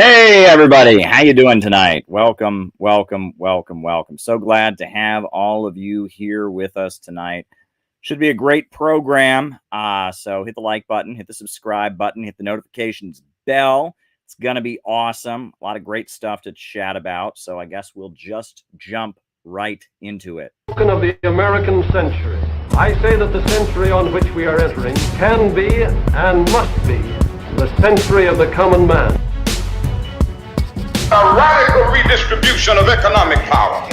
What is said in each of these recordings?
Hey everybody, how you doing tonight? Welcome, welcome, welcome, welcome. So glad to have all of you here with us tonight. Should be a great program. So hit the like button, hit the subscribe button, hit the notifications bell. It's gonna be awesome. A lot of great stuff to chat about. So I guess we'll just jump right into it. Of the American century, I say that the century on which we are entering can be and must be the century of the common man. A radical redistribution of economic power.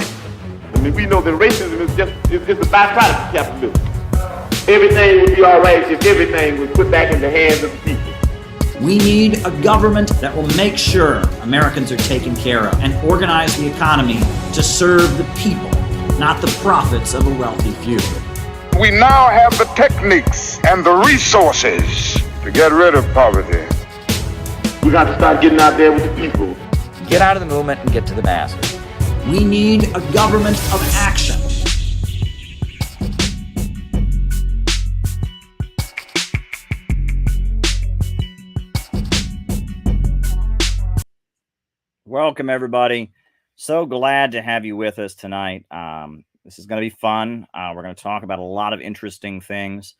I mean, we know that racism is just a byproduct of capitalism. Everything would be all right if everything was put back in the hands of the people. We need a government that will make sure Americans are taken care of and organize the economy to serve the people, not the profits of a wealthy few. We now have the techniques and the resources to get rid of poverty. We got to start getting out there with the people. Get out of the movement and get to the masses. We need a government of action. Welcome, everybody. So glad to have you with us tonight. This is going to be fun. We're going to talk about a lot of interesting things.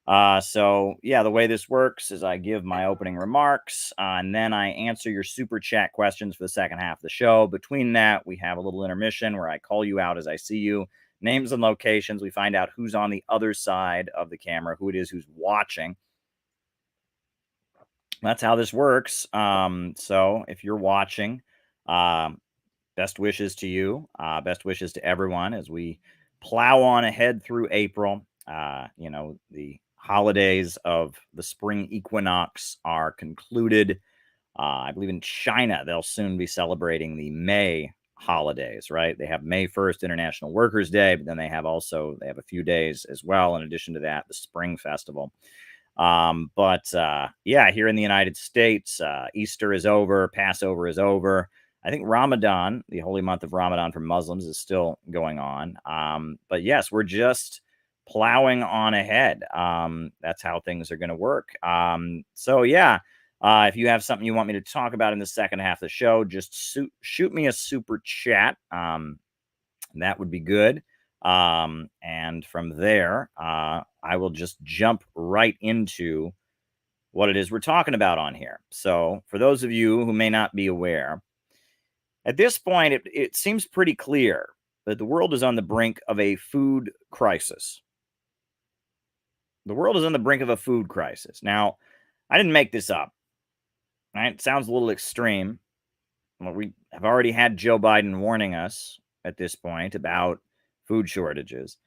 So the way this works is I give my opening remarks, and then I answer your super chat questions for the second half of the show. Between that, we have a little intermission where I call you out as I see you, names and locations. We find out who's on the other side of the camera, who it is who's watching. That's how this works. So if you're watching, best wishes to you, best wishes to everyone as we plow on ahead through April. The holidays of the spring equinox are concluded. I believe in China, they'll soon be celebrating the May holidays, right? They have May 1st, International Workers' Day, but then they have a few days as well. In addition to that, the Spring Festival. Here in the United States, Easter is over, Passover is over. I think Ramadan, the holy month of Ramadan for Muslims, is still going on. But yes, we're just plowing on ahead. That's how things are going to work. If you have something you want me to talk about in the second half of the show, just shoot me a super chat. That would be good. And from there, I will just jump right into what it is we're talking about on here. So for those of you who may not be aware, at this point, it seems pretty clear that the world is on the brink of a food crisis. The world is on the brink of a food crisis. Now, I didn't make this up. Right? It sounds a little extreme. Well, we have already had Joe Biden warning us at this point about food shortages.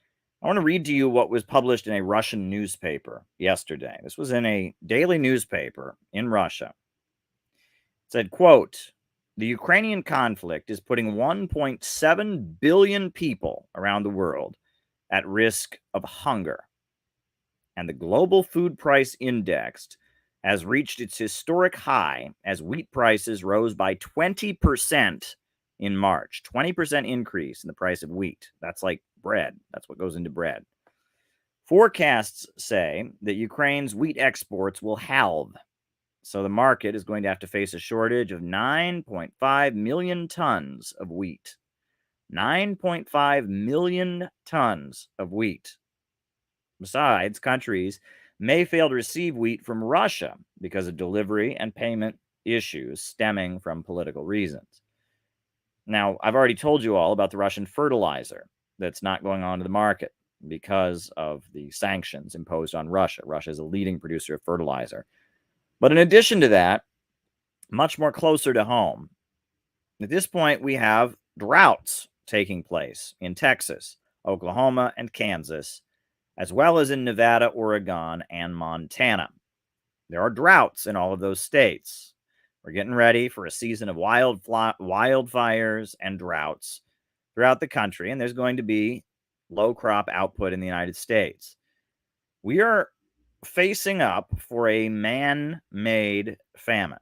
I want to read to you what was published in a Russian newspaper yesterday. This was in a daily newspaper in Russia. It said, quote, "The Ukrainian conflict is putting 1.7 billion people around the world at risk of hunger. And the global food price index has reached its historic high as wheat prices rose by 20% in March. 20% increase in the price of wheat. That's like bread. That's what goes into bread. Forecasts say that Ukraine's wheat exports will halve. So the market is going to have to face a shortage of 9.5 million tons of wheat. 9.5 million tons of wheat. Besides, countries may fail to receive wheat from Russia because of delivery and payment issues stemming from political reasons. Now, I've already told you all about the Russian fertilizer that's not going onto the market because of the sanctions imposed on Russia. Russia is a leading producer of fertilizer. But in addition to that, much more closer to home, at this point, we have droughts taking place in Texas, Oklahoma, and Kansas, as well as in Nevada, Oregon, and Montana. There are droughts in all of those states. We're getting ready for a season of wildfires and droughts throughout the country, and there's going to be low crop output in the United States. We are facing up for a man-made famine.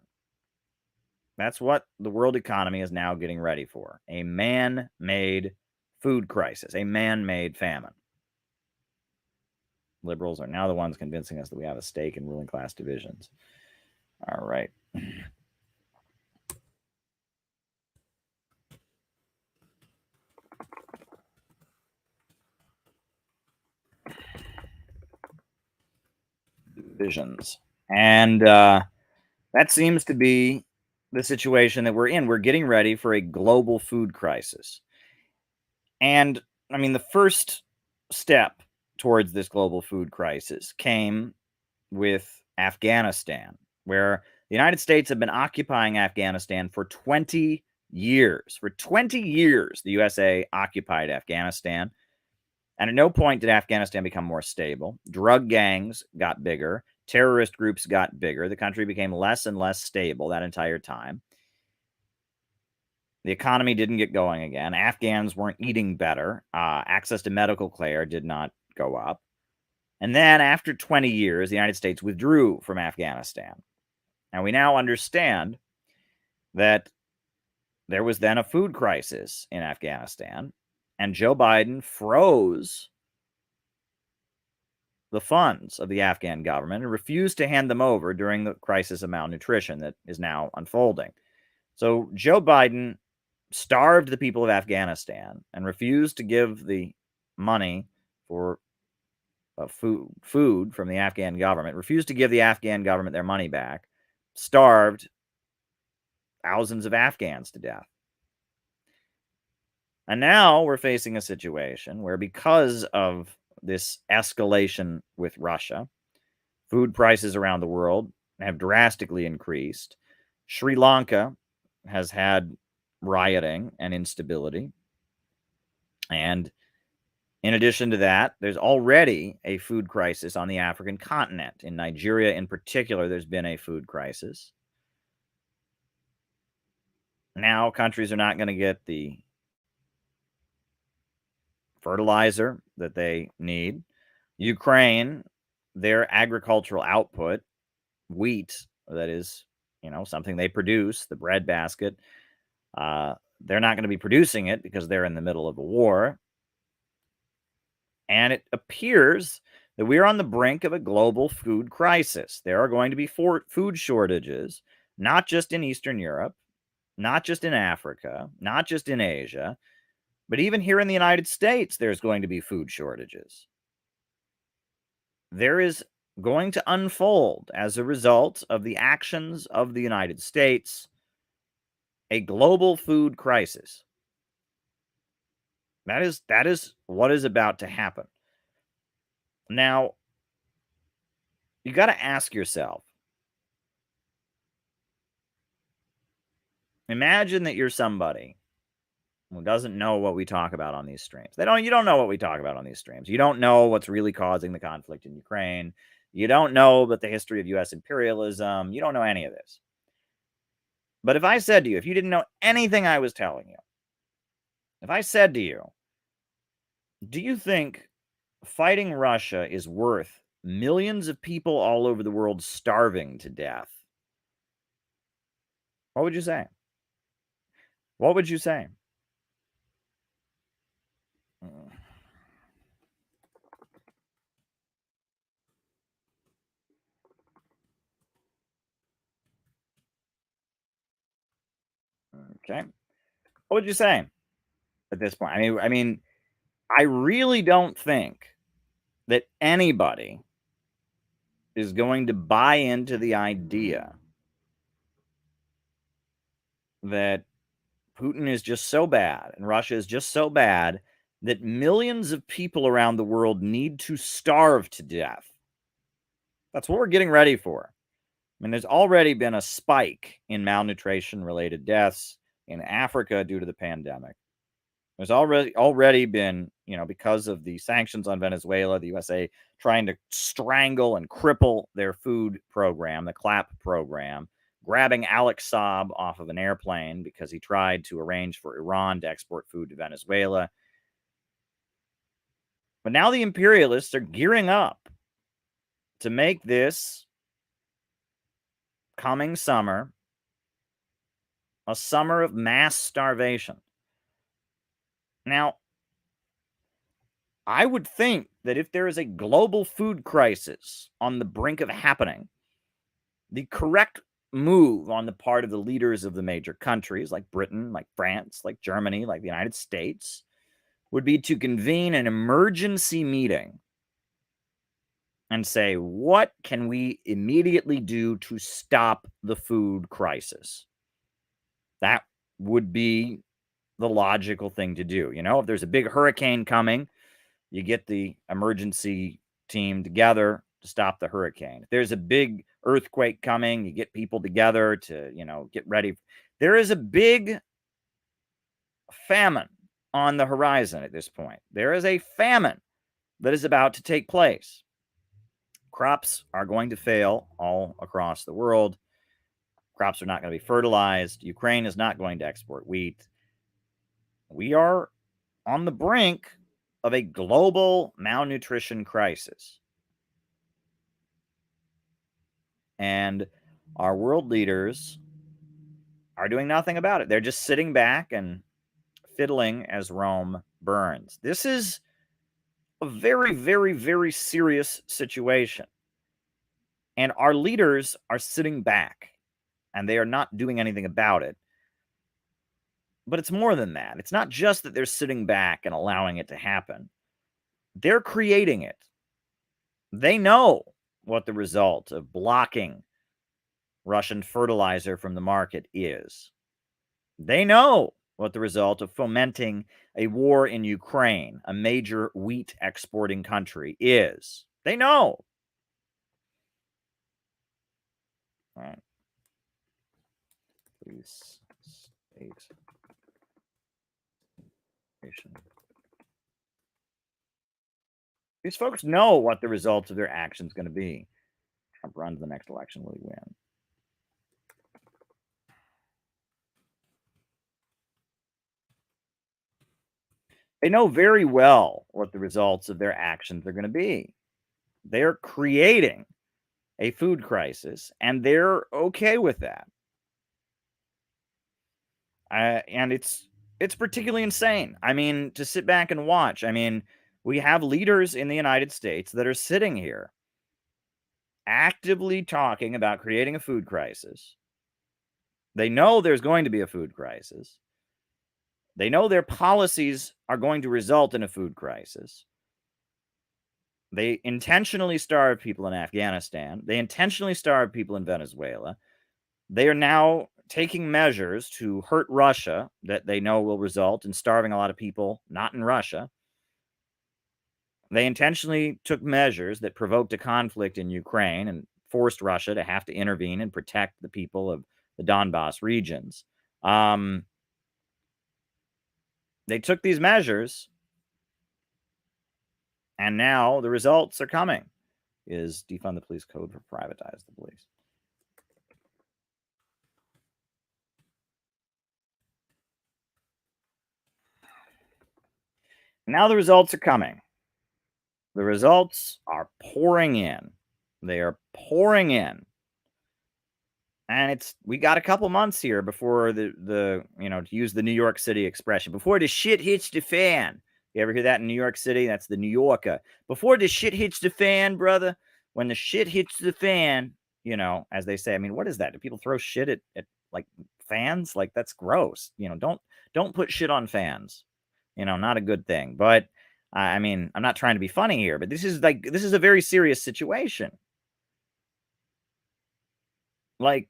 That's what the world economy is now getting ready for. A man-made food crisis, a man-made famine. Liberals are now the ones convincing us that we have a stake in ruling class divisions. All right. divisions. And that seems to be the situation that we're in. We're getting ready for a global food crisis. And I mean, the first step towards this global food crisis came with Afghanistan, where the United States have been occupying Afghanistan for 20 years. For 20 years, the USA occupied Afghanistan. And at no point did Afghanistan become more stable. Drug gangs got bigger. Terrorist groups got bigger. The country became less and less stable that entire time. The economy didn't get going again. Afghans weren't eating better. Access to medical care did not go up. And then after 20 years, the United States withdrew from Afghanistan. And we now understand that there was then a food crisis in Afghanistan, and Joe Biden froze the funds of the Afghan government and refused to hand them over during the crisis of malnutrition that is now unfolding. So Joe Biden starved the people of Afghanistan and refused to give the money for food from the Afghan government, refused to give the Afghan government their money back, starved thousands of Afghans to death. And now we're facing a situation where, because of this escalation with Russia, food prices around the world have drastically increased. Sri Lanka has had rioting and instability. And in addition to that, there's already a food crisis on the African continent. In Nigeria in particular, there's been a food crisis. Now countries are not going to get the fertilizer that they need. Ukraine, their agricultural output, wheat, that is, something they produce, the breadbasket, they're not going to be producing it because they're in the middle of a war. And it appears that we're on the brink of a global food crisis. There are going to be food shortages, not just in Eastern Europe, not just in Africa, not just in Asia, but even here in the United States, there's going to be food shortages. There is going to unfold, as a result of the actions of the United States, a global food crisis. That is what is about to happen. Now, you got to ask yourself, imagine that you're somebody who doesn't know what we talk about on these streams. You don't know what we talk about on these streams. You don't know what's really causing the conflict in Ukraine. You don't know about the history of U.S. imperialism. You don't know any of this. But if I said to you, if you didn't know anything I was telling you, if I said to you, do you think fighting Russia is worth millions of people all over the world starving to death? What would you say? What would you say? Okay. What would you say at this point? I mean, I really don't think that anybody is going to buy into the idea that Putin is just so bad and Russia is just so bad that millions of people around the world need to starve to death. That's what we're getting ready for. I mean, there's already been a spike in malnutrition-related deaths in Africa due to the pandemic. There's already been, because of the sanctions on Venezuela, the USA trying to strangle and cripple their food program, the CLAP program, grabbing Alex Saab off of an airplane because he tried to arrange for Iran to export food to Venezuela. But now the imperialists are gearing up to make this coming summer a summer of mass starvation. Now, I would think that if there is a global food crisis on the brink of happening, the correct move on the part of the leaders of the major countries like Britain, like France, like Germany, like the United States, would be to convene an emergency meeting and say, what can we immediately do to stop the food crisis? That would be the logical thing to do. You know, if there's a big hurricane coming, you get the emergency team together to stop the hurricane. If there's a big earthquake coming, you get people together to, you know, get ready. There is a big famine on the horizon at this point. There is a famine that is about to take place. Crops are going to fail all across the world. Crops are not going to be fertilized. Ukraine is not going to export wheat. We are on the brink of a global malnutrition crisis. And our world leaders are doing nothing about it. They're just sitting back and fiddling as Rome burns. This is a very, very, very serious situation. And our leaders are sitting back and they are not doing anything about it. But it's more than that. It's not just that they're sitting back and allowing it to happen. They're creating it. They know what the result of blocking Russian fertilizer from the market is. They know what the result of fomenting a war in Ukraine, a major wheat exporting country, is. They know. All right. Please state. These folks know what the results of their actions going to be. Trump runs the next election, will he win? They know very well what the results of their actions are going to be. They're creating a food crisis, and they're okay with that. And it's particularly insane. I mean, to sit back and watch. I mean, we have leaders in the United States that are sitting here actively talking about creating a food crisis. They know there's going to be a food crisis. They know their policies are going to result in a food crisis. They intentionally starved people in Afghanistan. They intentionally starved people in Venezuela. They are now taking measures to hurt Russia that they know will result in starving a lot of people not in Russia. They intentionally took measures that provoked a conflict in Ukraine and forced Russia to have to intervene and protect the people of the Donbass regions. They took these measures, and now the results are coming. Is defund the police code for privatize the police. Now the results are coming. The results are pouring in. They are pouring in. And we got a couple months here before the to use the New York City expression, before the shit hits the fan. You ever hear that in New York City? That's the New Yorker. Before the shit hits the fan, brother, when the shit hits the fan, as they say. I mean, what is that? Do people throw shit at like fans? Like, that's gross. Don't put shit on fans. Not a good thing. But I mean, I'm not trying to be funny here, but this is a very serious situation. Like,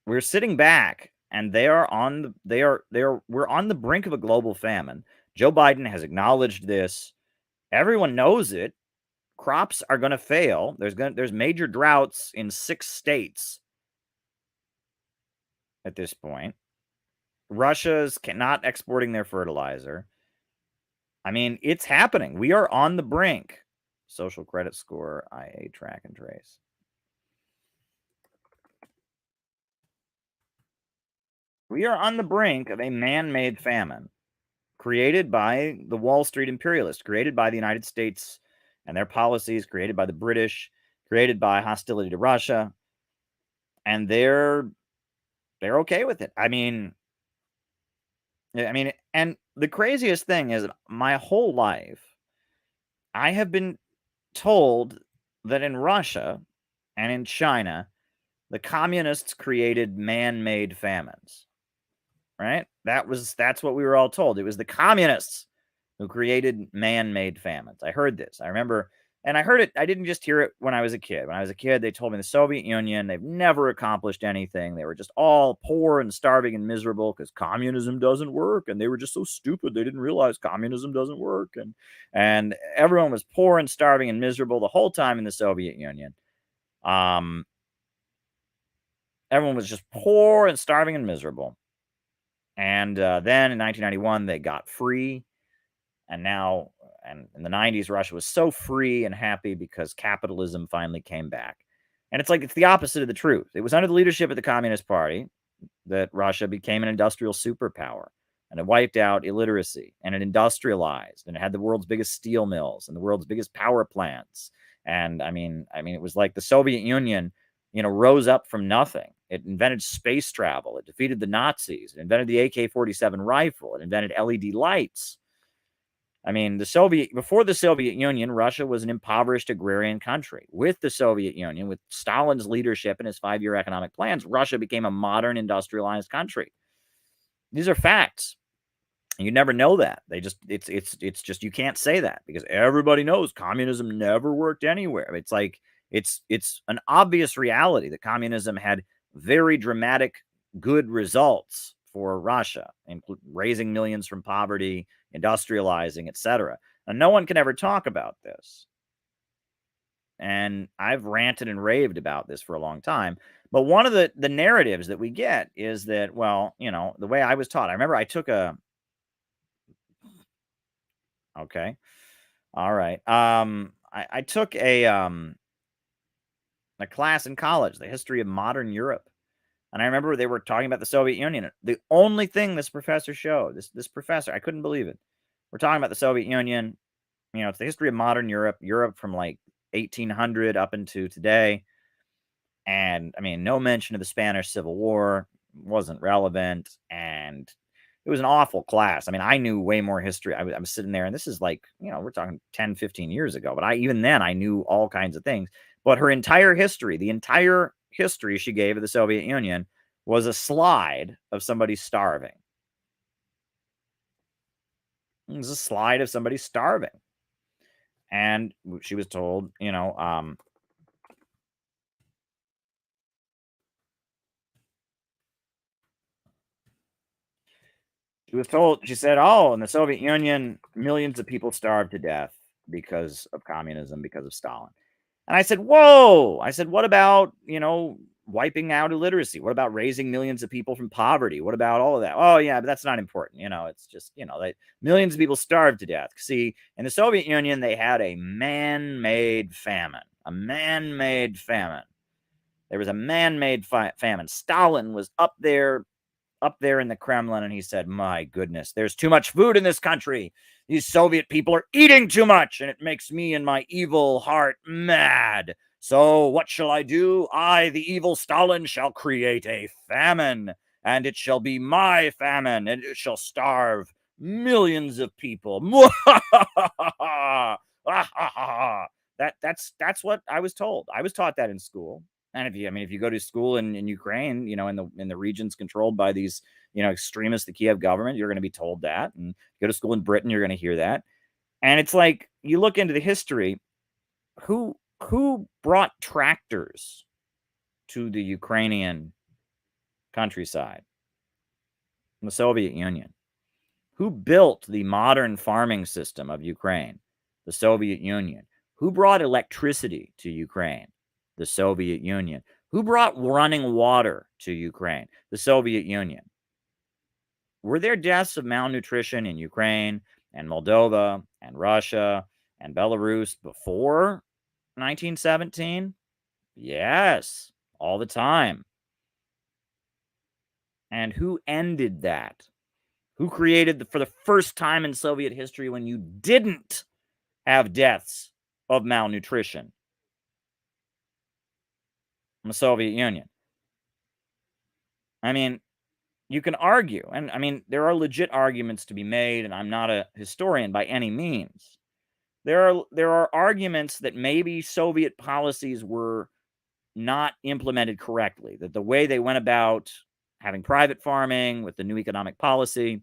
we're sitting back and we're on the brink of a global famine. Joe Biden has acknowledged this. Everyone knows it. Crops are going to fail. There's major droughts in 6 states at this point. Russia's not exporting their fertilizer. I mean, it's happening. We are on the brink. Social credit score, IA, track and trace. We are on the brink of a man-made famine created by the Wall Street imperialists, created by the United States and their policies, created by the British, created by hostility to Russia. And they're okay with it. I mean, and the craziest thing is, my whole life, I have been told that in Russia and in China, the communists created man-made famines. Right? That's what we were all told. It was the communists who created man-made famines. I heard this. I remember And I heard it, I didn't just hear it when I was a kid. When I was a kid, they told me the Soviet Union, they've never accomplished anything. They were just all poor and starving and miserable because communism doesn't work. And they were just so stupid. They didn't realize communism doesn't work. And everyone was poor and starving and miserable the whole time in the Soviet Union. Everyone was just poor and starving and miserable. And then in 1991, they got free. And now, and in the 90s, Russia was so free and happy because capitalism finally came back. And it's like, it's the opposite of the truth. It was under the leadership of the Communist Party that Russia became an industrial superpower. And it wiped out illiteracy, and it industrialized, and it had the world's biggest steel mills and the world's biggest power plants. And I mean, it was like the Soviet Union, rose up from nothing. It invented space travel. It defeated the Nazis. It invented the AK-47 rifle. It invented LED lights. I mean, before the Soviet Union, Russia was an impoverished agrarian country. With the Soviet Union, with Stalin's leadership and his 5-year economic plans, Russia became a modern industrialized country. These are facts. You never know that. It's just, you can't say that because everybody knows communism never worked anywhere. It's like, it's an obvious reality that communism had very dramatic good results for Russia, including raising millions from poverty, industrializing, etc. And no one can ever talk about this. And I've ranted and raved about this for a long time. But one of the narratives that we get is that, well, the way I was taught, I remember I took okay. All right. I took a class in college, the history of modern Europe. And I remember they were talking about the Soviet Union. The only thing this professor showed, this professor, I couldn't believe it. We're talking about the Soviet Union. It's the history of modern Europe from like 1800 up into today. And I mean, no mention of the Spanish Civil War, wasn't relevant. And it was an awful class. I mean, I knew way more history. I was sitting there, and this is like, we're talking 10, 15 years ago. But even then, I knew all kinds of things. But her entire history, the entire history she gave of the Soviet Union was a slide of somebody starving. It was a slide of somebody starving. And she was told, she was told, she said, in the Soviet Union, millions of people starved to death because of communism, because of Stalin. And I said, whoa. I said, what about, wiping out illiteracy? What about raising millions of people from poverty? What about all of that? Oh, yeah, but that's not important. It's just, like millions of people starved to death. See, in the Soviet Union, they had a man-made famine. A man-made famine. There was a man-made famine. Stalin was up there in the Kremlin, and he said, my goodness, there's too much food in this country. These Soviet people are eating too much, and it makes me and my evil heart mad. So what shall I do? I, the evil Stalin, shall create a famine, and it shall be my famine, and it shall starve millions of people. That's what I was told. I was taught that in school. And if you go to school in Ukraine, in the regions controlled by these, extremists, the Kiev government, you're going to be told that. And go to school in Britain, you're going to hear that. And it's like, you look into the history, who brought tractors to the Ukrainian countryside? The Soviet Union. Who built the modern farming system of Ukraine? The Soviet Union. Who brought electricity to Ukraine? The Soviet Union. Who brought running water to Ukraine? The Soviet Union. Were there deaths of malnutrition in Ukraine and Moldova and Russia and Belarus before 1917? Yes, all the time. And who ended that? Who created, for the first time in Soviet history, when you didn't have deaths of malnutrition? The Soviet Union. I mean, you can argue, and I mean, there are legit arguments to be made, and I'm not a historian by any means. There are arguments that maybe Soviet policies were not implemented correctly, that the way they went about having private farming with the new economic policy,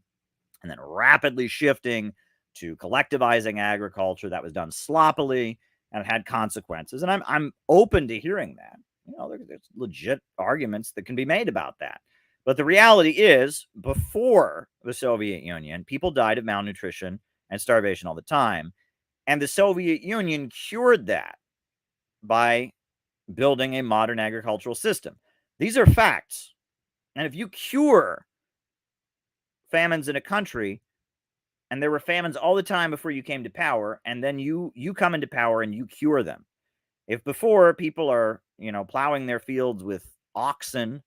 and then rapidly shifting to collectivizing agriculture, that was done sloppily. and it had consequences. And I'm open to hearing that. You know, there's legit arguments that can be made about that. But the reality is, before the Soviet Union, people died of malnutrition and starvation all the time. And the Soviet Union cured that by building a modern agricultural system. These are facts. And if you cure famines in a country, and there were famines all the time before you came to power, and then you come into power and you cure them. If before people are, you know, plowing their fields with oxen,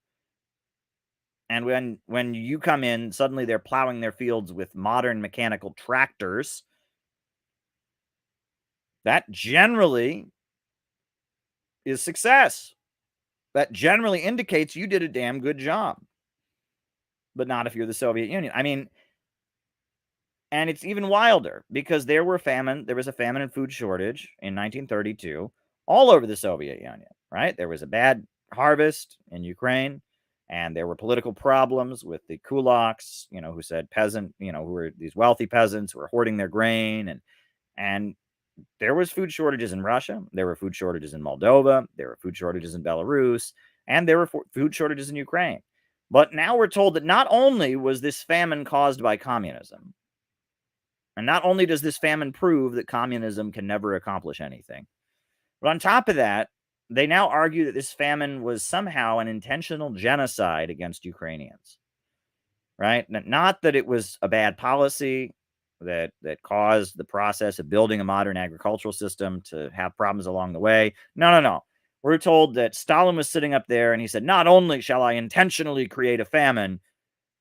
and when you come in, suddenly they're plowing their fields with modern mechanical tractors, that generally is success. That generally indicates you did a damn good job. But not if you're the Soviet Union. I mean, and it's even wilder because there was a famine and food shortage in 1932 all over the Soviet Union, right? There was a bad harvest in Ukraine, and there were political problems with the kulaks, you know, who said peasant, you know, who were these wealthy peasants who were hoarding their grain, and there was food shortages in Russia, there were food shortages in Moldova, there were food shortages in Belarus, and there were food shortages in Ukraine. But now we're told that not only was this famine caused by communism, and not only does this famine prove that communism can never accomplish anything, but on top of that, they now argue that this famine was somehow an intentional genocide against Ukrainians, right? Not that it was a bad policy that caused the process of building a modern agricultural system to have problems along the way. No. We're told that Stalin was sitting up there and he said, not only shall I intentionally create a famine,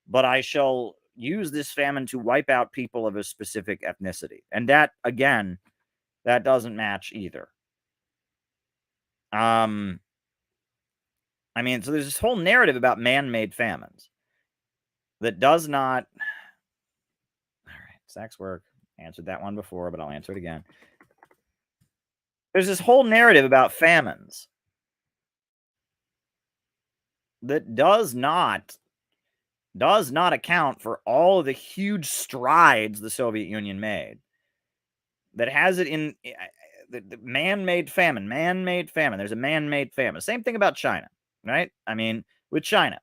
but I shall use this famine to wipe out people of a specific ethnicity. And that, again, that doesn't match either. I mean, so there's this whole narrative about man-made famines that does not... All right, sex work. Answered that one before, but I'll answer it again. There's this whole narrative about famines that does not account for all of the huge strides the Soviet Union made. That has it in the man-made famine. There's a man-made famine. Same thing about China, right? I mean, with China,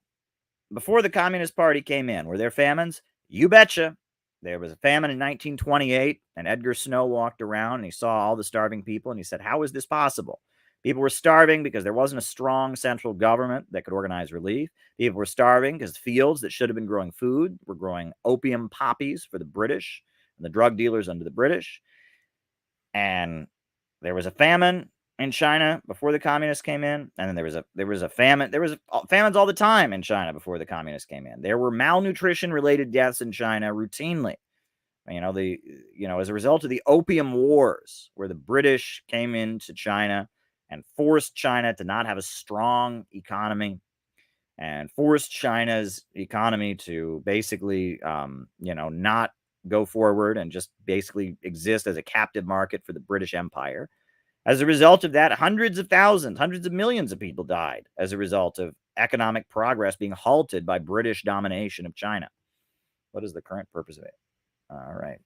before the Communist Party came in, were there famines? You betcha. There was a famine in 1928, and Edgar Snow walked around and he saw all the starving people, and he said, how is this possible? People were starving because there wasn't a strong central government that could organize relief. People were starving because fields that should have been growing food were growing opium poppies for the British and the drug dealers under the British. And there was a famine in China before the communists came in, and then there was a famine. There was famines all the time in China before the communists came in. There were malnutrition-related deaths in China routinely. As a result of the Opium Wars, where the British came into China and forced China to not have a strong economy, and forced China's economy to basically, not go forward and just basically exist as a captive market for the British Empire. As a result of that, hundreds of thousands, hundreds of millions of people died as a result of economic progress being halted by British domination of China. What is the current purpose of it? All right.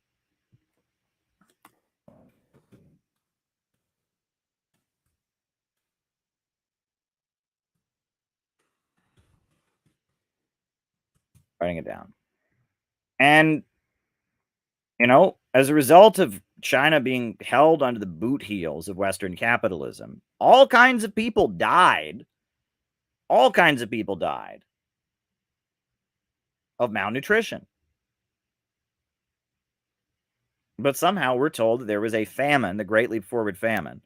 Writing it down. And, as a result of China being held under the boot heels of Western capitalism, all kinds of people died. All kinds of people died of malnutrition. But somehow we're told that there was a famine, the Great Leap Forward famine.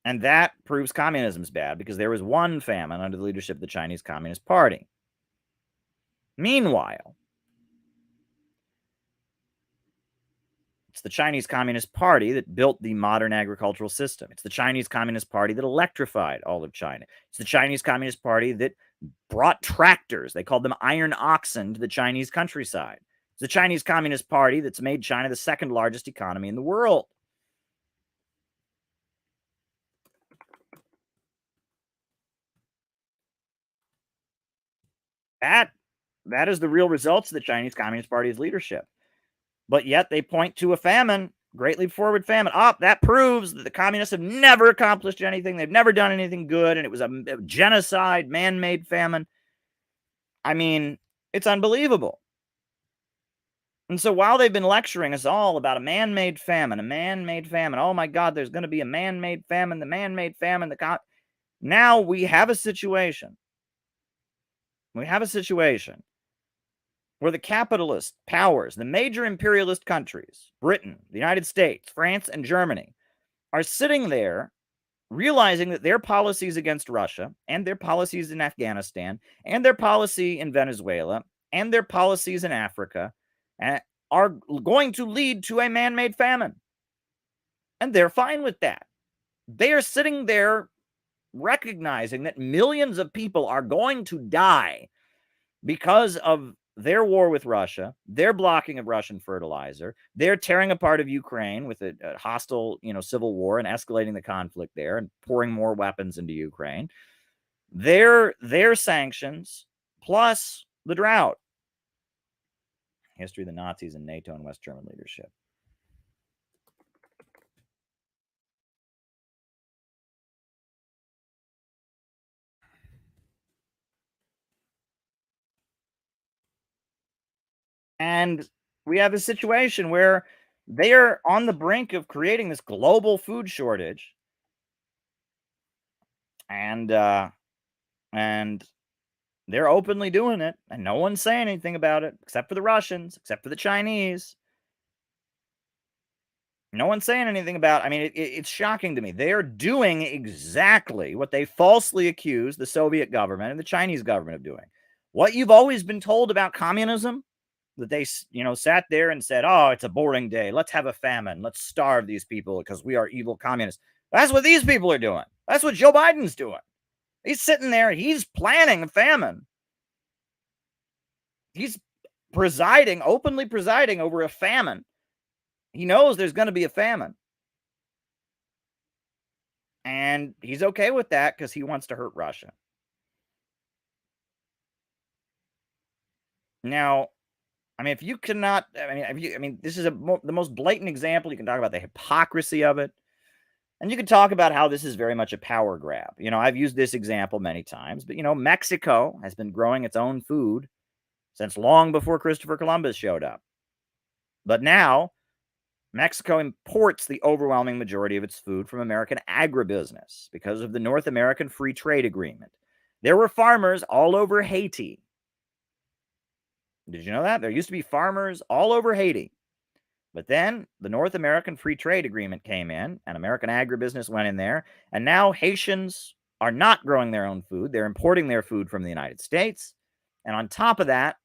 And that proves communism's bad because there was one famine under the leadership of the Chinese Communist Party. Meanwhile, it's the Chinese Communist Party that built the modern agricultural system. It's the Chinese Communist Party that electrified all of China. It's the Chinese Communist Party that brought tractors, they called them iron oxen, to the Chinese countryside. It's the Chinese Communist Party that's made China the second largest economy in the world. That is the real results of the Chinese Communist Party's leadership. But yet they point to a famine Great leap forward famine. That proves that the communists have never accomplished anything. They've never done anything good, and it was a genocide, man-made famine. I mean, it's unbelievable. And so while they've been lecturing us all about a man-made famine, oh my God, there's going to be a man-made famine, the man-made famine, now we have a situation. We have a situation where the capitalist powers, the major imperialist countries, Britain, the United States, France, and Germany, are sitting there realizing that their policies against Russia and their policies in Afghanistan and their policy in Venezuela and their policies in Africa are going to lead to a man-made famine. And they're fine with that. They are sitting there recognizing that millions of people are going to die because of their war with Russia, their blocking of Russian fertilizer, their tearing apart of Ukraine with a hostile, civil war and escalating the conflict there and pouring more weapons into Ukraine, their sanctions plus the drought. History of the Nazis and NATO and West German leadership. And we have a situation where they are on the brink of creating this global food shortage. And they're openly doing it, and no one's saying anything about it, except for the Russians, except for the Chinese. No one's saying anything about it. I mean, it's shocking to me. They are doing exactly what they falsely accused the Soviet government and the Chinese government of doing. What you've always been told about communism, that they, sat there and said, oh, it's a boring day. Let's have a famine. Let's starve these people because we are evil communists. That's what these people are doing. That's what Joe Biden's doing. He's sitting there. He's planning a famine. He's openly presiding over a famine. He knows there's going to be a famine. And he's okay with that because he wants to hurt Russia. Now, I mean, if you cannot, this is the most blatant example. You can talk about the hypocrisy of it. And you can talk about how this is very much a power grab. I've used this example many times, but, Mexico has been growing its own food since long before Christopher Columbus showed up. But now, Mexico imports the overwhelming majority of its food from American agribusiness because of the North American Free Trade Agreement. There were farmers all over Haiti. Did you know that? There used to be farmers all over Haiti. But then the North American Free Trade Agreement came in, and American agribusiness went in there, and now Haitians are not growing their own food. They're importing their food from the United States. And on top of that,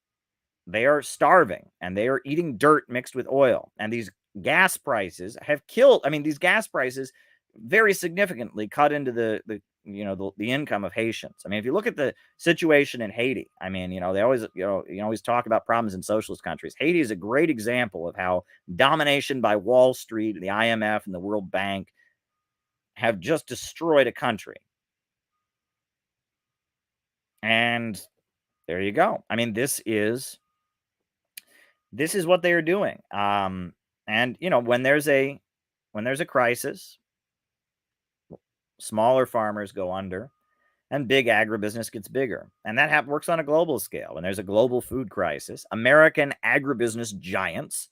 they are starving, and they are eating dirt mixed with oil. And these gas prices have killed, these gas prices very significantly cut into the income of Haitians. If you look at the situation in Haiti, they always, you always talk about problems in socialist countries. Haiti is a great example of how domination by Wall Street, the IMF, and the World Bank have just destroyed a country. And there you go. This is what they are doing. And when there's a crisis, smaller farmers go under and big agribusiness gets bigger. And that works on a global scale. When there's a global food crisis, American agribusiness giants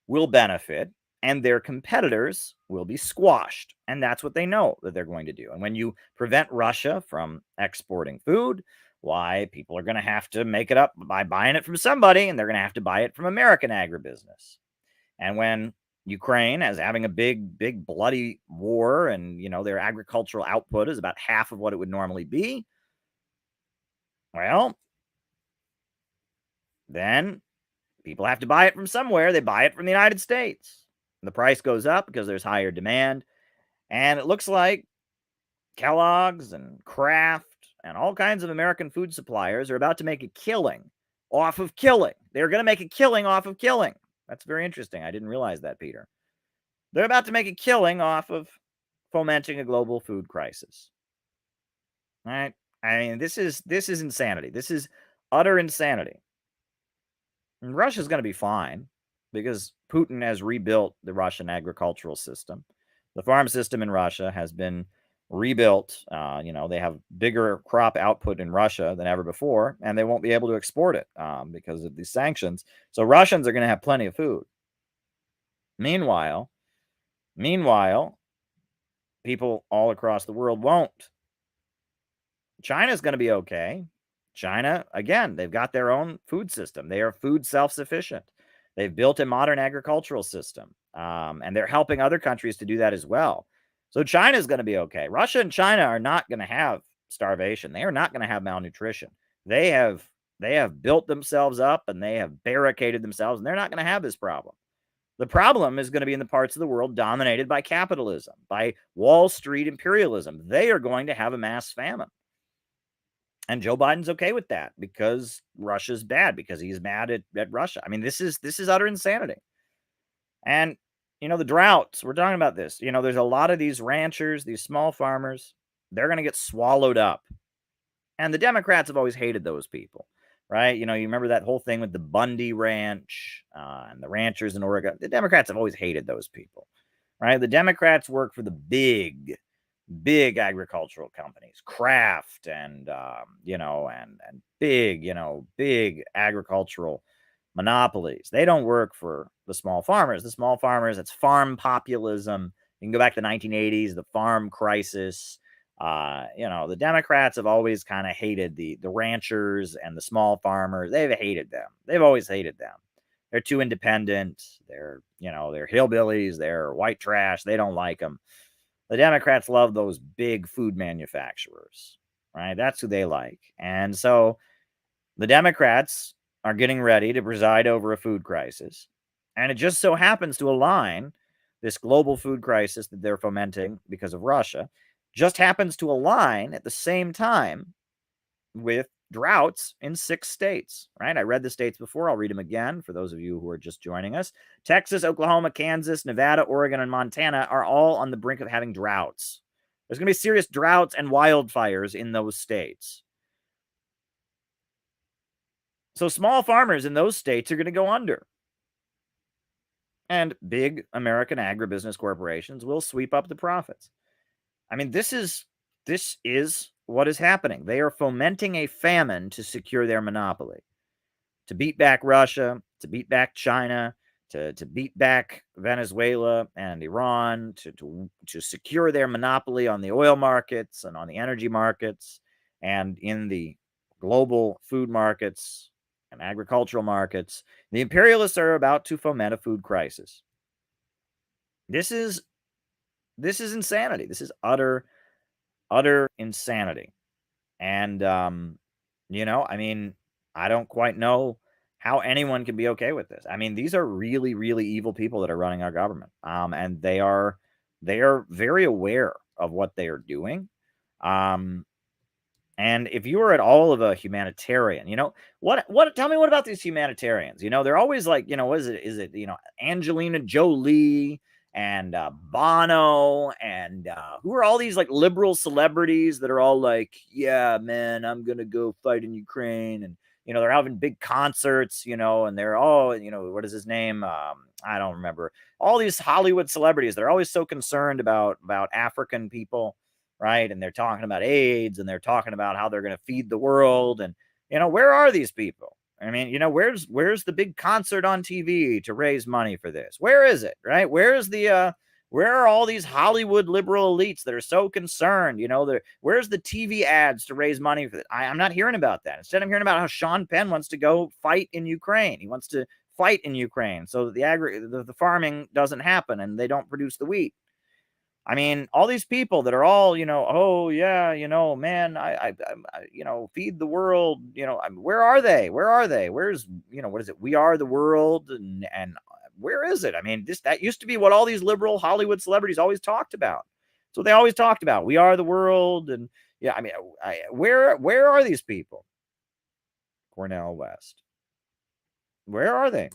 will benefit and their competitors will be squashed. And that's what they know that they're going to do. And when you prevent Russia from exporting food, why, people are going to have to make it up by buying it from somebody, and they're going to have to buy it from American agribusiness. And when Ukraine is having a big bloody war, and their agricultural output is about half of what it would normally be, well, then people have to buy it from somewhere. They buy it from the United States. And the price goes up because there's higher demand. And it looks like Kellogg's and Kraft and all kinds of American food suppliers are about to make a killing off of killing. They're going to make a killing off of killing. That's very interesting. I didn't realize that, Peter. They're about to make a killing off of fomenting a global food crisis. All right? This is insanity. This is utter insanity. And Russia's going to be fine. because Putin has rebuilt the Russian agricultural system. The farm system in Russia has been rebuilt. They have bigger crop output in Russia than ever before, and they won't be able to export it because of these sanctions. So Russians are going to have plenty of food. Meanwhile, people all across the world won't. China's going to be okay. China, again, they've got their own food system. They are food self-sufficient. They've built a modern agricultural system, and they're helping other countries to do that as well. So China's going to be okay. Russia and China are not going to have starvation. They are not going to have malnutrition. They have built themselves up, and they have barricaded themselves, and they're not going to have this problem. The problem is going to be in the parts of the world dominated by capitalism, by Wall Street imperialism. They are going to have a mass famine. And Joe Biden's okay with that because Russia's bad, because he's mad at Russia. I mean, this is utter insanity. And, the droughts, we're talking about this. There's a lot of these ranchers, these small farmers, they're going to get swallowed up. And the Democrats have always hated those people, right? You remember that whole thing with the Bundy Ranch and the ranchers in Oregon. The Democrats have always hated those people, right? The Democrats work for the big agricultural companies, Kraft and big agricultural monopolies. They don't work for the small farmers. The small farmers, it's farm populism. You can go back to the 1980s, the farm crisis. The Democrats have always kind of hated the ranchers and the small farmers. They've hated them. They've always hated them. They're too independent. They're hillbillies. They're white trash. They don't like them. The Democrats love those big food manufacturers, right? That's who they like. And so the Democrats are getting ready to preside over a food crisis. And it just so happens to align, this global food crisis that they're fomenting because of Russia, just happens to align at the same time with droughts in 6 states, right? I read the states before. I'll read them again for those of you who are just joining us. Texas, Oklahoma, Kansas, Nevada, Oregon, and Montana are all on the brink of having droughts. There's going to be serious droughts and wildfires in those states. So small farmers in those states are going to go under. And big American agribusiness corporations will sweep up the profits. I mean, this is what is happening. They are fomenting a famine to secure their monopoly, to beat back Russia, to beat back China, to beat back Venezuela and Iran, to secure their monopoly on the oil markets and on the energy markets and in the global food markets and agricultural markets. The imperialists are about to foment a food crisis. This is insanity. This is utter insanity. And, I mean, I don't quite know how anyone can be okay with this. I mean, these are really, really evil people that are running our government. And they are very aware of what they are doing. And if you are at all of a humanitarian, tell me what about these humanitarians? They're always like, what is it? Is it, Angelina Jolie and Bono and who are all these like liberal celebrities that are all like, yeah, man, I'm going to go fight in Ukraine. And, they're having big concerts, and they're all, what is his name? I don't remember. All these Hollywood celebrities, they're always so concerned about African people, right? And they're talking about AIDS, and they're talking about how they're going to feed the world. And, where are these people? I mean, where's the big concert on TV to raise money for this? Where is it, right? Where are all these Hollywood liberal elites that are so concerned? Where's the TV ads to raise money for this? I'm not hearing about that. Instead, I'm hearing about how Sean Penn wants to go fight in Ukraine. He wants to fight in Ukraine so that the farming doesn't happen and they don't produce the wheat. I mean, all these people that are all, oh yeah, man, I feed the world, where are they? Where are they? Where's, what is it? We are the world. And where is it? I mean, that used to be what all these liberal Hollywood celebrities always talked about. So they always talked about, we are the world. And yeah, I mean, where are these people? Cornell West. Where are they?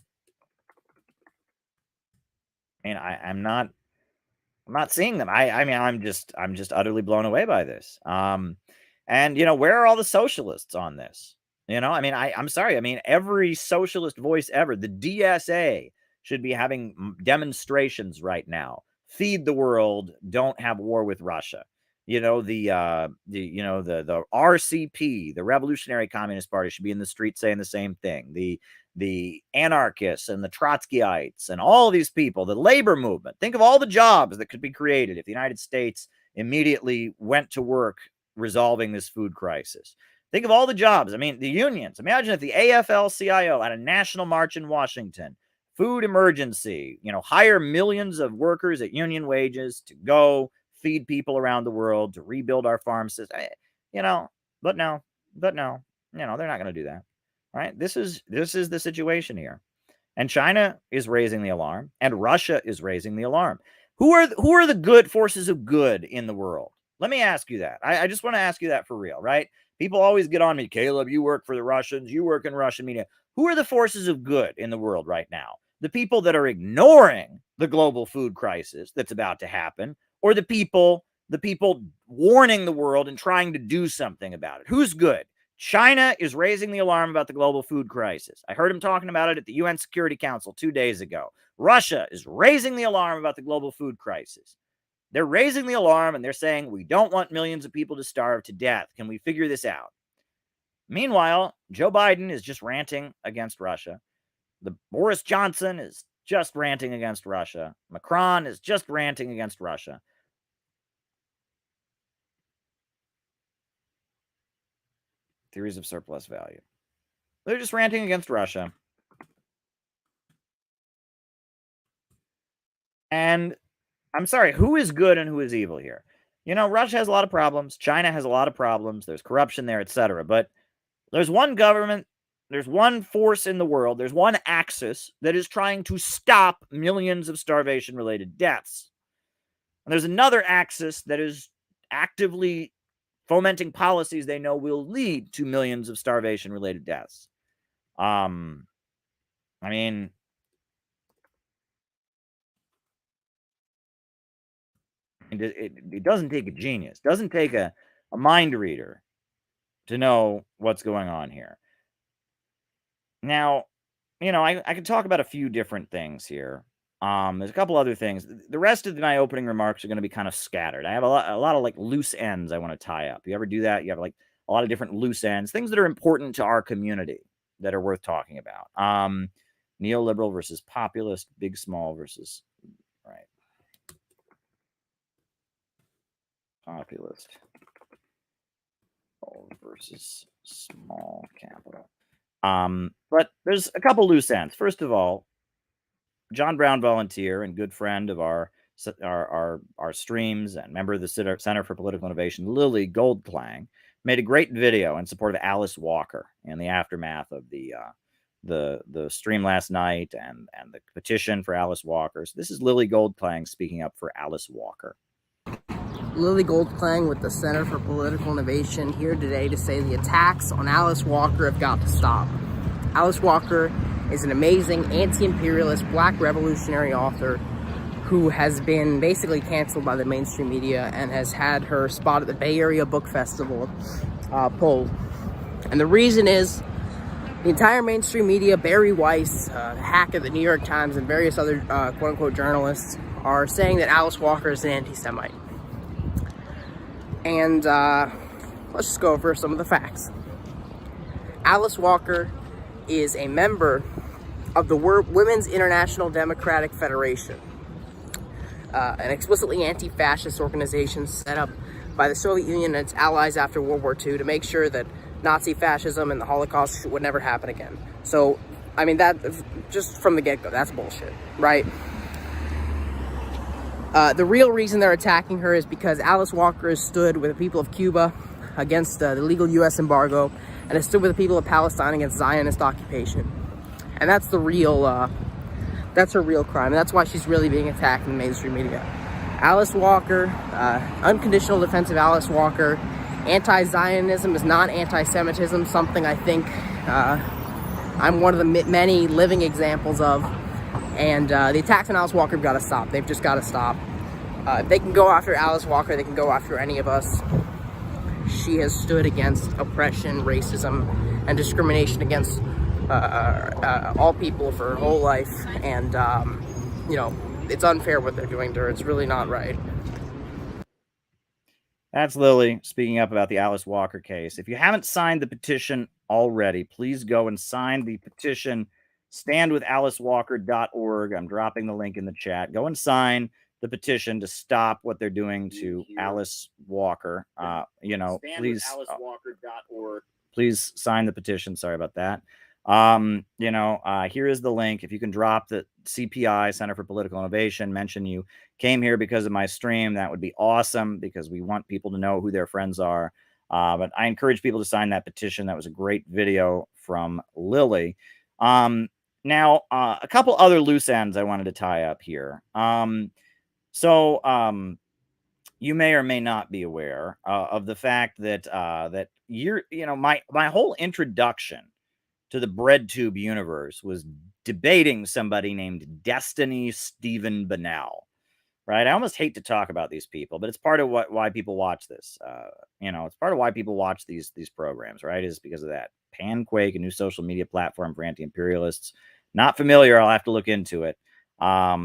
I mean, I'm not seeing them. I mean, I'm just utterly blown away by this. And where are all the socialists on this? I mean, I'm sorry. I mean, every socialist voice ever, the DSA, should be having demonstrations right now. Feed the world, don't have war with Russia. You know, the RCP, the Revolutionary Communist Party, should be in the street saying the same thing. The anarchists and the Trotskyites and all these people, the labor movement. Think of all the jobs that could be created if the United States immediately went to work resolving this food crisis. Think of all the jobs. I mean, the unions. Imagine if the AFL-CIO had a national march in Washington, food emergency, hire millions of workers at union wages to go feed people around the world, to rebuild our farm system, but no, they're not going to do that. Right? This is the situation here. And China is raising the alarm, and Russia is raising the alarm. Who are the good forces of good in the world? Let me ask you that. I just want to ask you that for real, right? People always get on me, Caleb, you work for the Russians, you work in Russian media. Who are the forces of good in the world right now? The people that are ignoring the global food crisis that's about to happen, or the people warning the world and trying to do something about it? Who's good? China is raising the alarm about the global food crisis. I heard him talking about it at the UN Security Council 2 days ago. Russia is raising the alarm about the global food crisis. They're raising the alarm and they're saying, we don't want millions of people to starve to death. Can we figure this out? Meanwhile, Joe Biden is just ranting against Russia. Boris Johnson is just ranting against Russia. Macron is just ranting against Russia. Theories of surplus value. They're just ranting against Russia. And I'm sorry, who is good and who is evil here? Russia has a lot of problems. China has a lot of problems. There's corruption there, etc. But there's one government, there's one force in the world, there's one axis that is trying to stop millions of starvation-related deaths. And there's another axis that is actively fomenting policies they know will lead to millions of starvation-related deaths. It doesn't take a genius. It doesn't take a mind reader to know what's going on here. Now, I could talk about a few different things here. There's a couple other things. The rest of my opening remarks are going to be kind of scattered. I have a lot of loose ends I want to tie up. You ever do that? You have a lot of different loose ends, things that are important to our community that are worth talking about. Neoliberal versus populist, big, small versus, right. Populist versus small capital. But there's a couple loose ends. First of all, John Brown volunteer and good friend of our streams and member of the Center for Political Innovation, Lily Goldklang, made a great video in support of Alice Walker in the aftermath of the stream last night and the petition for Alice Walker. So this is Lily Goldklang speaking up for Alice Walker. Lily Goldklang with the Center for Political Innovation here today to say the attacks on Alice Walker have got to stop. Alice Walker is an amazing anti-imperialist black revolutionary author who has been basically canceled by the mainstream media and has had her spot at the Bay Area Book Festival pulled. And the reason is the entire mainstream media, Barry Weiss, hack of the New York Times, and various other quote-unquote journalists are saying that Alice Walker is an anti-Semite. And let's just go over some of the facts. Alice Walker is a member of the Women's International Democratic Federation, an explicitly anti-fascist organization set up by the Soviet Union and its allies after World War II to make sure that Nazi fascism and the Holocaust would never happen again. So, I mean, that just from the get-go, that's bullshit, right? The real reason they're attacking her is because Alice Walker has stood with the people of Cuba against the illegal U.S. embargo, and has stood with the people of Palestine against Zionist occupation. And that's the real, that's her real crime. And that's why she's really being attacked in the mainstream media. Alice Walker, unconditional defense of Alice Walker, anti-Zionism is not anti-Semitism, something I think I'm one of the many living examples of. And the attacks on Alice Walker have got to stop. They've just got to stop. If they can go after Alice Walker, they can go after any of us. She has stood against oppression, racism, and discrimination against all people for her whole life, and you know, it's unfair what they're doing to her. It's really not right. That's Lily speaking up about the Alice Walker case. If you haven't signed the petition already, please go and sign the petition. Standwithalicewalker.org. I'm dropping the link in the chat. Go and sign the petition to stop what they're doing to Alice Walker. You know, please. Please sign the petition. Sorry about that. You know, here is the link. If you can drop the CPI, Center for Political Innovation, mention you came here because of my stream, that would be awesome, because we want people to know who their friends are. But I encourage people to sign that petition. That was a great video from Lily. Now, a couple other loose ends I wanted to tie up here. You may or may not be aware of the fact that my whole introduction to the BreadTube universe was debating somebody named Destiny Stephen Bennell, right? I almost hate to talk about these people, but it's part of why people watch this. It's part of why people watch these programs, right? Is because of that. Panquake, a new social media platform for anti-imperialists. Not familiar. I'll have to look into it. I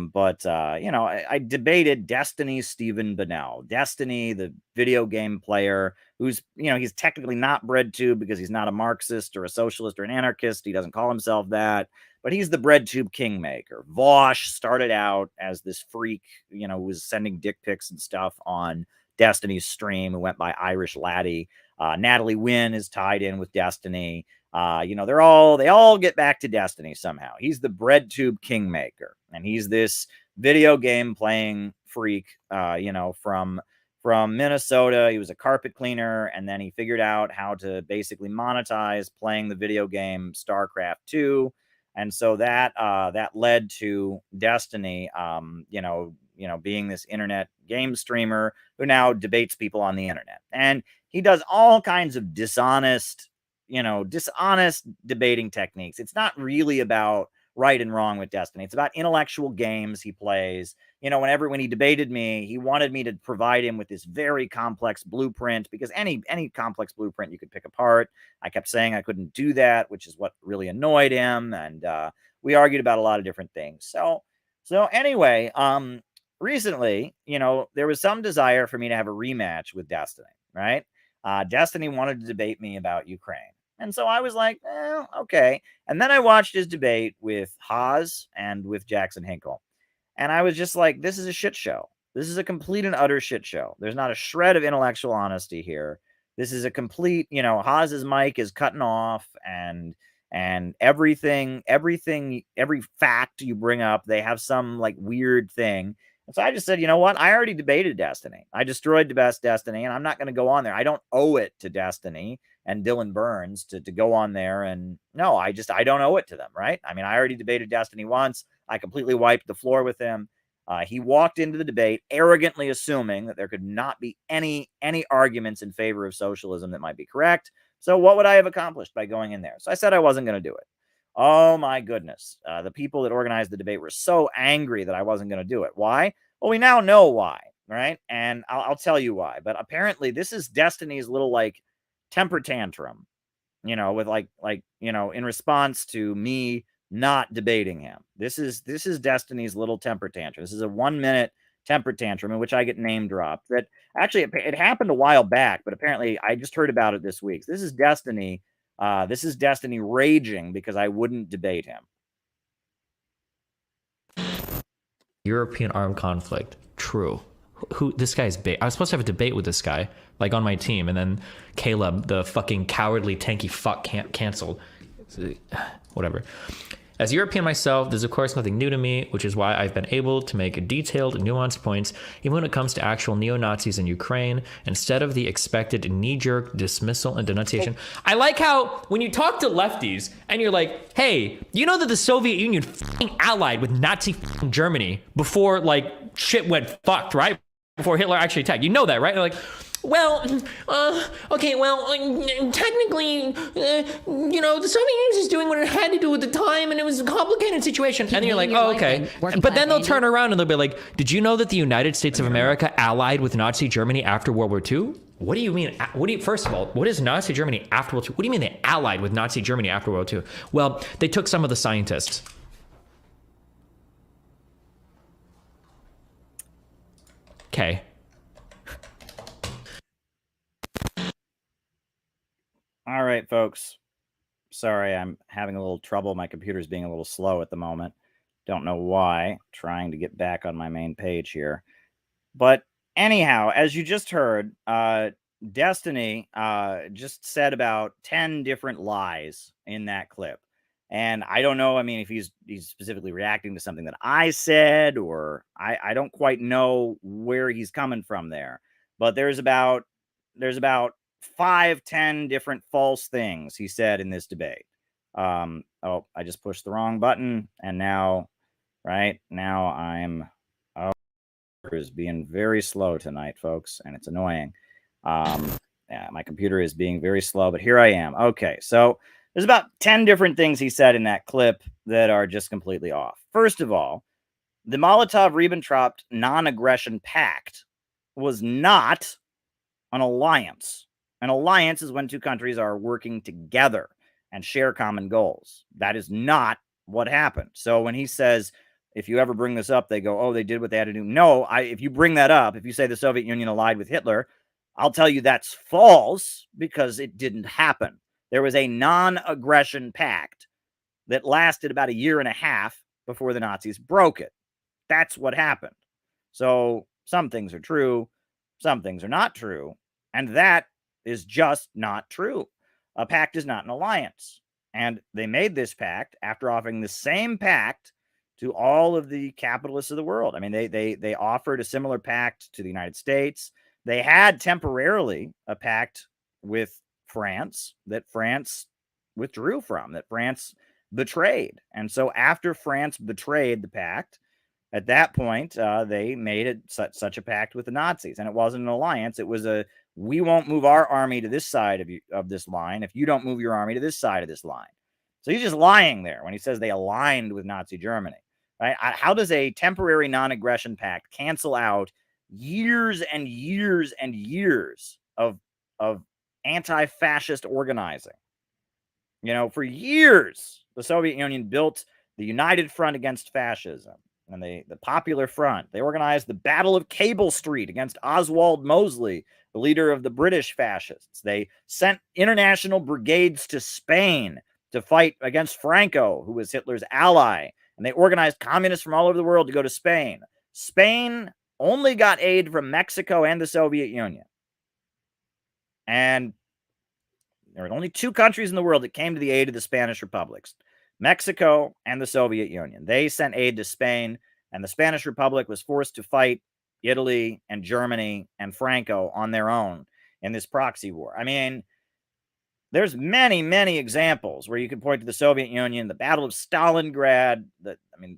debated Destiny Stephen Bennell. Destiny, the video game player, who's, he's technically not BreadTube because he's not a Marxist or a socialist or an anarchist. He doesn't call himself that, but he's the BreadTube kingmaker. Vosh started out as this freak, who was sending dick pics and stuff on Destiny's stream, who went by Irish Laddie. Natalie Wynn is tied in with Destiny. They all get back to Destiny somehow. He's the BreadTube kingmaker, and he's this video game playing freak, from Minnesota. He was a carpet cleaner, and then he figured out how to basically monetize playing the video game StarCraft 2. And so that led to Destiny, being this internet game streamer who now debates people on the internet. And he does all kinds of dishonest debating techniques. It's not really about right and wrong with Destiny. It's about intellectual games he plays. When he debated me, he wanted me to provide him with this very complex blueprint, because any complex blueprint you could pick apart. I kept saying I couldn't do that, which is what really annoyed him. And we argued about a lot of different things. So anyway, recently, there was some desire for me to have a rematch with Destiny, right? Destiny wanted to debate me about Ukraine. And so I was like, okay. And then I watched his debate with Haas and with Jackson Hinkle. And I was just like, this is a shit show. This is a complete and utter shit show. There's not a shred of intellectual honesty here. This is a complete, Haas's mic is cutting off, and everything, every fact you bring up, they have some like weird thing. And so I just said, you know what? I already debated Destiny. I destroyed the best Destiny, and I'm not going to go on there. I don't owe it to Destiny and Dylan Burns to go on there. And no, I don't owe it to them, right? I mean, I already debated Destiny once. I completely wiped the floor with him. He walked into the debate arrogantly assuming that there could not be any arguments in favor of socialism that might be correct. So what would I have accomplished by going in there? So I said I wasn't going to do it. Oh my goodness. The people that organized the debate were so angry that I wasn't going to do it. Why? Well, we now know why, right? And I'll tell you why. But apparently this is Destiny's little like temper tantrum, with in response to me not debating him. This is Destiny's little temper tantrum. This is a 1-minute temper tantrum in which I get name dropped. That actually it happened a while back, but apparently I just heard about it this week. This is Destiny. This is Destiny raging because I wouldn't debate him. European armed conflict. True. Who this guy's bait? I was supposed to have a debate with this guy, like on my team, and then Caleb, the fucking cowardly tanky fuck, canceled. Whatever. As European myself, there's of course nothing new to me, which is why I've been able to make detailed, nuanced points, even when it comes to actual neo-Nazis in Ukraine, instead of the expected knee-jerk dismissal and denunciation. I like how when you talk to lefties and you're like, hey, you know that the Soviet Union fucking allied with Nazi fucking Germany before like shit went fucked, right? Before Hitler actually attacked. You know that, right? They're like, well, okay, well, technically, the Soviet Union is doing what it had to do at the time, and it was a complicated situation. And then you're like, oh, okay. But then they'll turn around and they'll be like, did you know that the United States of America allied with Nazi Germany after World War II? What do you mean? First of all, what is Nazi Germany after World War II? What do you mean they allied with Nazi Germany after World War II? Well, they took some of the scientists. Okay. All right, folks. Sorry, I'm having a little trouble. My computer's being a little slow at the moment. Don't know why. Trying to get back on my main page here. But anyhow, as you just heard, Destiny just said about 10 different lies in that clip. And I don't know, I mean, if he's specifically reacting to something that I said, or I don't quite know where he's coming from there. But there's about 5-10 different false things he said in this debate. Oh, I just pushed the wrong button, and now I'm is being very slow tonight, folks, and it's annoying. Yeah, my computer is being very slow, but here I am. Okay, so there's about 10 different things he said in that clip that are just completely off. First of all, the Molotov-Ribbentrop non-aggression pact was not an alliance. An alliance is when two countries are working together and share common goals. That is not what happened. So when he says, if you ever bring this up, they go, oh, they did what they had to do. No, if you bring that up, if you say the Soviet Union allied with Hitler, I'll tell you that's false, because it didn't happen. There was a non-aggression pact that lasted about 1.5 years before the Nazis broke it. That's what happened. So some things are true, some things are not true, and that is just not true. A pact is not an alliance. And they made this pact after offering the same pact to all of the capitalists of the world. I mean, they offered a similar pact to the United States. They had temporarily a pact with France that France withdrew from, that France betrayed. And so after France betrayed the pact, at that point, they made it such a pact with the Nazis. And it wasn't an alliance. It was we won't move our army to this side of this line if you don't move your army to this side of this line. So he's just lying there when he says they aligned with Nazi Germany. Right? How does a temporary non-aggression pact cancel out years and years and years of anti-fascist organizing? You know, for years, the Soviet Union built the United Front against fascism and the Popular Front. They organized the Battle of Cable Street against Oswald Mosley, the leader of the British fascists. They sent international brigades to Spain to fight against Franco, who was Hitler's ally. And they organized communists from all over the world to go to Spain. Spain only got aid from Mexico and the Soviet Union. And there were only 2 countries in the world that came to the aid of the Spanish republics, Mexico and the Soviet Union. They sent aid to Spain, and the Spanish Republic was forced to fight Italy and Germany and Franco on their own in this proxy war. I mean, there's many, many examples where you can point to the Soviet Union, the Battle of Stalingrad,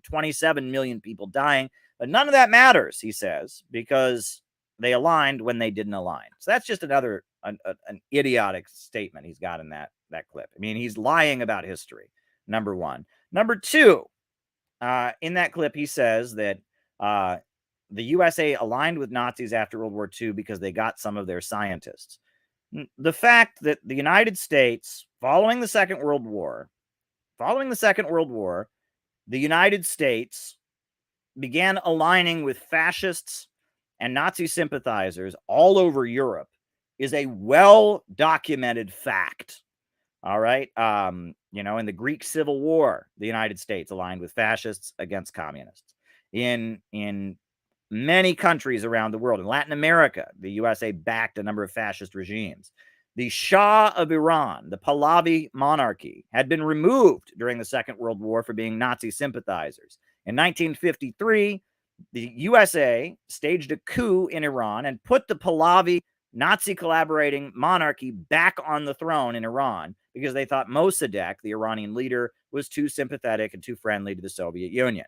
27 million people dying, but none of that matters, he says, because they aligned when they didn't align. So that's just another an idiotic statement he's got in that clip. I mean, he's lying about history, number one. Number two, in that clip, he says that the USA aligned with Nazis after World War II because they got some of their scientists. The fact that the United States, following the Second World War, the United States began aligning with fascists and Nazi sympathizers all over Europe is a well-documented fact. All right. In the Greek Civil War, the United States aligned with fascists against communists. In many countries around the world, in Latin America, the USA backed a number of fascist regimes. The Shah of Iran, the Pahlavi monarchy, had been removed during the Second World War for being Nazi sympathizers. In 1953, the USA staged a coup in Iran and put the Pahlavi Nazi collaborating monarchy back on the throne in Iran because they thought Mossadegh, the Iranian leader, was too sympathetic and too friendly to the Soviet Union.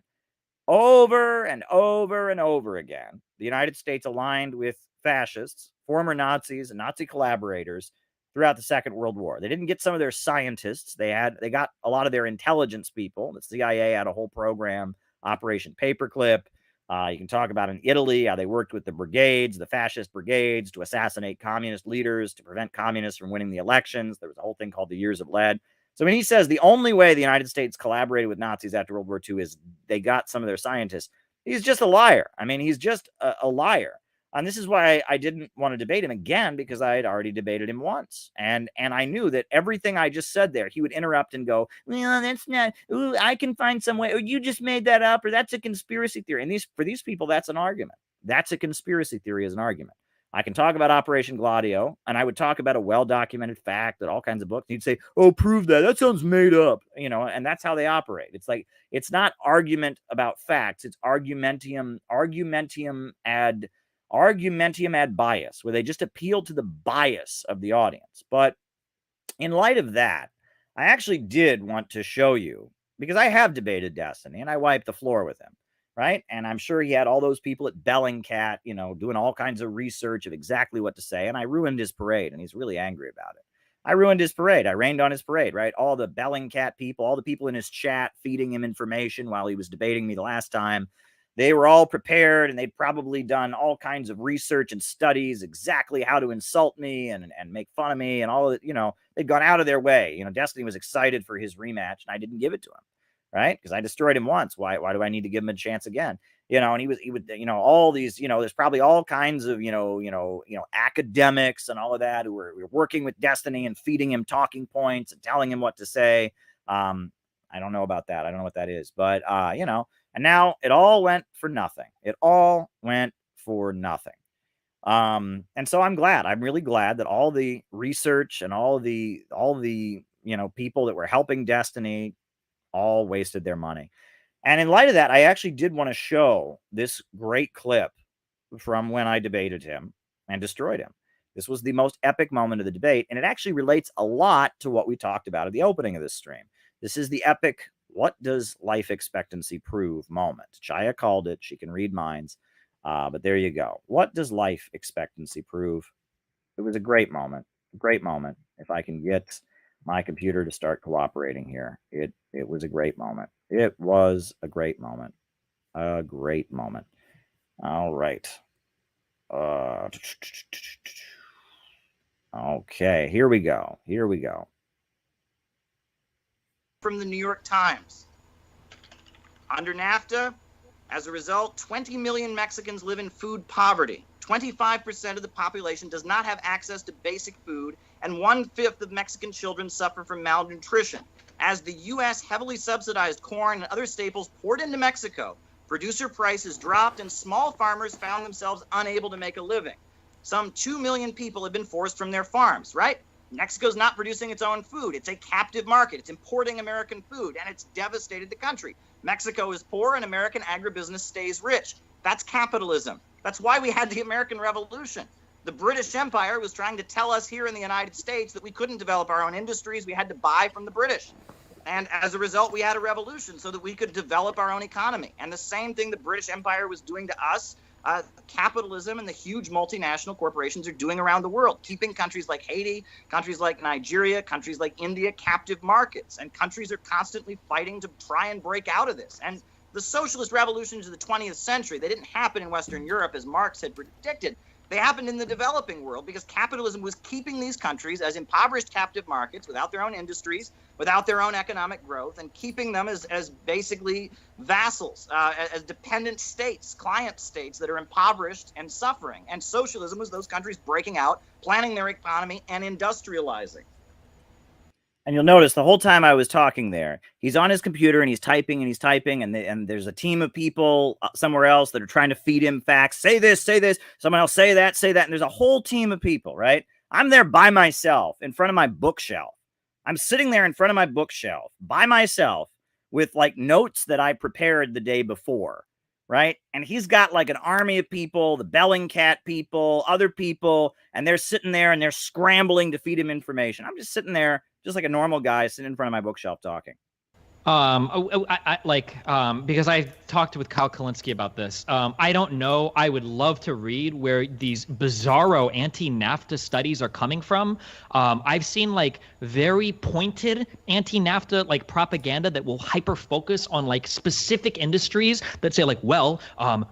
Over and over and over again, the United States aligned with fascists, former Nazis, and Nazi collaborators throughout the Second World War. They didn't get some of their scientists. They got a lot of their intelligence people. The CIA had a whole program, Operation Paperclip. You can talk about in Italy how they worked with the brigades, the fascist brigades, to assassinate communist leaders, to prevent communists from winning the elections. There was a whole thing called the Years of Lead. So when he says the only way the United States collaborated with Nazis after World War II is they got some of their scientists, he's just a liar. I mean, he's just a liar. And this is why I didn't want to debate him again, because I had already debated him once. And I knew that everything I just said there, he would interrupt and go, well, that's not, ooh, I can find some way, or you just made that up, or that's a conspiracy theory. And for these people, that's an argument. That's a conspiracy theory as an argument. I can talk about Operation Gladio, and I would talk about a well-documented fact that all kinds of books. He'd say, oh, prove that. That sounds made up, and that's how they operate. It's like, it's not argument about facts. It's argumentium ad bias, where they just appeal to the bias of the audience. But in light of that, I actually did want to show you, because I have debated Destiny and I wiped the floor with him, right? And I'm sure he had all those people at Bellingcat, doing all kinds of research of exactly what to say. And I ruined his parade, and he's really angry about it. I ruined his parade. I rained on his parade, right? All the Bellingcat people, all the people in his chat feeding him information while he was debating me the last time. They were all prepared, and they'd probably done all kinds of research and studies exactly how to insult me and make fun of me and all of it. They'd gone out of their way. Destiny was excited for his rematch, and I didn't give it to him, right? Because I destroyed him once. Why do I need to give him a chance again? And he would, all these, there's probably all kinds of, academics and all of that who were working with Destiny and feeding him talking points and telling him what to say. I don't know about that. I don't know what that is, but, and now it all went for nothing. It all went for nothing. And so I'm glad. I'm really glad that all the research and all the people that were helping Destiny all wasted their money. And in light of that, I actually did want to show this great clip from when I debated him and destroyed him. This was the most epic moment of the debate, and it actually relates a lot to what we talked about at the opening of this stream. This is the epic "What does life expectancy prove?" moment. Chaya called it. She can read minds. But there you go. What does life expectancy prove? It was a great moment. Great moment. If I can get my computer to start cooperating here. It was a great moment. It was a great moment. A great moment. All right. Okay, here we go. Here we go. From the New York Times. Under NAFTA, as a result, 20 million Mexicans live in food poverty. 25% of the population does not have access to basic food, and 1/5 of Mexican children suffer from malnutrition. As the U.S. heavily subsidized corn and other staples poured into Mexico, producer prices dropped and small farmers found themselves unable to make a living. Some 2 million people have been forced from their farms, right? Mexico's not producing its own food. It's a captive market. It's importing American food, and it's devastated the country. Mexico is poor, and American agribusiness stays rich. That's capitalism. That's why we had the American Revolution. The British Empire was trying to tell us here in the United States that we couldn't develop our own industries. We had to buy from the British. And as a result, we had a revolution so that we could develop our own economy. And the same thing the British Empire was doing to us, capitalism and the huge multinational corporations are doing around the world, keeping countries like Haiti, countries like Nigeria, countries like India captive markets. And countries are constantly fighting to try and break out of this. And the socialist revolutions of the 20th century, they didn't happen in Western Europe as Marx had predicted. They happened in the developing world because capitalism was keeping these countries as impoverished captive markets without their own industries, without their own economic growth, and keeping them as basically vassals, as dependent states, client states that are impoverished and suffering. And socialism was those countries breaking out, planning their economy, and industrializing. And you'll notice the whole time I was talking there, he's on his computer and he's typing, and there's a team of people somewhere else that are trying to feed him facts. Say this, someone else say that, and there's a whole team of people, right? I'm there by myself in front of my bookshelf. I'm sitting there in front of my bookshelf by myself with like notes that I prepared the day before, right? And he's got like an army of people, the Bellingcat people, other people, and they're sitting there and they're scrambling to feed him information. I'm just sitting there just like a normal guy sitting in front of my bookshelf talking. Because I talked with Kyle Kalinske about this. I don't know. I would love to read where these bizarro anti-NAFTA studies are coming from. I've seen like very pointed anti-NAFTA like propaganda that will hyper focus on like specific industries that say like, well,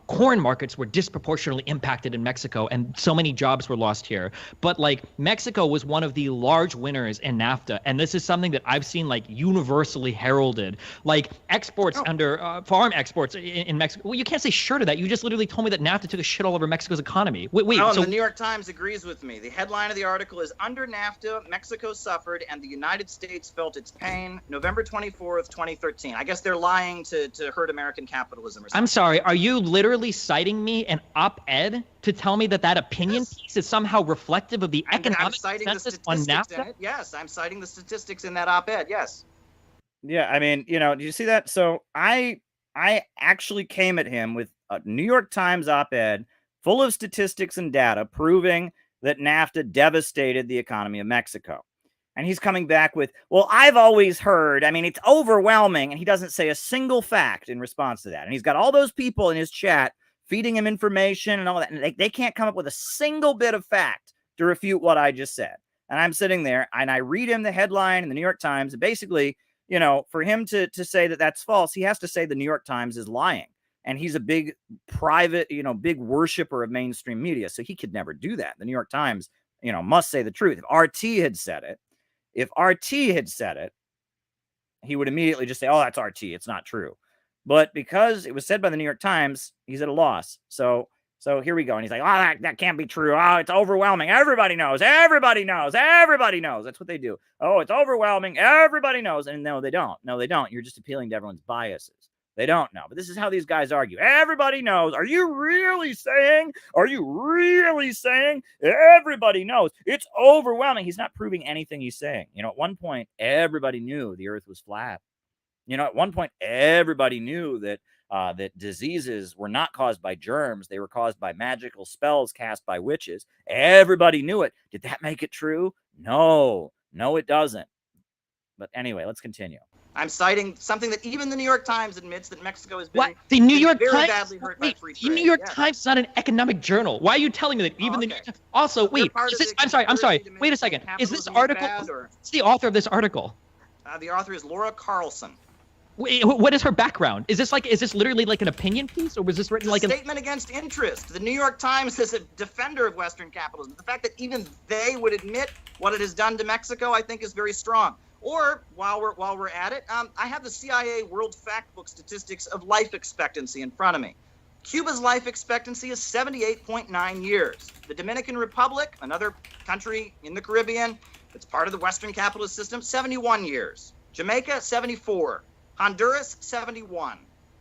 corn markets were disproportionately impacted in Mexico and so many jobs were lost here. But like Mexico was one of the large winners in NAFTA, and this is something that I've seen like universally heralded. Like exports under farm exports in Mexico. Well, you can't say sure to that. You just literally told me that NAFTA took a shit all over Mexico's economy. Wait, no, so the New York Times agrees with me. The headline of the article is "Under NAFTA, Mexico suffered and the United States felt its pain." November 24th, 2013. I guess they're lying to hurt American capitalism or something. I'm sorry. Are you literally citing me an op-ed to tell me that opinion piece is somehow reflective of the economic I'm citing the consensus on statistics NAFTA? in it. Yes, I'm citing the statistics in that op-ed. Yes. Yeah, I mean, do you see that? So I actually came at him with a New York Times op-ed full of statistics and data proving that NAFTA devastated the economy of Mexico. And he's coming back with, well, I've always heard, I mean, it's overwhelming. And he doesn't say a single fact in response to that. And he's got all those people in his chat feeding him information and all that. And they can't come up with a single bit of fact to refute what I just said. And I'm sitting there and I read him the headline in the New York Times. And basically, for him to say that that's false, he has to say the New York Times is lying. And he's a big private, big worshiper of mainstream media. So he could never do that. The New York Times, must say the truth. If RT had said it, he would immediately just say, oh, that's RT. It's not true. But because it was said by the New York Times, he's at a loss. So here we go. And he's like, oh, that can't be true. Oh, it's overwhelming. Everybody knows. Everybody knows. Everybody knows. That's what they do. Oh, it's overwhelming. Everybody knows. And no, they don't. No, they don't. You're just appealing to everyone's biases. They don't know. But this is how these guys argue. Everybody knows. Are you really saying everybody knows? It's overwhelming. He's not proving anything he's saying. At one point, everybody knew the earth was flat. At one point, everybody knew that diseases were not caused by germs. They were caused by magical spells cast by witches. Everybody knew it. Did that make it true? No, it doesn't. But anyway, let's continue. I'm citing something that even the New York Times admits, that Mexico has been What? The New York very Times? badly hurt by free trade. The New York Times is not an economic journal. Why are you telling me that even the New York Times? Also, wait, I'm sorry. Wait a second. Is this article, what's the author of this article? The author is Laura Carlson. Wait, what is her background? Is this literally like an opinion piece, or was this written like a statement against interest? The New York Times is a defender of Western capitalism. The fact that even they would admit what it has done to Mexico, I think, is very strong. Or while we're at it, I have the CIA World Factbook statistics of life expectancy in front of me. Cuba's life expectancy is 78.9 years. The Dominican Republic, another country in the Caribbean, it's part of the Western capitalist system, 71 years. Jamaica, 74. Honduras, 71.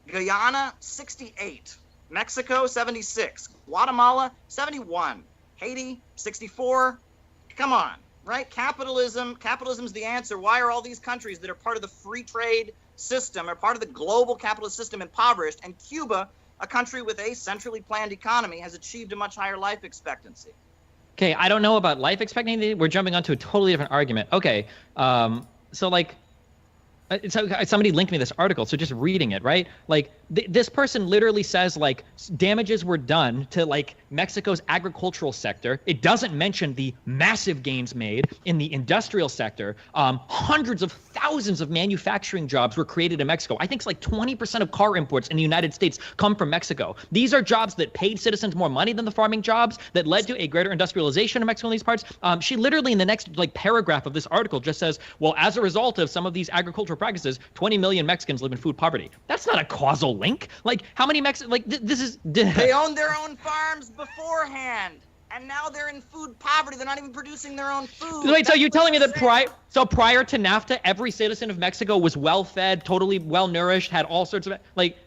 Guyana, 68. Mexico, 76. Guatemala, 71. Haiti, 64. Come on, right? Capitalism's the answer. Why are all these countries that are part of the free trade system, or part of the global capitalist system, impoverished? And Cuba, a country with a centrally planned economy, has achieved a much higher life expectancy. Okay, I don't know about life expectancy. We're jumping onto a totally different argument. Okay, so like, somebody linked me this article, so just reading it, right? Like, this person literally says, like, damages were done to, like, Mexico's agricultural sector. It doesn't mention the massive gains made in the industrial sector. Hundreds of thousands of manufacturing jobs were created in Mexico. I think it's like 20% of car imports in the United States come from Mexico. These are jobs that paid citizens more money than the farming jobs, that led to a greater industrialization of Mexico in these parts. She literally, in the next, like, paragraph of this article, just says, well, as a result of some of these agricultural practices, 20 million Mexicans live in food poverty. That's not a causal link. Like, how many Mexicans, like, this is... They owned their own farms beforehand, and now they're in food poverty. They're not even producing their own food. Wait, so you're telling me that prior to NAFTA, every citizen of Mexico was well-fed, totally well-nourished, had all sorts of, like...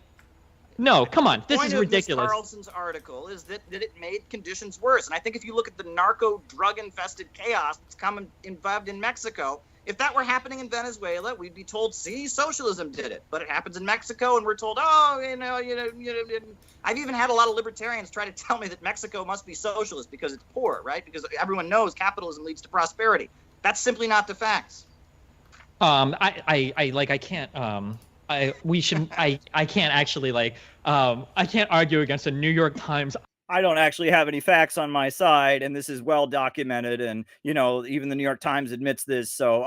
No, come on. This is ridiculous. The point of Ms. Carlson's article is that it made conditions worse. And I think if you look at the narco drug-infested chaos that's involved in Mexico, if that were happening in Venezuela, we'd be told, see, socialism did it. But it happens in Mexico, and we're told, oh, I've even had a lot of libertarians try to tell me that Mexico must be socialist because it's poor, right? Because everyone knows capitalism leads to prosperity. That's simply not the facts. I can't I can't actually I can't argue against a New York Times. I don't actually have any facts on my side, and this is well documented, and even the New York Times admits this. So,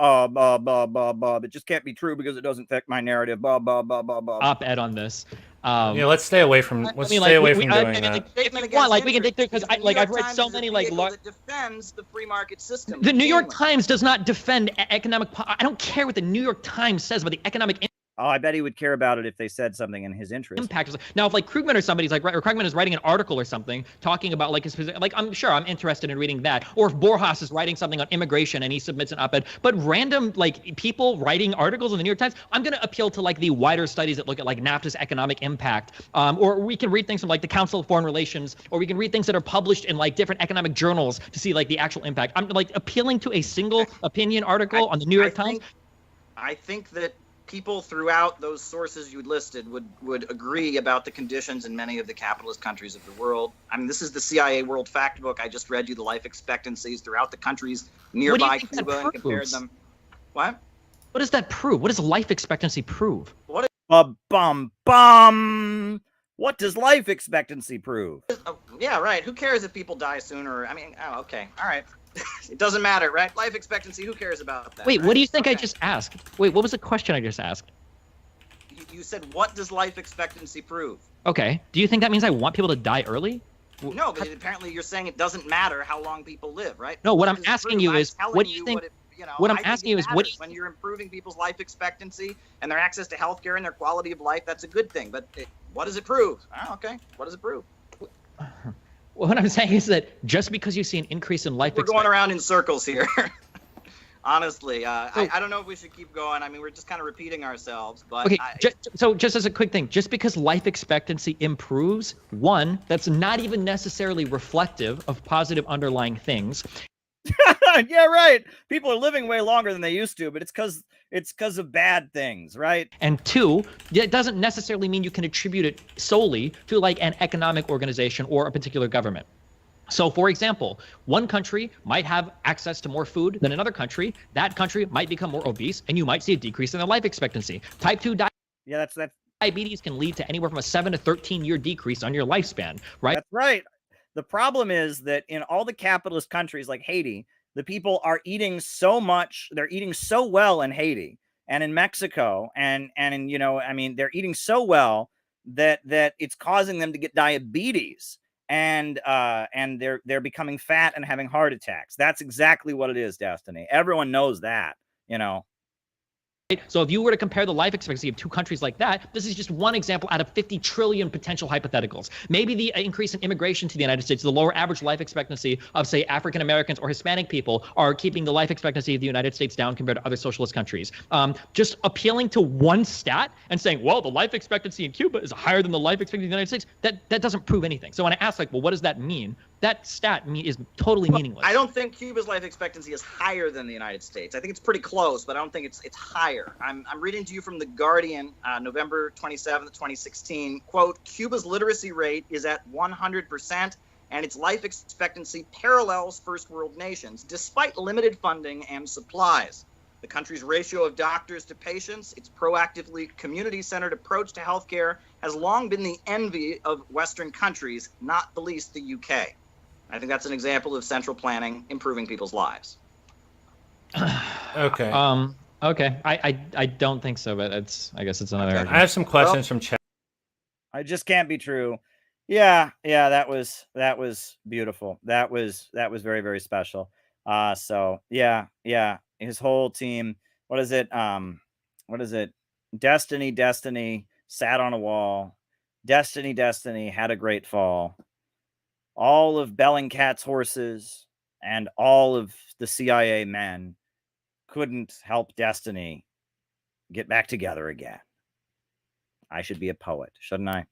it just can't be true because it doesn't fit my narrative. Op-ed on this. Let's stay away from doing that. If you want, we can dig through because I've read so many that defends the free market system. The New York Times does not defend economic. I don't care what the New York Times says about the economic. Oh, I bet he would care about it if they said something in his interest. Impact. Now, if Krugman or somebody's or Krugman is writing an article or something talking about his position, I'm sure I'm interested in reading that. Or if Borjas is writing something on immigration and he submits an op-ed, but random people writing articles in the New York Times, I'm going to appeal to the wider studies that look at NAFTA's economic impact. Or we can read things from the Council of Foreign Relations, or we can read things that are published in different economic journals to see the actual impact. I'm appealing to a single opinion article on the New York Times. I think that people throughout those sources you listed would agree about the conditions in many of the capitalist countries of the world. I mean, this is the CIA World Factbook. I just read you the life expectancies throughout the countries nearby Cuba and compared them. What? What does that prove? What does life expectancy prove? What does life expectancy prove? Yeah, right. Who cares if people die sooner? I mean, okay. All right. It doesn't matter, right? Life expectancy, who cares about that? Wait, right? What do you think I just asked? Wait, what was the question I just asked? You said, what does life expectancy prove? Okay. Do you think that means I want people to die early? No, but apparently you're saying it doesn't matter how long people live, right? No, what I'm asking you is, what do you think? What I'm asking you is, what do you when you're improving people's life expectancy and their access to healthcare and their quality of life, that's a good thing. But what does it prove? Oh, okay. What does it prove? What I'm saying is that just because you see an increase in life expectancy... We're going around in circles here. Honestly, I don't know if we should keep going. I mean, we're just kind of repeating ourselves. But okay, just as a quick thing, just because life expectancy improves, one, that's not even necessarily reflective of positive underlying things. Yeah, right. People are living way longer than they used to, but it's because of bad things, right? And two, it doesn't necessarily mean you can attribute it solely to an economic organization or a particular government. So, for example, one country might have access to more food than another country. That country might become more obese, and you might see a decrease in their life expectancy. Type 2 diabetes can lead to anywhere from a 7 to 13-year decrease on your lifespan, right? That's right. The problem is that in all the capitalist countries like Haiti, the people are eating so much, they're eating so well in Haiti and in Mexico, and they're eating so well that it's causing them to get diabetes, and they're becoming fat and having heart attacks. That's exactly what it is, Destiny. Everyone knows that, So if you were to compare the life expectancy of two countries like that, this is just one example out of 50 trillion potential hypotheticals. Maybe the increase in immigration to the United States, the lower average life expectancy of, say, African Americans or Hispanic people are keeping the life expectancy of the United States down compared to other socialist countries. Just appealing to one stat and saying, well, the life expectancy in Cuba is higher than the life expectancy in the United States, that doesn't prove anything. So when I ask, well, what does that mean? That stat is totally meaningless. I don't think Cuba's life expectancy is higher than the United States. I think it's pretty close, but I don't think it's higher. I'm reading to you from The Guardian, November 27th, 2016. Quote, Cuba's literacy rate is at 100%, and its life expectancy parallels first world nations, despite limited funding and supplies. The country's ratio of doctors to patients, its proactively community-centered approach to healthcare, has long been the envy of Western countries, not the least the UK. I think that's an example of central planning improving people's lives. Okay. Okay. I don't think so, but I guess it's another argument. I have some questions from chat. I just can't be true. Yeah, that was beautiful. That was very, very special. So yeah, his whole team. What is it? Destiny sat on a wall. Destiny had a great fall. All of Bellingcat's horses and all of the CIA men couldn't help Destiny get back together again. I should be a poet, shouldn't I?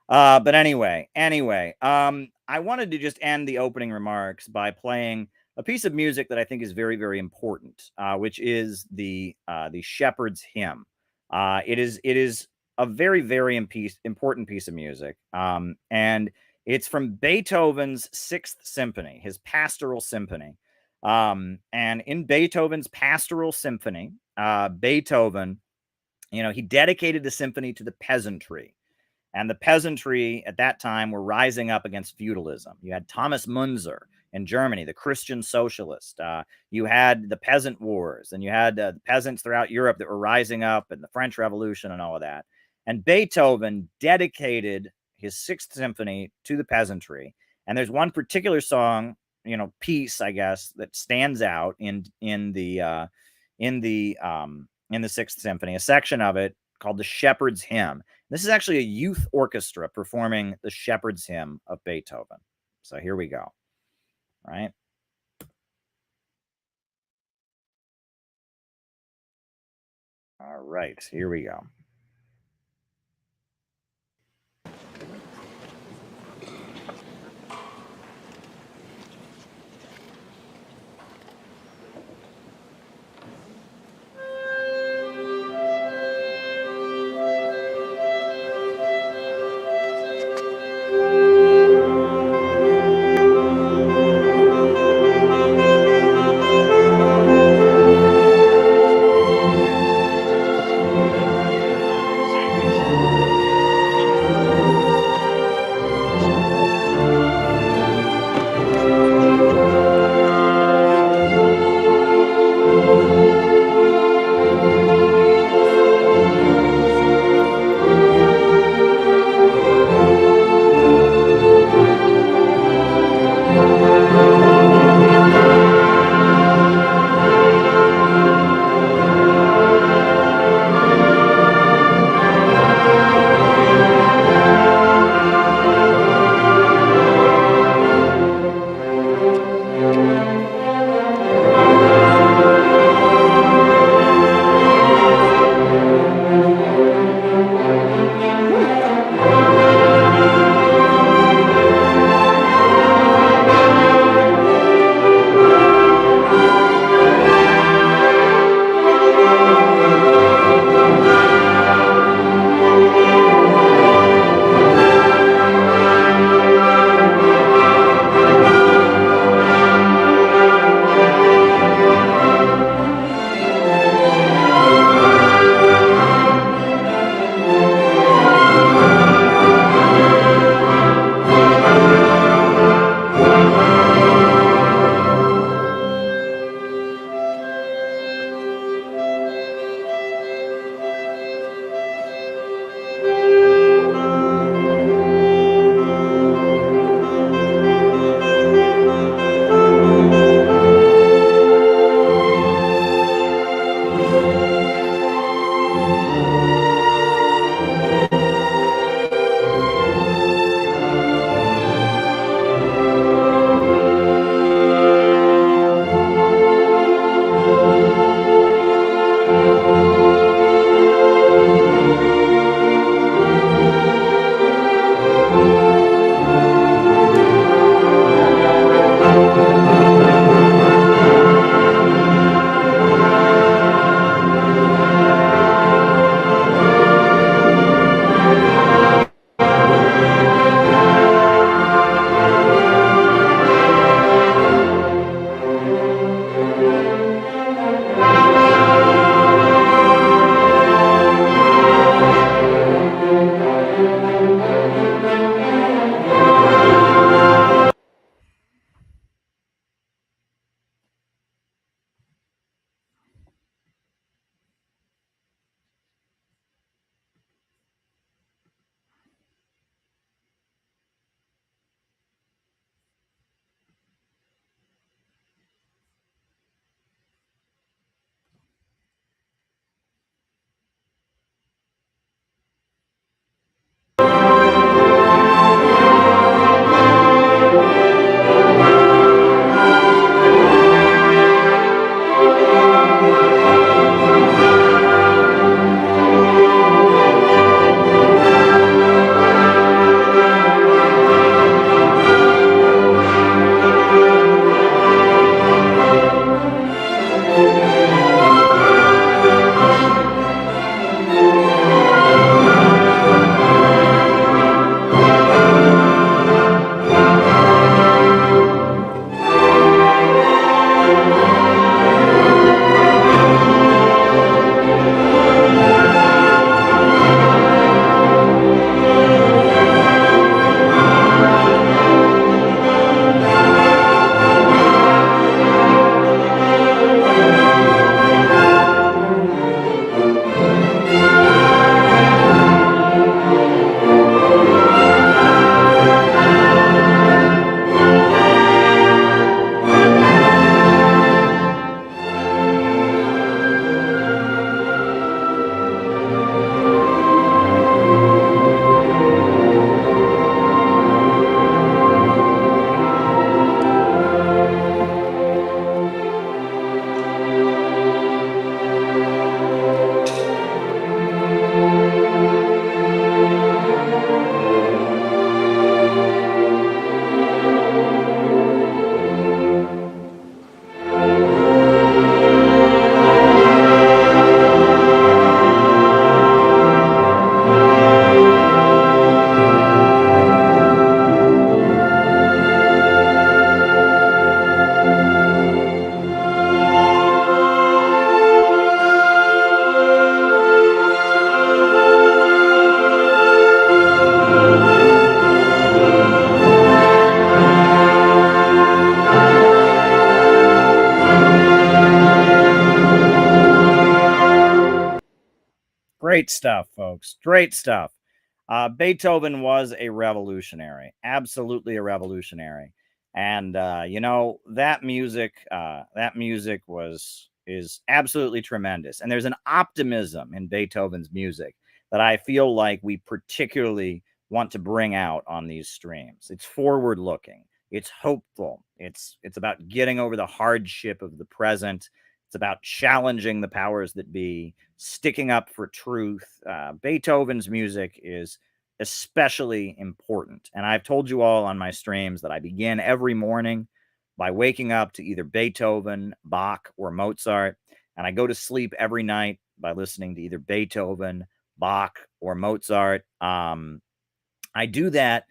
But anyway, I wanted to just end the opening remarks by playing a piece of music that I think is very, very important, which is the Shepherd's Hymn. It is a very, very important piece of music, and it's from Beethoven's Sixth Symphony, his Pastoral Symphony. And in Beethoven's Pastoral Symphony, Beethoven, he dedicated the symphony to the peasantry. And the peasantry at that time were rising up against feudalism. You had Thomas Munzer in Germany, the Christian socialist. You had the peasant wars, and you had the peasants throughout Europe that were rising up, and the French Revolution and all of that. And Beethoven dedicated his Sixth Symphony to the peasantry. And there's one particular song, piece, I guess, that stands out in the Sixth Symphony, a section of it called the Shepherd's Hymn. This is actually a youth orchestra performing the Shepherd's Hymn of Beethoven. So here we go. Right? All right, here we go. Great stuff, folks. Great stuff. Beethoven was a revolutionary, absolutely a revolutionary. And that music is absolutely tremendous. And there's an optimism in Beethoven's music that I feel like we particularly want to bring out on these streams. It's forward looking, it's hopeful, it's about getting over the hardship of the present. It's about challenging the powers that be, sticking up for truth. Beethoven's music is especially important. And I've told you all on my streams that I begin every morning by waking up to either Beethoven, Bach, or Mozart. And I go to sleep every night by listening to either Beethoven, Bach, or Mozart. I do that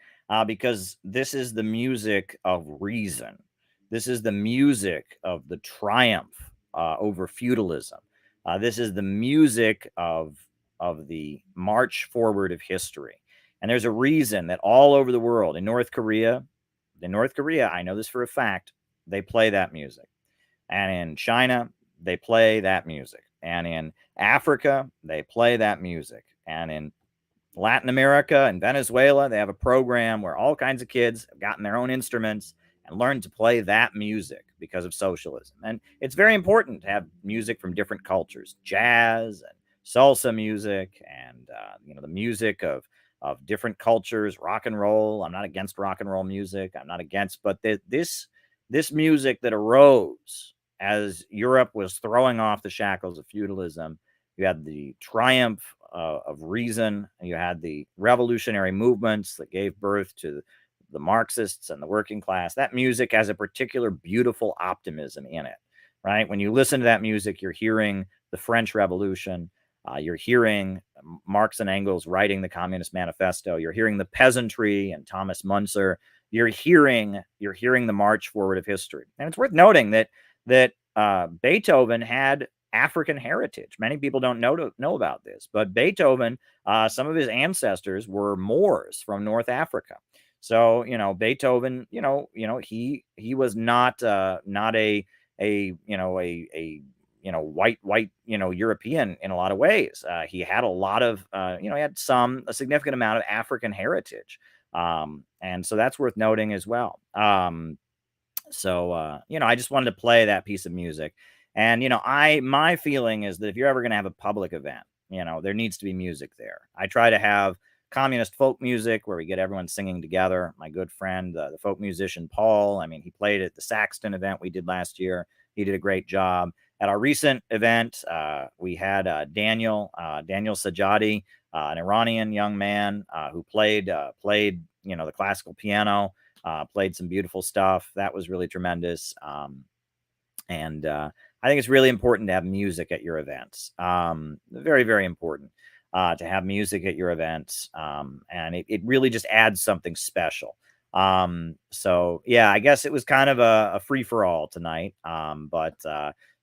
because this is the music of reason. This is the music of the triumph over feudalism. This is the music of the march forward of history. And there's a reason that all over the world, in North Korea, I know this for a fact, they play that music. And in China, they play that music. And in Africa, they play that music. And in Latin America and Venezuela, they have a program where all kinds of kids have gotten their own instruments and learned to play that music because of socialism. And it's very important to have music from different cultures, jazz and salsa music, and the music of different cultures, rock and roll. I'm not against rock and roll music. I'm not against, but this music that arose as Europe was throwing off the shackles of feudalism. You had the triumph of reason. You had the revolutionary movements that gave birth to the Marxists and the working class. That music has a particular beautiful optimism in it, right? When you listen to that music, you're hearing the French Revolution. You're hearing Marx and Engels writing the Communist Manifesto. You're hearing the peasantry and Thomas Muntzer. You're hearing the march forward of history. And it's worth noting that Beethoven had African heritage. Many people don't know about this, but Beethoven, some of his ancestors were Moors from North Africa. So Beethoven, he was not a white European in a lot of ways. He had a significant amount of African heritage, and so that's worth noting as well. I just wanted to play that piece of music. And, my feeling is that if you're ever going to have a public event, there needs to be music there. I try to have communist folk music where we get everyone singing together. My good friend, the folk musician, Paul, he played at the Saxton event we did last year. He did a great job. At our recent event, we had Daniel Sajadi, an Iranian young man who played the classical piano, played some beautiful stuff. That was really tremendous. And I think it's really important to have music at your events. Very, very important to have music at your events. And it really just adds something special. I guess it was kind of a free-for-all tonight.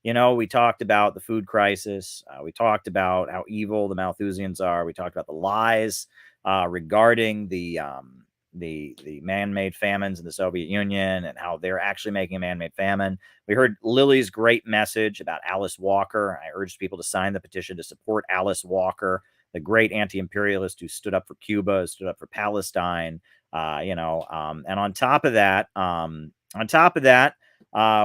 We talked about the food crisis. We talked about how evil the Malthusians are. We talked about the lies regarding the man-made famines in the Soviet Union and how they're actually making a man-made famine. We heard Lily's great message about Alice Walker. I urged people to sign the petition to support Alice Walker, the great anti-imperialist who stood up for Cuba, stood up for Palestine. And on top of that,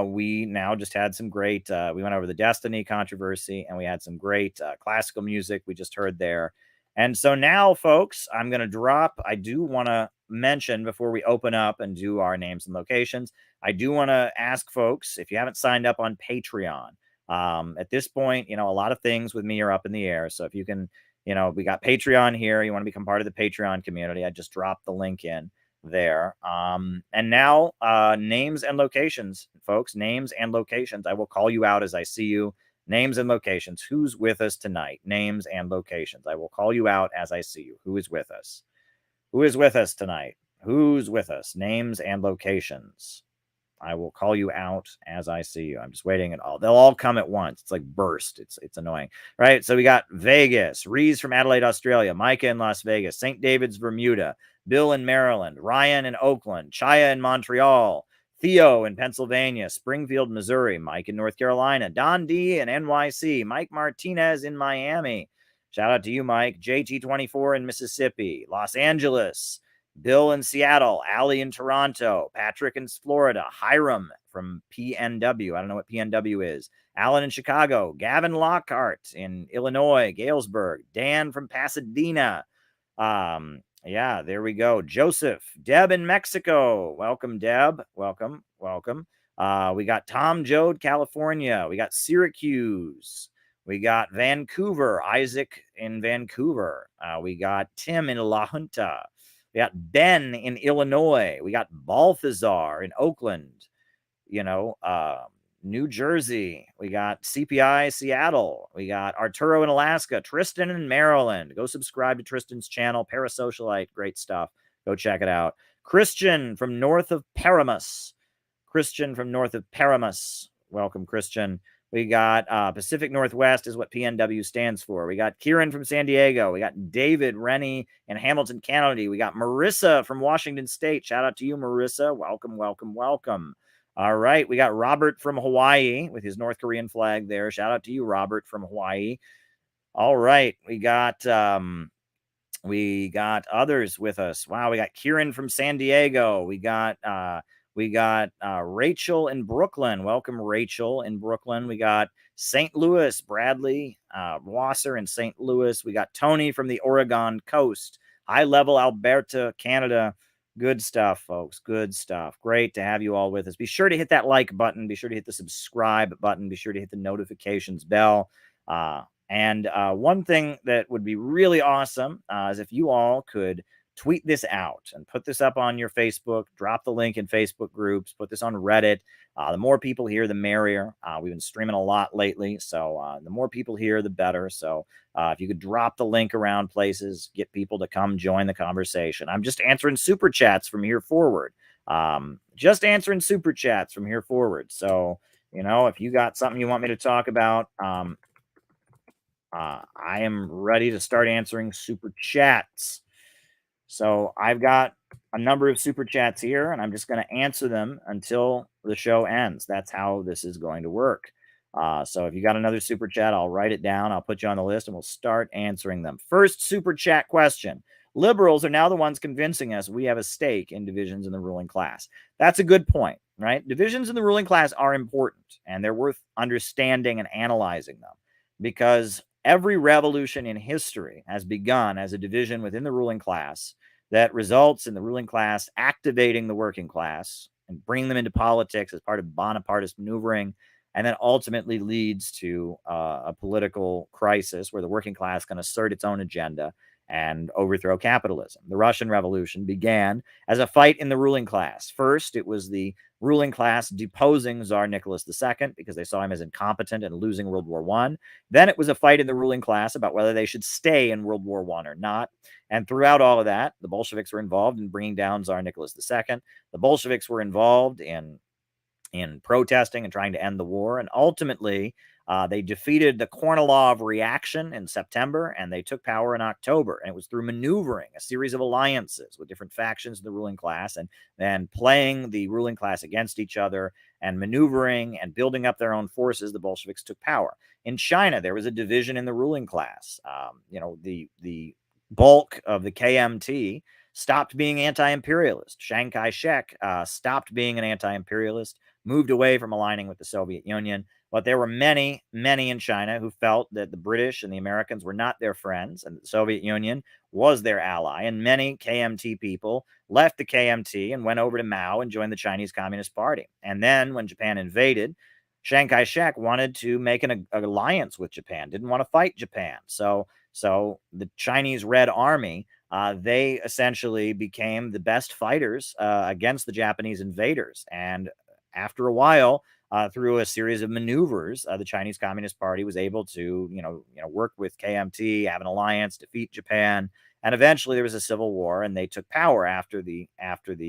we now just had some great, we went over the Destiny controversy, and we had some great classical music we just heard there. And so now, folks, I'm going to drop, I do want to mention before we open up and do our names and locations, I do want to ask folks, if you haven't signed up on Patreon, at this point, a lot of things with me are up in the air. So if you can, we got Patreon here, you want to become part of the Patreon community, I just dropped the link in there. And now, names and locations, folks, names and locations. I will call you out as I see you. Names and locations. Who's with us tonight? Names and locations. I will call you out as I see you. Who is with us? Who is with us tonight? Who's with us? Names and locations. I will call you out as I see you. I'm just waiting. They'll all come at once. It's like burst. It's annoying, right? So we got Vegas, Rees from Adelaide, Australia, Micah in Las Vegas, St. David's, Bermuda, Bill in Maryland, Ryan in Oakland, Chaya in Montreal, Theo in Pennsylvania, Springfield, Missouri, Mike in North Carolina, Don D in NYC, Mike Martinez in Miami, Shout out to you, Mike. JT24 in Mississippi. Los Angeles. Bill in Seattle. Allie in Toronto. Patrick in Florida. Hiram from PNW. I don't know what PNW is. Alan in Chicago. Gavin Lockhart in Illinois. Galesburg. Dan from Pasadena. Yeah, there we go. Joseph. Deb in Mexico. Welcome, Deb. Welcome. We got Tom Jode, California. We got Syracuse. We got Vancouver. Isaac in Vancouver. We got Tim in La Junta. We got Ben in Illinois. We got Balthazar in Oakland. New Jersey. We got CPI Seattle. We got Arturo in Alaska. Tristan in Maryland. Go subscribe to Tristan's channel. Parasocialite. Great stuff. Go check it out. Christian from north of Paramus. Welcome, Christian. We got Pacific Northwest is what PNW stands for. We got Kieran from San Diego. We got David Rennie in Hamilton, Canada. We got Marissa from Washington State. Shout out to you, Marissa. Welcome. All right. We got Robert from Hawaii with his North Korean flag there. Shout out to you, Robert from Hawaii. All right. We got others with us. Wow. We got Kieran from San Diego. We got Rachel in Brooklyn. Welcome, Rachel in Brooklyn. We got St. Louis, Bradley Wasser in St. Louis. We got Tony from the Oregon coast. High level, Alberta, Canada. Good stuff, folks. Good stuff. Great to have you all with us. Be sure to hit that like button. Be sure to hit the subscribe button. Be sure to hit the notifications bell. And one thing that would be really awesome is if you all could tweet this out and put this up on your Facebook, drop the link in Facebook groups, put this on Reddit. The more people here, the merrier. We've been streaming a lot lately, so the more people here, the better. So if you could drop the link around places, get people to come join the conversation. I'm just answering super chats from here forward. So, if you got something you want me to talk about, I am ready to start answering super chats. So I've got a number of super chats here, and I'm just going to answer them until the show ends. That's how this is going to work. So if you got another super chat, I'll write it down. I'll put you on the list, and we'll start answering them. First super chat question. Liberals are now the ones convincing us we have a stake in divisions in the ruling class. That's a good point, right? Divisions in the ruling class are important, and they're worth understanding and analyzing them, because every revolution in history has begun as a division within the ruling class that results in the ruling class activating the working class and bringing them into politics as part of Bonapartist maneuvering, and then ultimately leads to a political crisis where the working class can assert its own agenda and overthrow capitalism. The Russian Revolution began as a fight in the ruling class. First, it was the ruling class deposing Tsar Nicholas II because they saw him as incompetent and losing World War I. Then it was a fight in the ruling class about whether they should stay in World War I or not. And throughout all of that, the Bolsheviks were involved in bringing down Tsar Nicholas II. The Bolsheviks were involved in protesting and trying to end the war. And ultimately, they defeated the Kornilov reaction in September, and they took power in October. And it was through maneuvering a series of alliances with different factions of the ruling class, and then playing the ruling class against each other and maneuvering and building up their own forces, the Bolsheviks took power. In China, there was a division in the ruling class. The bulk of the KMT stopped being anti-imperialist. Chiang Kai-shek stopped being an anti-imperialist, moved away from aligning with the Soviet Union. But there were many in China who felt that the British and the Americans were not their friends and the Soviet Union was their ally. And many KMT people left the KMT and went over to Mao and joined the Chinese Communist Party. And then when Japan invaded, Chiang Kai-shek wanted to make an alliance with Japan, didn't want to fight Japan. So the Chinese Red Army, they essentially became the best fighters against the Japanese invaders. And after a while, through a series of maneuvers, the Chinese Communist Party was able to, work with KMT, have an alliance, defeat Japan, and eventually there was a civil war, and they took power after the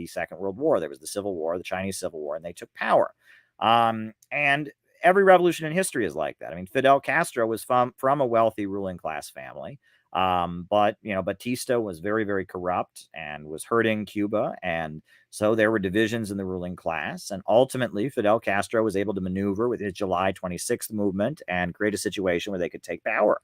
Second World War. There was the Civil War, the Chinese Civil War, and they took power. And every revolution in history is like that. I mean, Fidel Castro was from a wealthy ruling class family. But Batista was very, very corrupt and was hurting Cuba. And so there were divisions in the ruling class. And ultimately, Fidel Castro was able to maneuver with his July 26th movement and create a situation where they could take power.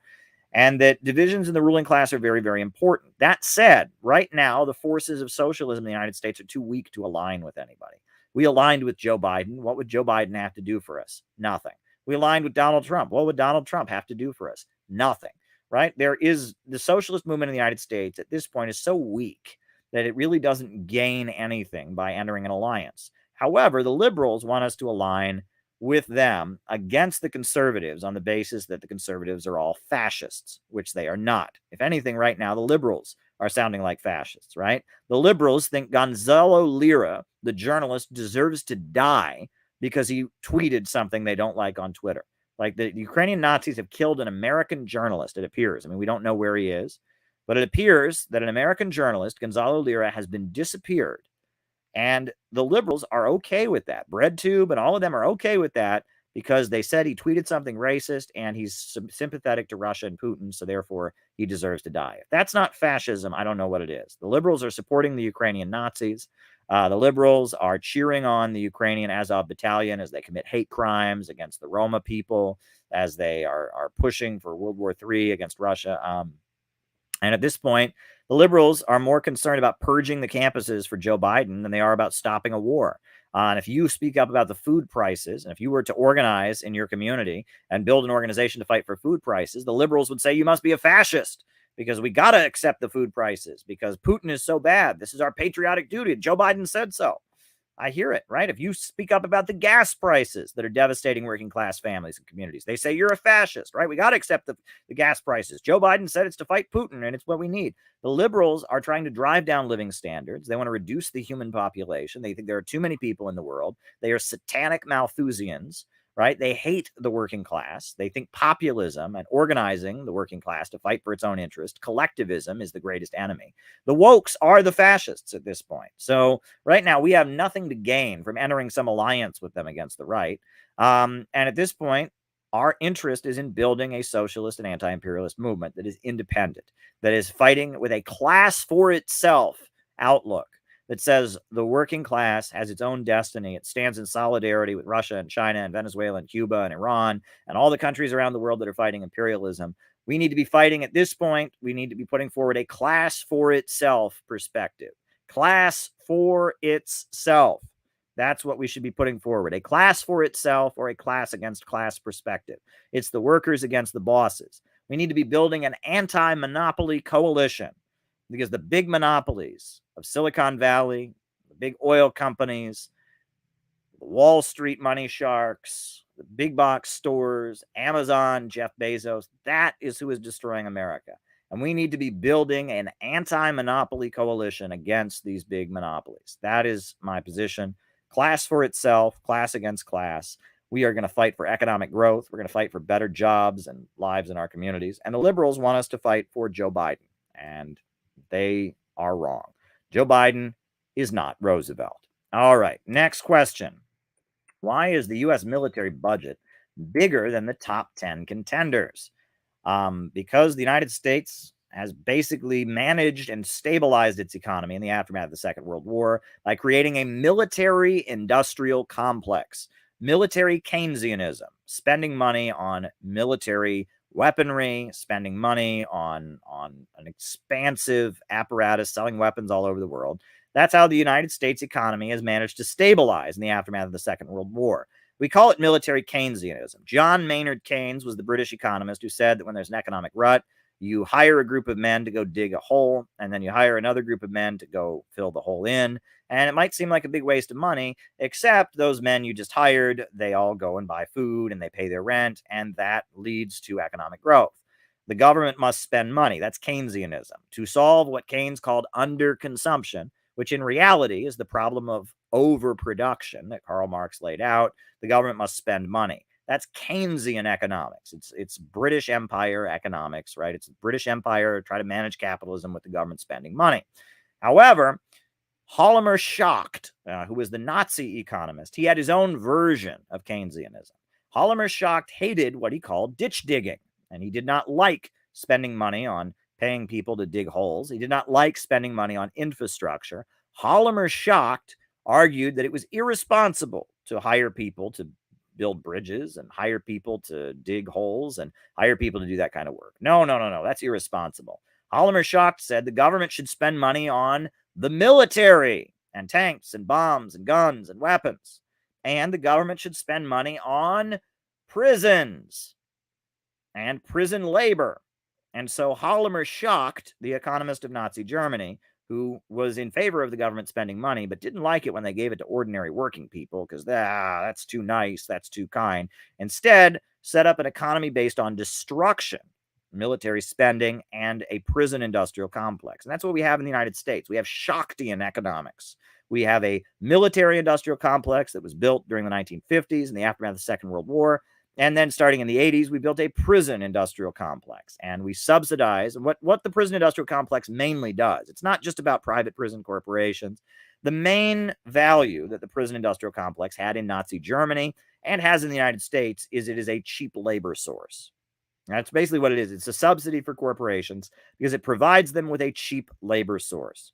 and that divisions in the ruling class are very, very important. That said, right now, the forces of socialism in the United States are too weak to align with anybody. We aligned with Joe Biden. What would Joe Biden have to do for us? Nothing. We aligned with Donald Trump. What would Donald Trump have to do for us? Nothing, right? There is the socialist movement in the United States at this point is so weak that it really doesn't gain anything by entering an alliance. However, the liberals want us to align with them against the conservatives on the basis that the conservatives are all fascists, which they are not. If anything, right now, the liberals are sounding like fascists, right? The liberals think Gonzalo Lira, the journalist, deserves to die because he tweeted something they don't like on Twitter. Like the Ukrainian Nazis have killed an American journalist, it appears. I mean, we don't know where he is, but it appears that an American journalist, Gonzalo Lira, has been disappeared. And the liberals are okay with that. BreadTube and all of them are okay with that because they said he tweeted something racist and he's sympathetic to Russia and Putin, so therefore he deserves to die. If that's not fascism, I don't know what it is. The liberals are supporting the Ukrainian Nazis. The liberals are cheering on the Ukrainian Azov Battalion as they commit hate crimes against the Roma people, as they are pushing for World War III against Russia. And at this point, the liberals are more concerned about purging the campuses for Joe Biden than they are about stopping a war. And if you speak up about the food prices, and if you were to organize in your community and build an organization to fight for food prices, the liberals would say you must be a fascist because we got to accept the food prices because Putin is so bad. This is our patriotic duty. Joe Biden said so. I hear it, right? If you speak up about the gas prices that are devastating working class families and communities, they say you're a fascist, right? We got to accept the gas prices. Joe Biden said it's to fight Putin and it's what we need. The liberals are trying to drive down living standards. They want to reduce the human population. They think there are too many people in the world. They are satanic Malthusians, right? They hate the working class. They think populism and organizing the working class to fight for its own interest, collectivism, is the greatest enemy. The wokes are the fascists at this point. So right now we have nothing to gain from entering some alliance with them against the right. And at this point, our interest is in building a socialist and anti-imperialist movement that is independent, that is fighting with a class for itself outlook, that says the working class has its own destiny. It stands in solidarity with Russia and China and Venezuela and Cuba and Iran and all the countries around the world that are fighting imperialism. We need to be fighting at this point. We need to be putting forward a class for itself perspective. Class for itself. That's what we should be putting forward. A class for itself or a class against class perspective. It's the workers against the bosses. We need to be building an anti-monopoly coalition because the big monopolies of Silicon Valley, the big oil companies, the Wall Street money sharks, the big box stores, Amazon, Jeff Bezos, that is who is destroying America. And we need to be building an anti-monopoly coalition against these big monopolies. That is my position. Class for itself, class against class. We are going to fight for economic growth. We're going to fight for better jobs and lives in our communities. And the liberals want us to fight for Joe Biden. And they are wrong. Joe Biden is not Roosevelt. All right, next question. Why is the U.S. military budget bigger than the top 10 contenders? Because the United States has basically managed and stabilized its economy in the aftermath of the Second World War by creating a military-industrial complex, military Keynesianism, spending money on military weaponry, spending money on an expansive apparatus, selling weapons all over the world. That's how the United States economy has managed to stabilize in the aftermath of the Second World War. We call it military Keynesianism. John Maynard Keynes was the British economist who said that when there's an economic rut, you hire a group of men to go dig a hole, and then you hire another group of men to go fill the hole in. And it might seem like a big waste of money, except those men you just hired, they all go and buy food and they pay their rent, and that leads to economic growth. The government must spend money. That's Keynesianism. To solve what Keynes called underconsumption, which in reality is the problem of overproduction that Karl Marx laid out, the government must spend money. That's Keynesian economics. It's British Empire economics, right? It's British Empire try to manage capitalism with the government spending money. However, Hjalmar Schacht, who was the Nazi economist, he had his own version of Keynesianism. Hjalmar Schacht hated what he called ditch digging, and he did not like spending money on paying people to dig holes. He did not like spending money on infrastructure. Hjalmar Schacht argued that it was irresponsible to hire people to build bridges and hire people to dig holes and hire people to do that kind of work. No. That's irresponsible. Hollimer Schacht said the government should spend money on the military and tanks and bombs and guns and weapons. And the government should spend money on prisons and prison labor. And so Hollimer Schacht, the economist of Nazi Germany, who was in favor of the government spending money, but didn't like it when they gave it to ordinary working people because that's too nice, that's too kind, instead set up an economy based on destruction, military spending, and a prison industrial complex. And that's what we have in the United States. We have Schachtian economics. We have a military industrial complex that was built during the 1950s in the aftermath of the Second World War. And then starting in the 80s, we built a prison industrial complex, and we subsidize what the prison industrial complex mainly does. It's not just about private prison corporations. The main value that the prison industrial complex had in Nazi Germany and has in the United States is it is a cheap labor source. That's basically what it is. It's a subsidy for corporations because it provides them with a cheap labor source.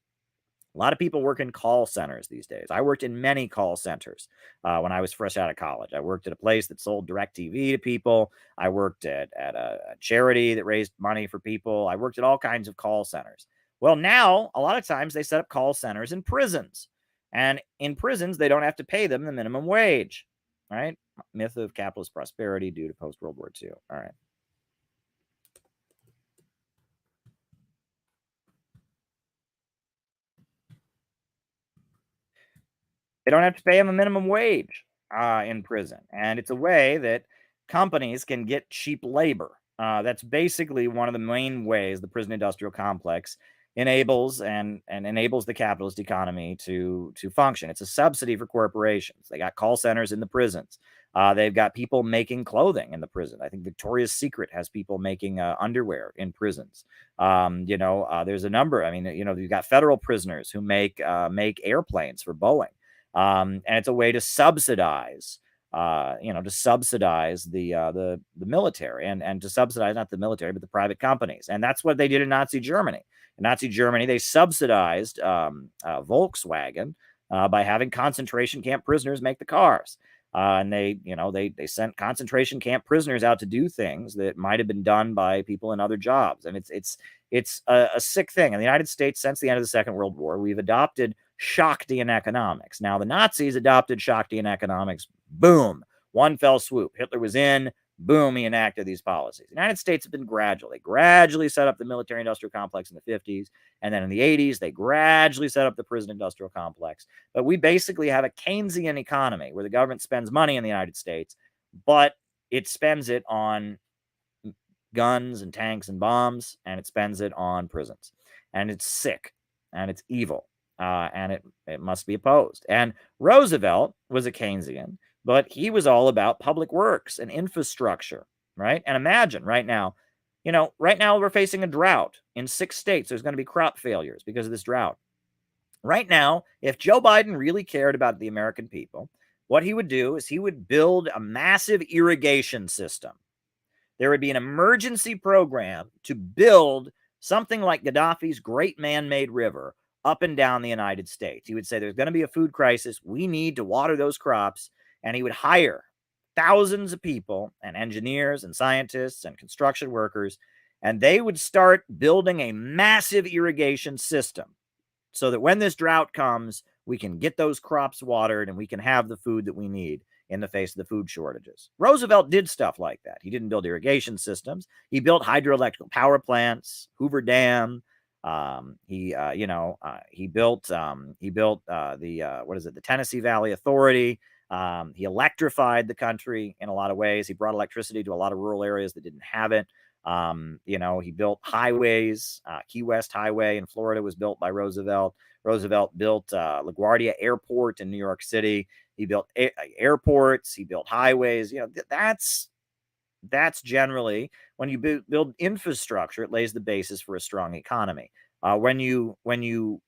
A lot of people work in call centers these days. I worked in many call centers when I was fresh out of college. I worked at a place that sold DirecTV to people. I worked at a charity that raised money for people. I worked at all kinds of call centers. Well, now, a lot of times they set up call centers in prisons. And in prisons, they don't have to pay them the minimum wage. Right? Myth of capitalist prosperity due to post-World War II. All right. They don't have to pay them a minimum wage in prison. And it's a way that companies can get cheap labor. That's basically one of the main ways the prison industrial complex enables and enables the capitalist economy to function. It's a subsidy for corporations. They got call centers in the prisons. They've got people making clothing in the prison. I think Victoria's Secret has people making underwear in prisons. There's a number. I mean, you've got federal prisoners who make airplanes for Boeing. And it's a way to subsidize, the military and to subsidize not the military, but the private companies. And that's what they did in Nazi Germany. In Nazi Germany, they subsidized Volkswagen by having concentration camp prisoners make the cars. And they sent concentration camp prisoners out to do things that might have been done by people in other jobs. And it's a sick thing. In the United States, since the end of the Second World War, we've adopted Schachtian economics. Now, the Nazis adopted Schachtian economics. Boom. One fell swoop. Hitler was in. Boom. He enacted these policies. The United States have been gradually set up the military industrial complex in the 50s. And then in the 80s, they gradually set up the prison industrial complex. But we basically have a Keynesian economy where the government spends money in the United States, but it spends it on guns and tanks and bombs, and it spends it on prisons. And it's sick, and it's evil. And it must be opposed. And Roosevelt was a Keynesian, but he was all about public works and infrastructure, right? And imagine right now we're facing a drought. In 6 states, there's going to be crop failures because of this drought. Right now, if Joe Biden really cared about the American people, what he would do is he would build a massive irrigation system. There would be an emergency program to build something like Gaddafi's Great Man-Made River up and down the United States. He would say there's going to be a food crisis. We need to water those crops. And he would hire thousands of people and engineers and scientists and construction workers. And they would start building a massive irrigation system so that when this drought comes, we can get those crops watered and we can have the food that we need in the face of the food shortages. Roosevelt did stuff like that. He didn't build irrigation systems. He built hydroelectric power plants, Hoover Dam. He built the Tennessee Valley Authority. He electrified the country in a lot of ways. He brought electricity to a lot of rural areas that didn't have it. He built highways. Key West Highway in Florida was built by Roosevelt. Roosevelt built LaGuardia Airport in New York City. He built airports. He built highways. That's generally when you build infrastructure, it lays the basis for a strong economy. When you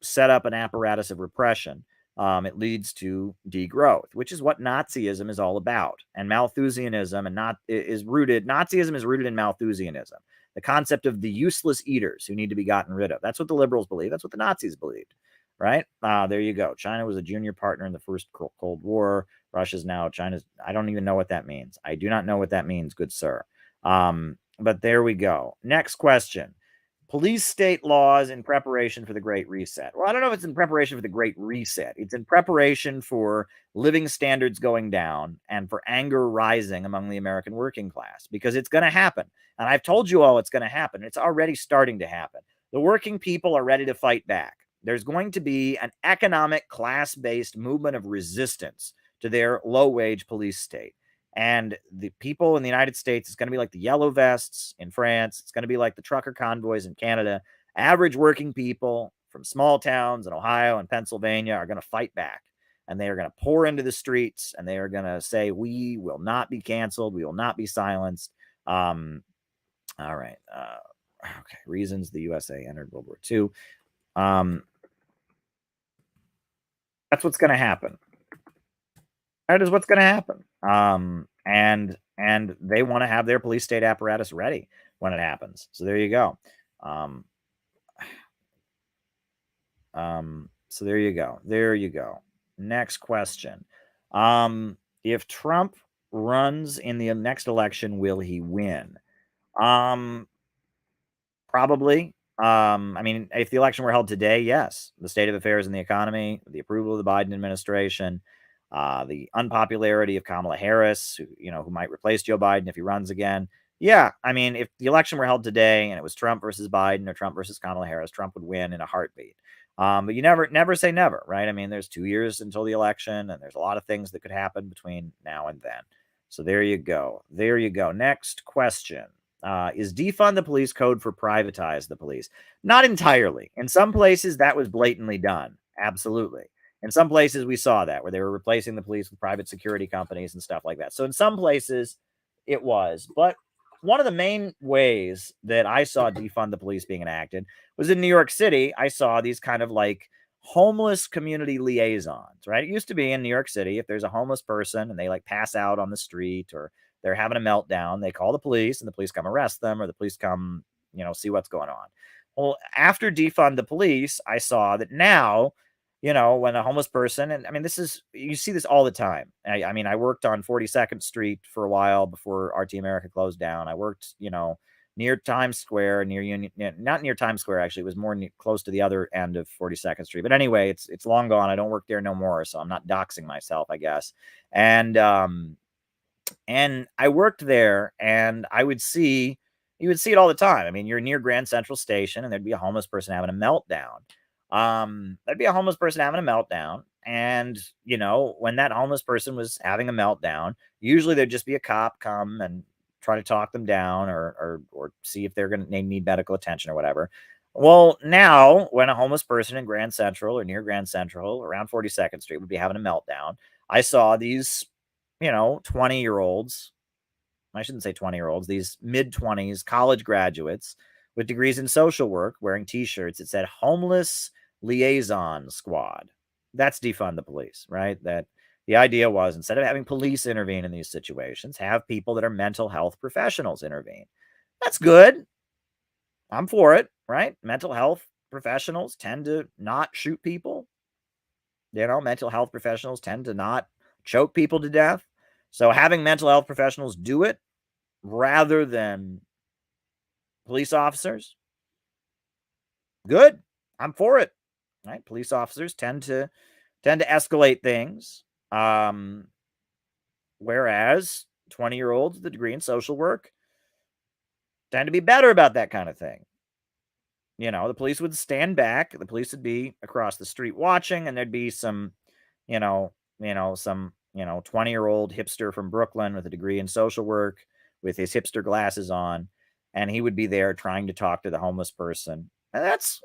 set up an apparatus of repression, it leads to degrowth, which is what Nazism is all about. And Malthusianism Nazism is rooted in Malthusianism, the concept of the useless eaters who need to be gotten rid of. That's what the liberals believe. That's what the Nazis believed. right? There you go. China was a junior partner in the first Cold War. Russia's now China's. I don't even know what that means. I do not know what that means, good sir. But there we go. Next question. Police state laws in preparation for the Great Reset. Well, I don't know if it's in preparation for the Great Reset. It's in preparation for living standards going down and for anger rising among the American working class, because it's going to happen. And I've told you all it's going to happen. It's already starting to happen. The working people are ready to fight back. There's going to be an economic class-based movement of resistance to their low-wage police state. And the people in the United States, it's going to be like the yellow vests in France. It's going to be like the trucker convoys in Canada. Average working people from small towns in Ohio and Pennsylvania are going to fight back. And they are going to pour into the streets. And they are going to say, we will not be canceled. We will not be silenced. All right. Okay. Reasons the USA entered World War II. That's what's going to happen. That is what's going to happen. And they want to have their police state apparatus ready when it happens. So there you go. So there you go. There you go. Next question. If Trump runs in the next election, will he win? Probably. I mean, if the election were held today, yes. The state of affairs in the economy, the approval of the Biden administration, the unpopularity of Kamala Harris, who might replace Joe Biden if he runs again. Yeah, I mean, if the election were held today and it was Trump versus Biden or Trump versus Kamala Harris, Trump would win in a heartbeat. But you never say never, right? I mean, there's 2 years until the election, and there's a lot of things that could happen between now and then. So there you go. There you go. Next question. Is defund the police code for privatize the police? Not entirely. In some places, that was blatantly done. Absolutely. In some places, we saw that, where they were replacing the police with private security companies and stuff like that. So in some places, it was. But one of the main ways that I saw defund the police being enacted was in New York City. I saw these kind of like homeless community liaisons, right? It used to be in New York City, if there's a homeless person and they like pass out on the street or they're having a meltdown, they call the police and the police come arrest them, or the police come, see what's going on. Well, after defund the police, I saw that now, when a homeless person, and I mean, you see this all the time. I mean, I worked on 42nd Street for a while before RT America closed down. I worked, near Times Square, near Union, not near Times Square, actually. It was more close to the other end of 42nd Street. But anyway, it's long gone. I don't work there no more, so I'm not doxing myself, I guess. And I worked there, and you would see it all the time. I mean, you're near Grand Central Station, and there'd be a homeless person having a meltdown. There'd be a homeless person having a meltdown. And, when that homeless person was having a meltdown, usually there'd just be a cop come and try to talk them down or see if they need medical attention or whatever. Well, now when a homeless person in Grand Central or near Grand Central around 42nd Street would be having a meltdown, I saw these, 20-year-olds, I shouldn't say 20-year-olds, these mid-20s college graduates with degrees in social work wearing T-shirts that said Homeless Liaison Squad. That's defund the police, right? That the idea was, instead of having police intervene in these situations, have people that are mental health professionals intervene. That's good. I'm for it, right? Mental health professionals tend to not shoot people. Mental health professionals tend to not choke people to death. So having mental health professionals do it rather than police officers, good. I'm for it. Right? Police officers tend to escalate things, whereas 20-year-olds with a degree in social work tend to be better about that kind of thing. The police would stand back. The police would be across the street watching, and there'd be some, some 20-year-old hipster from Brooklyn with a degree in social work with his hipster glasses on, and he would be there trying to talk to the homeless person. And that's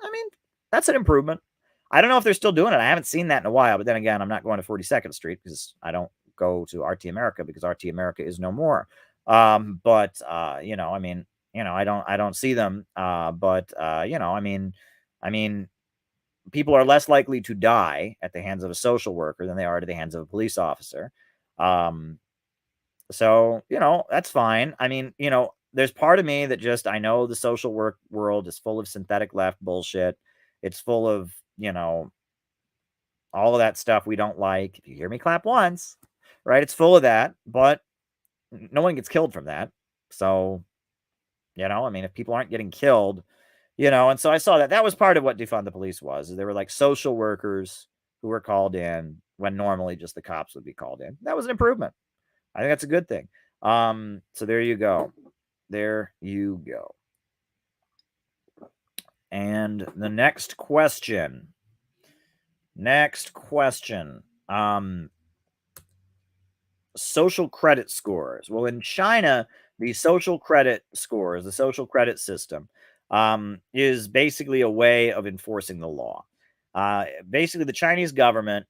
an improvement. I don't know if they're still doing it. I haven't seen that in a while, but then again, I'm not going to 42nd Street because I don't go to RT America because RT America is no more. I don't see them. People are less likely to die at the hands of a social worker than they are at the hands of a police officer. So, that's fine. I mean, there's part of me that I know the social work world is full of synthetic left bullshit. It's full of, all of that stuff we don't like. If you hear me clap once, right? It's full of that, but no one gets killed from that. So, I mean, if people aren't getting killed, and so I saw that was part of what defund the police was. There were like social workers who were called in when normally just the cops would be called in. That was an improvement. I think that's a good thing. So there you go. There you go. And the next question. Social credit scores. Well, in China, the social credit scores, the social credit system, is basically a way of enforcing the law. Basically, the Chinese government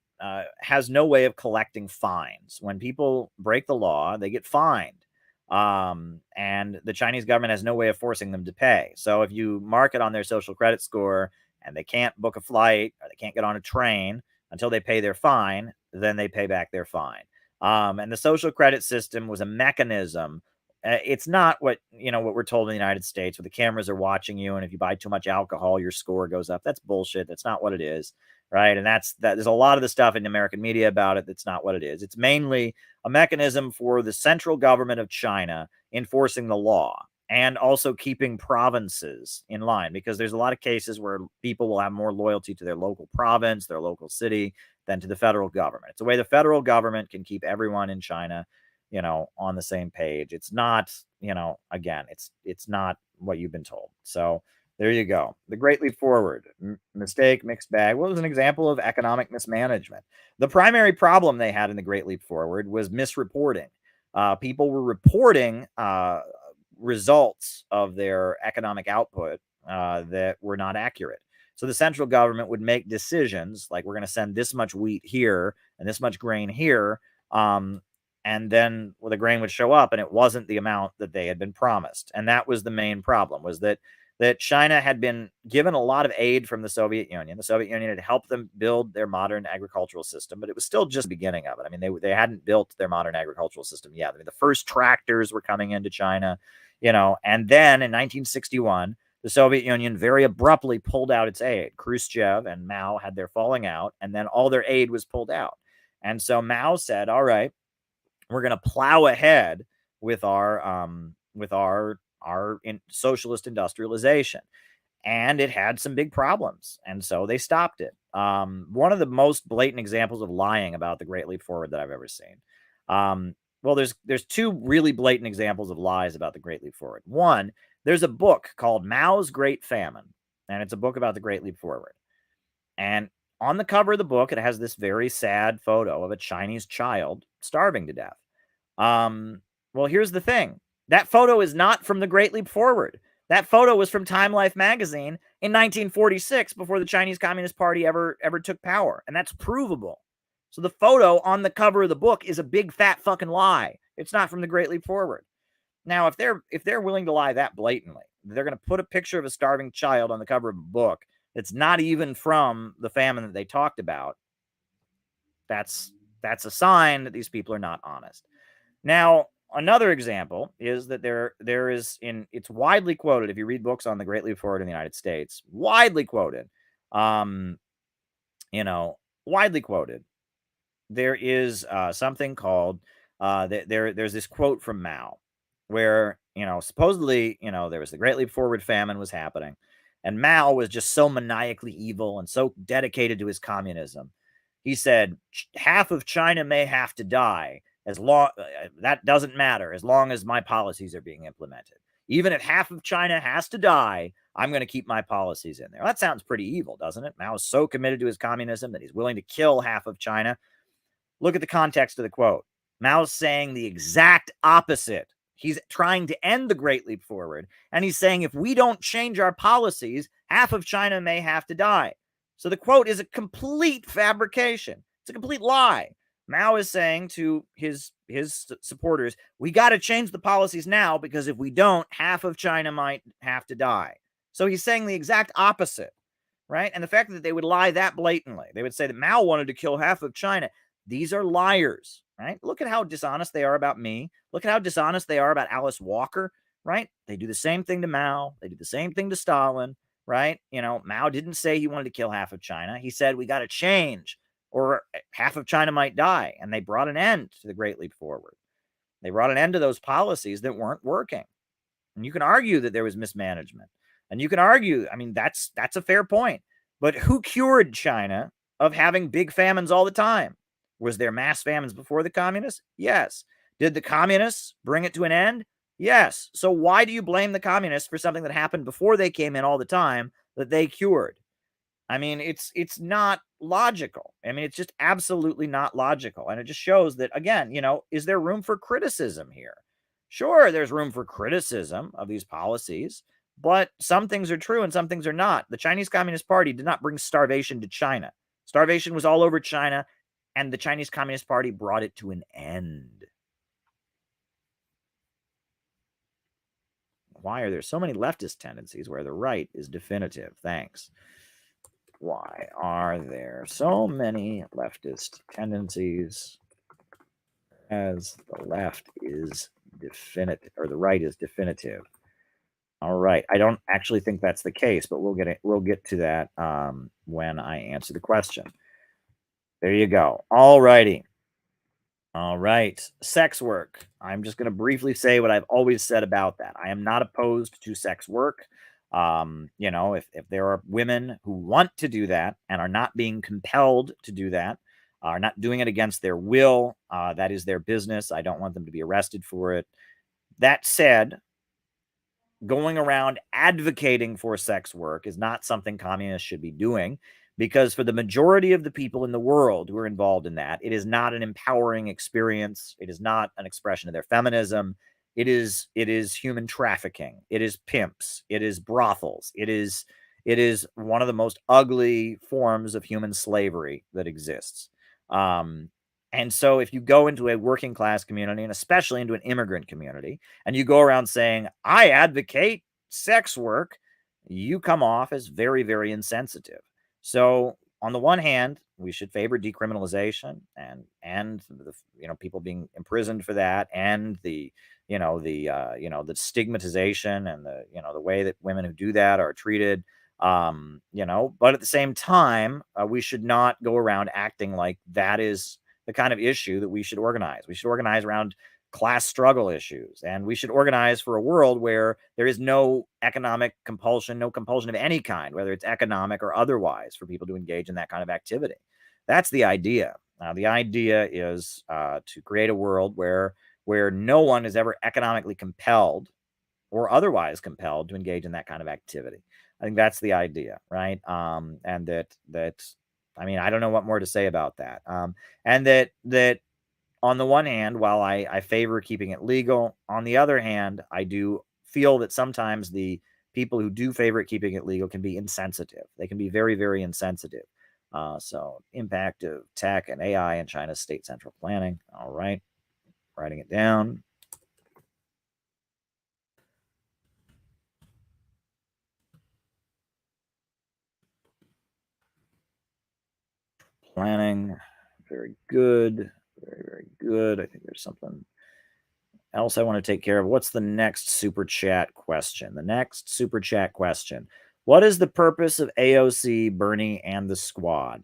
has no way of collecting fines. When people break the law, they get fined. And the Chinese government has no way of forcing them to pay. So if you mark it on their social credit score and they can't book a flight or they can't get on a train until they pay their fine, then they pay back their fine. And the social credit system was a mechanism. It's not what we're told in the United States, where the cameras are watching you, and if you buy too much alcohol, your score goes up. That's bullshit. That's not what it is, right? And that there's a lot of the stuff in American media about it. That's not what it is. It's mainly a mechanism for the central government of China enforcing the law and also keeping provinces in line, because there's a lot of cases where people will have more loyalty to their local province, their local city, than to the federal government. It's a way the federal government can keep everyone in China, on the same page. It's not, again, it's not what you've been told. So there you go. The Great Leap Forward, mistake, mixed bag. Well, it was an example of economic mismanagement. The primary problem they had in the Great Leap Forward was misreporting. People were reporting results of their economic output that were not accurate. So the central government would make decisions like, we're going to send this much wheat here and this much grain here. And then the grain would show up and it wasn't the amount that they had been promised. And that was the main problem, was that China had been given a lot of aid from the Soviet Union. The Soviet Union had helped them build their modern agricultural system, but it was still just the beginning of it. I mean, they hadn't built their modern agricultural system yet. I mean, the first tractors were coming into China, and then in 1961, the Soviet Union very abruptly pulled out its aid. Khrushchev and Mao had their falling out, and then all their aid was pulled out. And so Mao said, all right, we're going to plow ahead with our socialist industrialization. And it had some big problems. And so they stopped it. One of the most blatant examples of lying about the Great Leap Forward that I've ever seen. Well, there's two really blatant examples of lies about the Great Leap Forward. One, there's a book called Mao's Great Famine, and it's a book about the Great Leap Forward. And on the cover of the book, it has this very sad photo of a Chinese child starving to death. Well, here's the thing. That photo is not from the Great Leap Forward. That photo was from Time Life magazine in 1946, before the Chinese Communist Party ever took power. And that's provable. So the photo on the cover of the book is a big fat fucking lie. It's not from the Great Leap Forward. Now, if they're willing to lie that blatantly, they're going to put a picture of a starving child on the cover of a book that's not even from the famine that they talked about. That's a sign that these people are not honest. Now, another example is that there is, it's widely quoted, if you read books on the Great Leap Forward in the United States, widely quoted, widely quoted. There is something called, there's this quote from Mao where, supposedly, there was the Great Leap Forward famine was happening, and Mao was just so maniacally evil and so dedicated to his communism. He said, half of China may have to die, that doesn't matter as long as my policies are being implemented. Even if half of China has to die, I'm going to keep my policies in there. That sounds pretty evil, doesn't it? Mao is so committed to his communism that he's willing to kill half of China. Look at the context of the quote. Mao's saying the exact opposite. He's trying to end the Great Leap Forward, and he's saying if we don't change our policies, half of China may have to die. So the quote is a complete fabrication. It's a complete lie. Mao is saying to his supporters, we got to change the policies now, because if we don't, half of China might have to die. So he's saying the exact opposite, right? And the fact that they would lie that blatantly, they would say that Mao wanted to kill half of China. These are liars, right? Look at how dishonest they are about me. Look at how dishonest they are about Alice Walker, right? They do the same thing to Mao. They do the same thing to Stalin, right? Mao didn't say he wanted to kill half of China. He said, we got to change or half of China might die. And they brought an end to the Great Leap Forward. They brought an end to those policies that weren't working. And you can argue that there was mismanagement. And you can argue, I mean, that's a fair point. But who cured China of having big famines all the time? Was there mass famines before the communists? Yes. Did the communists bring it to an end? Yes. So why do you blame the communists for something that happened before they came in all the time that they cured? I mean, it's not logical. I mean, it's just absolutely not logical. And it just shows that, again, is there room for criticism here? Sure, there's room for criticism of these policies, but some things are true and some things are not. The Chinese Communist Party did not bring starvation to China. Starvation was all over China, and the Chinese Communist Party brought it to an end. Why are there so many leftist tendencies where the right is definitive? Thanks. Why are there so many leftist tendencies as the left is definitive, or the right is definitive? All right. I don't actually think that's the case, but we'll get to that when I answer the question. There you go. All righty. All right. Sex work. I'm just going to briefly say what I've always said about that. I am not opposed to sex work. If there are women who want to do that and are not being compelled to do that, are not doing it against their will, that is their business. I don't want them to be arrested for it. That said, going around advocating for sex work is not something communists should be doing, because for the majority of the people in the world who are involved in that, it is not an empowering experience. It is not an expression of their feminism. It is human trafficking. It is pimps. It is brothels. It is one of the most ugly forms of human slavery that exists. And so if you go into a working class community, and especially into an immigrant community, and you go around saying, I advocate sex work, you come off as very, very insensitive. So on the one hand, we should favor decriminalization and the, people being imprisoned for that, and the stigmatization and the way that women who do that are treated. But at the same time, we should not go around acting like that is the kind of issue that we should organize. We should organize around class struggle issues, and we should organize for a world where there is no economic compulsion, no compulsion of any kind, whether it's economic or otherwise, for people to engage in that kind of activity. That's the idea. The idea is to create a world where no one is ever economically compelled or otherwise compelled to engage in that kind of activity. I think that's the idea, right? And that I mean, I don't know what more to say about that. And that on the one hand, while I favor keeping it legal, on the other hand, I do feel that sometimes the people who do favor keeping it legal can be insensitive. They can be very, very insensitive. So impact of tech and AI in China's state central planning. All right. Writing it down. Planning. Very good. Very, very good. I think there's something else I want to take care of. What's the next super chat question? The next super chat question. What is the purpose of AOC, Bernie, and the squad?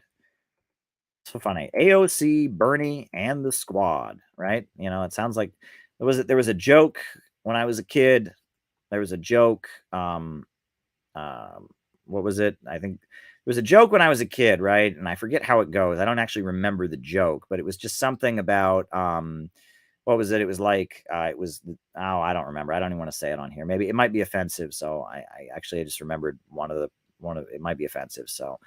So funny. AOC, Bernie, and the squad, right? It sounds like there was a joke when I was a kid. There was a joke. What was it? I think there was a joke when I was a kid, right? And I forget how it goes. I don't actually remember the joke, but it was just something about what was it? It was like I don't remember. I don't even want to say it on here. Maybe it might be offensive. So I just remembered one of it might be offensive. So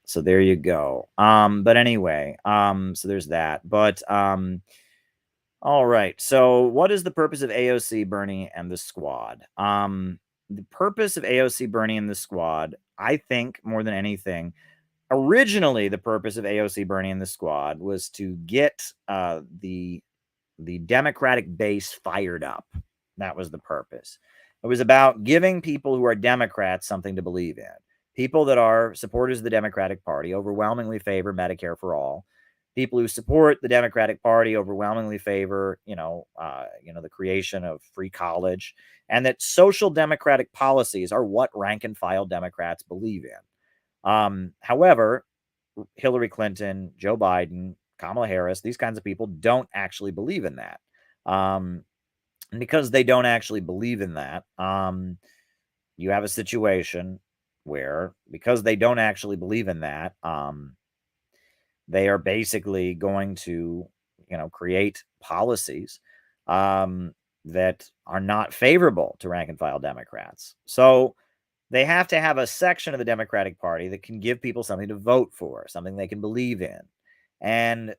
so there you go. But anyway, so there's that. But all right. So what is the purpose of AOC, Bernie, and the squad? The purpose of AOC, Bernie, and the squad, I think, more than anything, originally the purpose of AOC, Bernie, and the squad was to get the Democratic base fired up. That was the purpose. It was about giving people who are Democrats something to believe in. People that are supporters of the Democratic Party overwhelmingly favor Medicare for all. People who support the Democratic Party overwhelmingly favor, the creation of free college, and that social democratic policies are what rank and file Democrats believe in. However, Hillary Clinton, Joe Biden, Kamala Harris, these kinds of people don't actually believe in that. And because they don't actually believe in that, you have a situation where, because they don't actually believe in that, they are basically going to, create policies that are not favorable to rank and file Democrats. So they have to have a section of the Democratic Party that can give people something to vote for, something they can believe in. And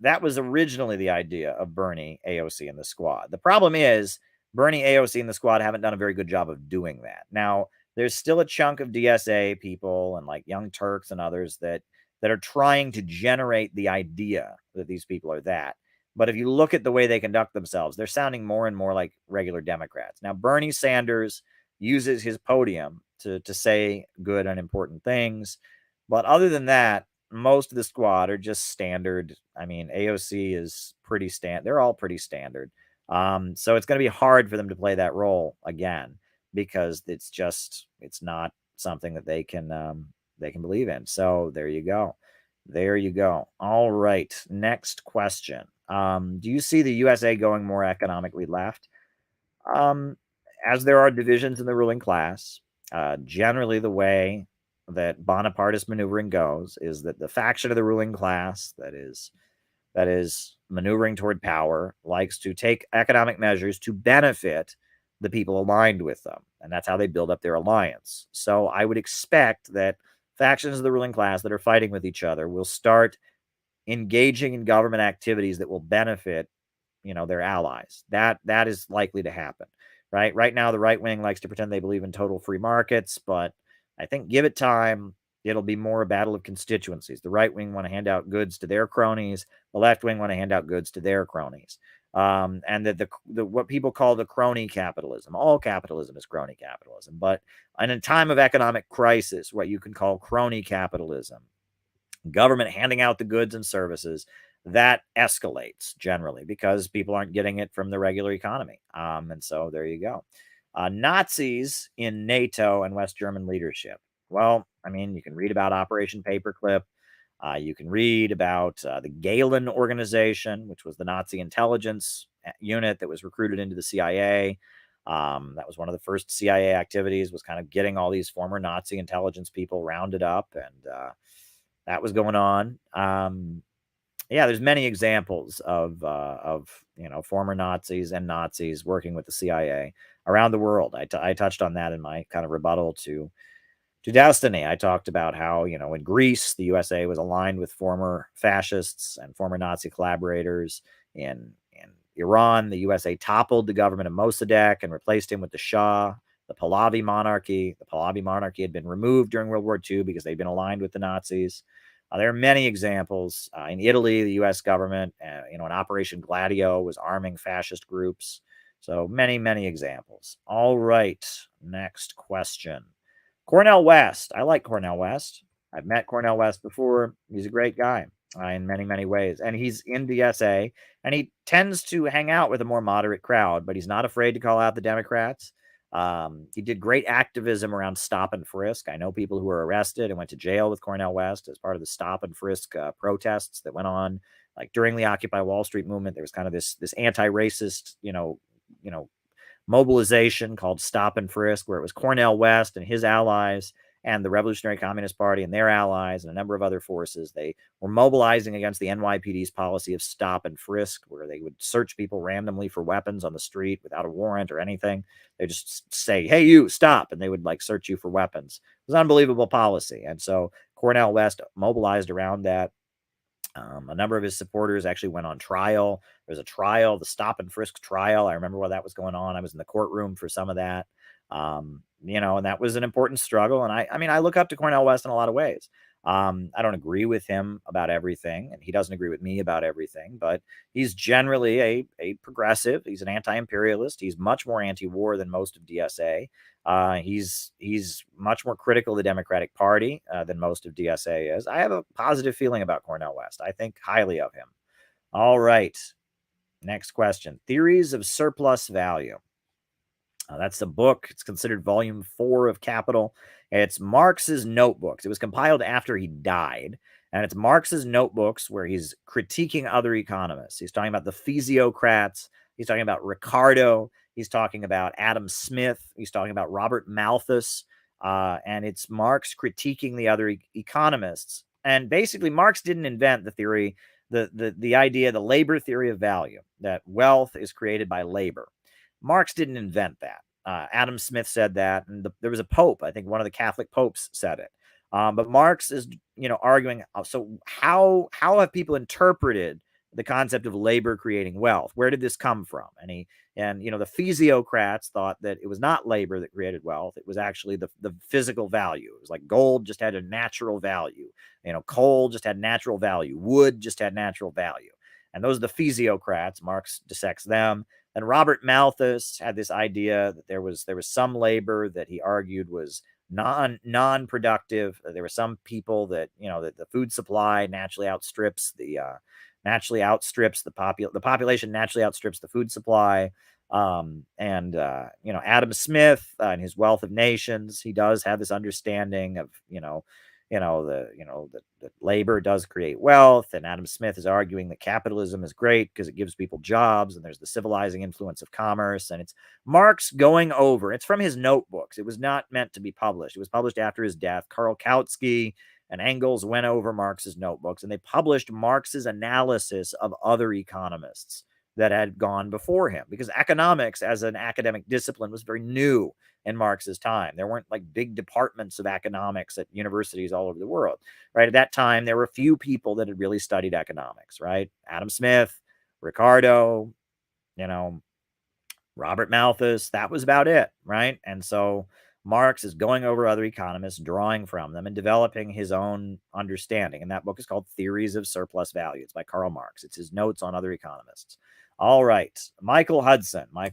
that was originally the idea of Bernie, AOC, and the squad. The problem is Bernie, AOC, and the squad haven't done a very good job of doing that. Now, there's still a chunk of DSA people and like Young Turks and others that are trying to generate the idea that these people are that. But if you look at the way they conduct themselves, they're sounding more and more like regular Democrats. Now, Bernie Sanders uses his podium to say good and important things. But other than that, most of the squad are just standard. I mean, AOC is pretty standard. They're all pretty standard. So it's going to be hard for them to play that role again, because it's not something that they can believe in. So there you go. There you go. All right. Next question. Do you see the USA going more economically left? As there are divisions in the ruling class, generally the way that Bonapartist maneuvering goes is that the faction of the ruling class that is maneuvering toward power likes to take economic measures to benefit the people aligned with them. And that's how they build up their alliance. So I would expect that factions of the ruling class that are fighting with each other will start engaging in government activities that will benefit, their allies. That is likely to happen. Right now, the right wing likes to pretend they believe in total free markets, but I think give it time, it'll be more a battle of constituencies. The right wing want to hand out goods to their cronies. The left wing want to hand out goods to their cronies. And that the what people call the crony capitalism, all capitalism is crony capitalism. But in a time of economic crisis, what you can call crony capitalism, government handing out the goods and services, that escalates generally because people aren't getting it from the regular economy. And so there you go. Nazis in NATO and West German leadership. Well, I mean, you can read about Operation Paperclip. You can read about the Gehlen organization, which was the Nazi intelligence unit that was recruited into the CIA. That was one of the first CIA activities, was kind of getting all these former Nazi intelligence people rounded up, and that was going on. Yeah, there's many examples of former Nazis and Nazis working with the CIA around the world. I touched on that in my kind of rebuttal to Destiny. I talked about how, in Greece, the USA was aligned with former fascists and former Nazi collaborators. In Iran, the USA toppled the government of Mossadegh and replaced him with the Shah, the Pahlavi monarchy. The Pahlavi monarchy had been removed during World War II because they'd been aligned with the Nazis. There are many examples. In Italy, the U.S. government, in Operation Gladio, was arming fascist groups. So many, many examples. All right, next question. Cornell West. I like Cornell West. I've met Cornell West before. He's a great guy in many, many ways. And he's in DSA, and he tends to hang out with a more moderate crowd, but he's not afraid to call out the Democrats. He did great activism around stop and frisk. I know people who were arrested and went to jail with Cornell West as part of the stop and frisk protests that went on, like during the Occupy Wall Street movement. There was kind of this anti-racist, mobilization called Stop and Frisk, where it was Cornell West and his allies and the Revolutionary Communist Party and their allies and a number of other forces. They were mobilizing against the NYPD's policy of stop and frisk, where they would search people randomly for weapons on the street without a warrant or anything. They just say, hey, you, stop, and they would search you for weapons. It was an unbelievable policy. And so Cornell West mobilized around that. A number of his supporters actually went on trial. There was a trial, the stop and frisk trial. I remember while that was going on. I was in the courtroom for some of that. And that was an important struggle. And I look up to Cornell West in a lot of ways. I don't agree with him about everything, and he doesn't agree with me about everything, but he's generally a progressive. He's an anti-imperialist. He's much more anti-war than most of DSA. He's much more critical of the Democratic Party than most of DSA is. I have a positive feeling about Cornell West. I think highly of him. All right. Next question. Theories of Surplus Value. That's the book. It's considered volume 4 of Capital. It's Marx's notebooks. It was compiled after he died, And it's Marx's notebooks where he's critiquing other economists. He's talking about the physiocrats. He's talking about Ricardo. He's talking about Adam Smith. He's talking about Robert Malthus. And it's Marx critiquing the other economists. And basically, Marx didn't invent the theory, the idea, the labor theory of value, that wealth is created by labor. Marx didn't invent that. Adam Smith said that, and there was a pope. I think one of the Catholic popes said it. But Marx is, arguing. So how have people interpreted the concept of labor creating wealth? Where did this come from? And the physiocrats thought that it was not labor that created wealth. It was actually the physical value. It was like gold just had a natural value. Coal just had natural value. Wood just had natural value. And those are the physiocrats. Marx dissects them. And Robert Malthus had this idea that there was some labor that he argued was non-productive. There were some people that that the food supply naturally outstrips the population naturally outstrips the food supply. Adam Smith in his Wealth of Nations, he does have this understanding of that labor does create wealth, and Adam Smith is arguing that capitalism is great because it gives people jobs, and there's the civilizing influence of commerce. And it's Marx going over. It's from his notebooks. It was not meant to be published. It was published after his death. Karl Kautsky and Engels went over Marx's notebooks, and they published Marx's analysis of other economists that had gone before him, because economics as an academic discipline was very new in Marx's time. There weren't like big departments of economics at universities all over the world, right? At that time, there were a few people that had really studied economics, right? Adam Smith, Ricardo, Robert Malthus, that was about it, right? And so Marx is going over other economists, drawing from them, and developing his own understanding. And that book is called Theories of Surplus Value. It's by Karl Marx. It's his notes on other economists. All right. Michael Hudson. I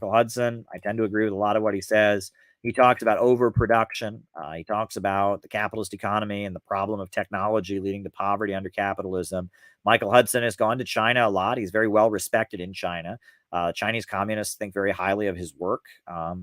tend to agree with a lot of what he says. He talks about overproduction. He talks about the capitalist economy and the problem of technology leading to poverty under capitalism. Michael Hudson has gone to China a lot. He's very well respected in China. Chinese communists think very highly of his work. I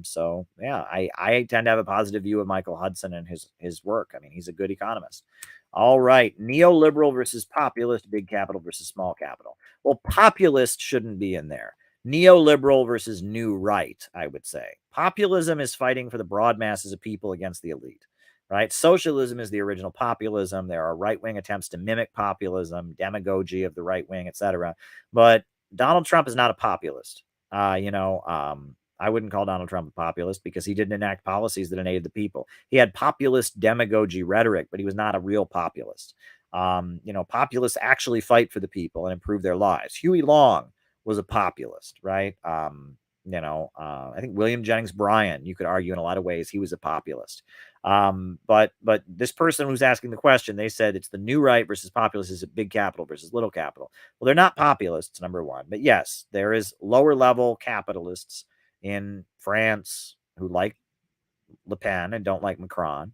tend to have a positive view of Michael Hudson and his work. I mean, he's a good economist. All right. Neoliberal versus populist, big capital versus small capital. Well, populist shouldn't be in there. Neoliberal versus new right, I would say. Populism is fighting for the broad masses of people against the elite, right? Socialism is the original populism. There are right-wing attempts to mimic populism, demagogy of the right wing, etc. But Donald Trump is not a populist. I wouldn't call Donald Trump a populist because he didn't enact policies that enabled the people. He had populist demagogy rhetoric, but he was not a real populist. Populists actually fight for the people and improve their lives. Huey Long was a populist, right? I think William Jennings Bryan, you could argue in a lot of ways he was a populist. But this person who's asking the question, they said it's the new right versus populist, is it big capital versus little capital? Well, they're not populists, number one. But yes, there is lower level capitalists in France who like Le Pen and don't like Macron.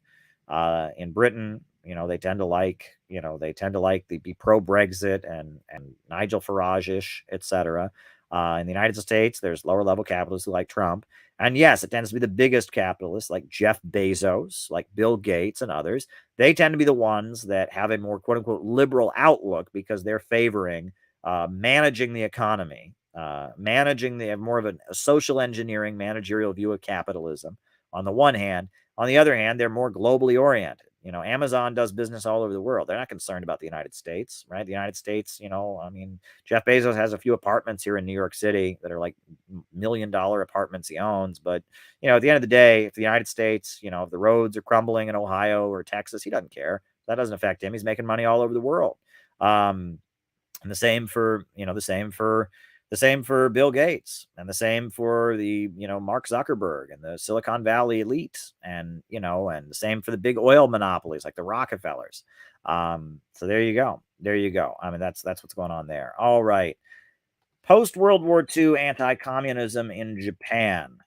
In Britain, they tend to like, be pro-Brexit and Nigel Farage-ish, etc. In the United States, there's lower level capitalists who like Trump. And yes, it tends to be the biggest capitalists like Jeff Bezos, like Bill Gates and others. They tend to be the ones that have a more quote unquote liberal outlook because they're favoring managing the economy, they have more of a social engineering managerial view of capitalism on the one hand. On the other hand, they're more globally oriented. Amazon does business all over the world. They're not concerned about the United States, right? The United States, Jeff Bezos has a few apartments here in New York City that are like $1 million apartments he owns. But, at the end of the day, if the United States, if the roads are crumbling in Ohio or Texas, he doesn't care. That doesn't affect him. He's making money all over the world. And the same for Bill Gates, and the same for the, Mark Zuckerberg and the Silicon Valley elite, and the same for the big oil monopolies like the Rockefellers. So there you go. I mean, that's what's going on there. All right. Post World War II anti-communism in Japan.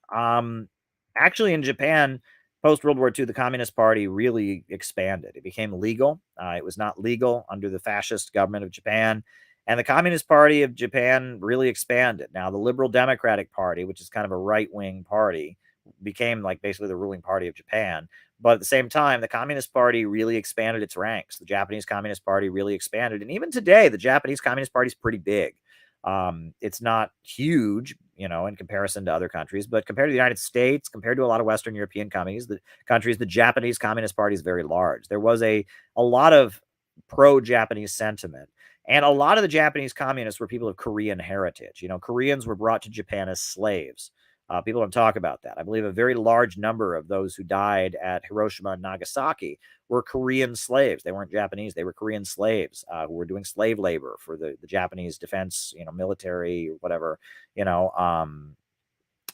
Actually, in Japan, post World War II, the Communist Party really expanded. It became legal. It was not legal under the fascist government of Japan. And the Communist Party of Japan really expanded. Now, the Liberal Democratic Party, which is kind of a right-wing party, became like basically the ruling party of Japan. But at the same time, the Communist Party really expanded its ranks. The Japanese Communist Party really expanded. And even today, the Japanese Communist Party is pretty big. It's not huge, in comparison to other countries, but compared to the United States, compared to a lot of Western European countries, the Japanese Communist Party is very large. There was a lot of pro-Japanese sentiment. And a lot of the Japanese communists were people of Korean heritage. Koreans were brought to Japan as slaves. People don't talk about that. I believe a very large number of those who died at Hiroshima and Nagasaki were Korean slaves. They weren't Japanese. They were Korean slaves who were doing slave labor for the Japanese defense, military or whatever,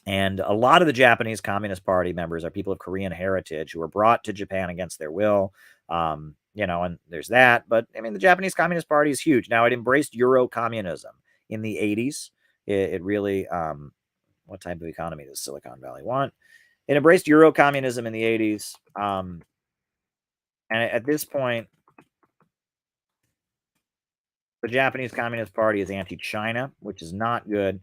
and a lot of the Japanese Communist Party members are people of Korean heritage who were brought to Japan against their will. And there's that. But I mean, the Japanese Communist Party is huge. Now, it embraced Euro communism in the 80s. It really, what type of economy does Silicon Valley want? It embraced Euro communism in the 80s. And at this point, the Japanese Communist Party is anti-China, which is not good.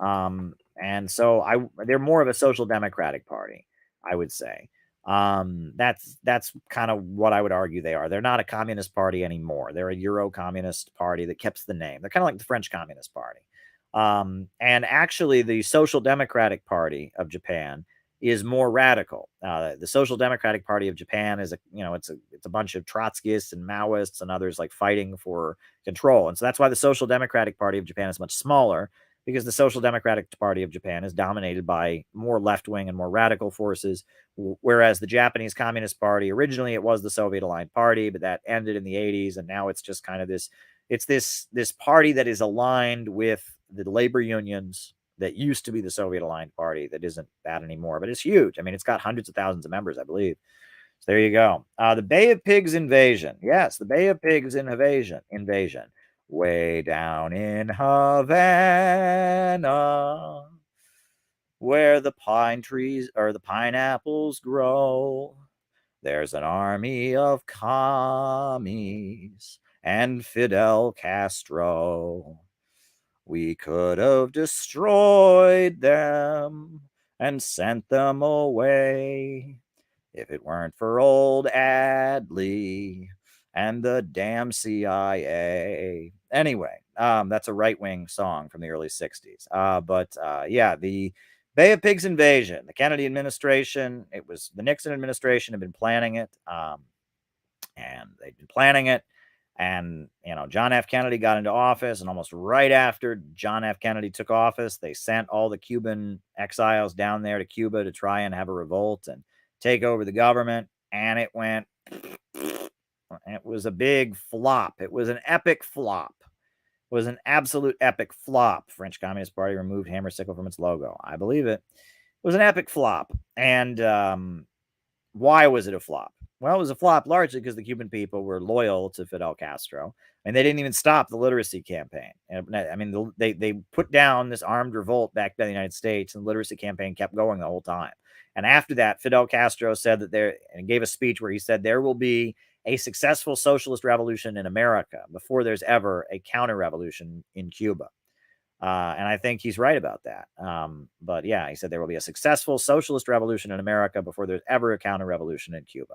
And so they're more of a social democratic party, I would say. That's kind of what I would argue they are. They're not a communist party anymore. They're a Euro communist party that keeps the name. They're kind of like the French Communist Party. And actually, the Social Democratic Party of Japan is more radical. The Social Democratic Party of Japan is it's a bunch of Trotskyists and Maoists and others like fighting for control. And so that's why the Social Democratic Party of Japan is much smaller, because the Social Democratic Party of Japan is dominated by more left-wing and more radical forces, whereas the Japanese Communist Party, originally it was the Soviet-aligned party, but that ended in the 80s, and now it's just kind of this party that is aligned with the labor unions that used to be the Soviet-aligned party that isn't that anymore, but it's huge. I mean, it's got hundreds of thousands of members, I believe. So there you go. The Bay of Pigs invasion. Yes, the Bay of Pigs invasion. Way down in Havana, where the pine trees or the pineapples grow, there's an army of commies and Fidel Castro. We could have destroyed them and sent them away if it weren't for old Adley and the damn CIA. Anyway, that's a right-wing song from the early 60s. But the Bay of Pigs invasion, the Kennedy administration, it was the Nixon administration had been planning it. And they'd been planning it. And, John F. Kennedy got into office, and almost right after John F. Kennedy took office, they sent all the Cuban exiles down there to Cuba to try and have a revolt and take over the government. And it went... It was a big flop. It was an epic flop. It was an absolute epic flop. French Communist Party removed hammer sickle from its logo. I believe it. It was an epic flop. And why was it a flop? Well, it was a flop largely because the Cuban people were loyal to Fidel Castro, and they didn't even stop the literacy campaign. I mean, they put down this armed revolt back by the United States, and the literacy campaign kept going the whole time. And after that, Fidel Castro said that and gave a speech where he said there will be a successful socialist revolution in America before there's ever a counter-revolution in Cuba. And I think he's right about that. But yeah, he said there will be a successful socialist revolution in America before there's ever a counter-revolution in Cuba.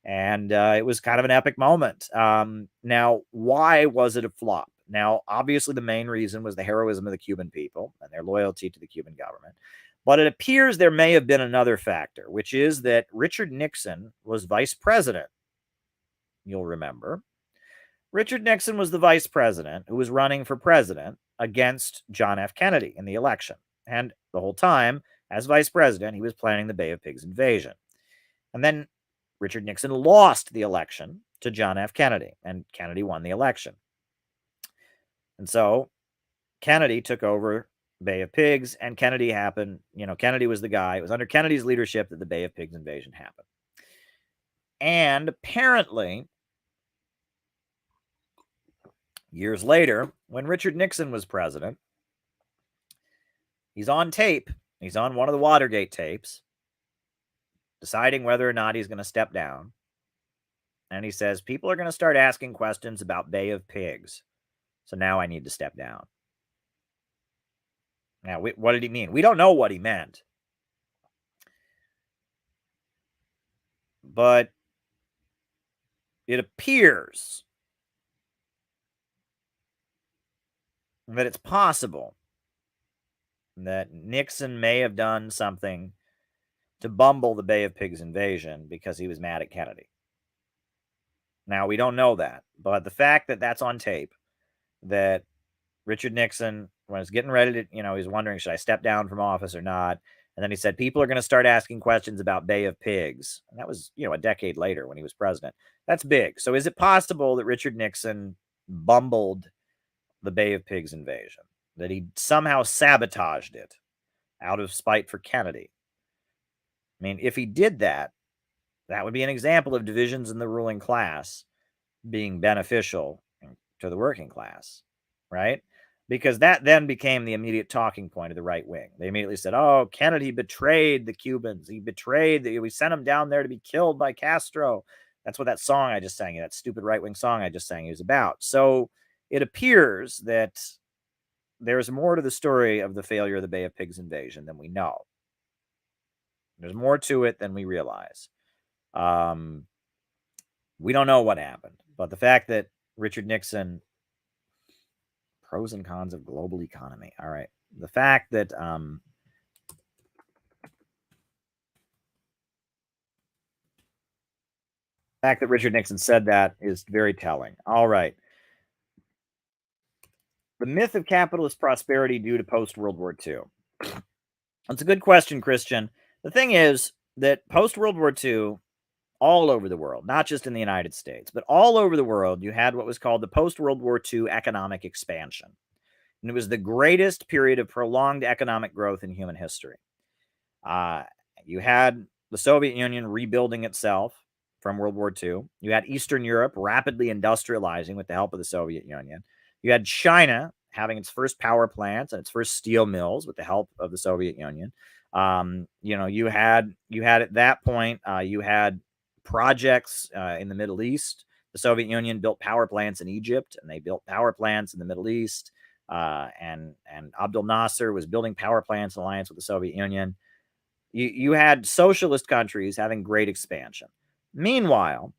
And it was kind of an epic moment. Now, why was it a flop? Now, obviously, the main reason was the heroism of the Cuban people and their loyalty to the Cuban government. But it appears there may have been another factor, which is that Richard Nixon was vice president. You'll remember. Richard Nixon was the vice president who was running for president against John F. Kennedy in the election. And the whole time, as vice president, he was planning the Bay of Pigs invasion. And then Richard Nixon lost the election to John F. Kennedy, and Kennedy won the election. And so Kennedy took over Bay of Pigs, and Kennedy happened. Kennedy was the guy. It was under Kennedy's leadership that the Bay of Pigs invasion happened. And apparently, years later, when Richard Nixon was president, he's on tape. He's on one of the Watergate tapes, deciding whether or not he's going to step down. And he says, people are going to start asking questions about Bay of Pigs. So now I need to step down. Now, what did he mean? We don't know what he meant. But it appears that it's possible that Nixon may have done something to bumble the Bay of Pigs invasion because he was mad at Kennedy. Now, we don't know that, but the fact that that's on tape, that Richard Nixon was getting ready to, he was wondering, should I step down from office or not? And then he said, people are going to start asking questions about Bay of Pigs. And that was, a decade later when he was president. That's big. So is it possible that Richard Nixon bumbled the Bay of Pigs invasion? That he somehow sabotaged it out of spite for Kennedy? I mean, if he did that, that would be an example of divisions in the ruling class being beneficial to the working class, right? Because that then became the immediate talking point of the right wing. They immediately said, oh, Kennedy betrayed the Cubans. He betrayed we sent him down there to be killed by Castro. That's what that song I just sang, that stupid right-wing song I just sang, is about. So it appears that there's more to the story of the failure of the Bay of Pigs invasion than we know. There's more to it than we realize. We don't know what happened, but the fact that Richard Nixon, pros and cons of global economy. All right. The fact that Richard Nixon said that is very telling. All right. The myth of capitalist prosperity due to post-World War II. That's a good question, Christian. The thing is that post-World War II, all over the world, not just in the United States, but all over the world, you had what was called the post-World War II economic expansion. And it was the greatest period of prolonged economic growth in human history. You had the Soviet Union rebuilding itself from World War II. You had Eastern Europe rapidly industrializing with the help of the Soviet Union. You had China having its first power plants and its first steel mills with the help of the Soviet Union. You had at that point, you had projects in the Middle East. The Soviet Union built power plants in Egypt, and they built power plants in the Middle East. And Abdel Nasser was building power plants in alliance with the Soviet Union. You had socialist countries having great expansion. Meanwhile,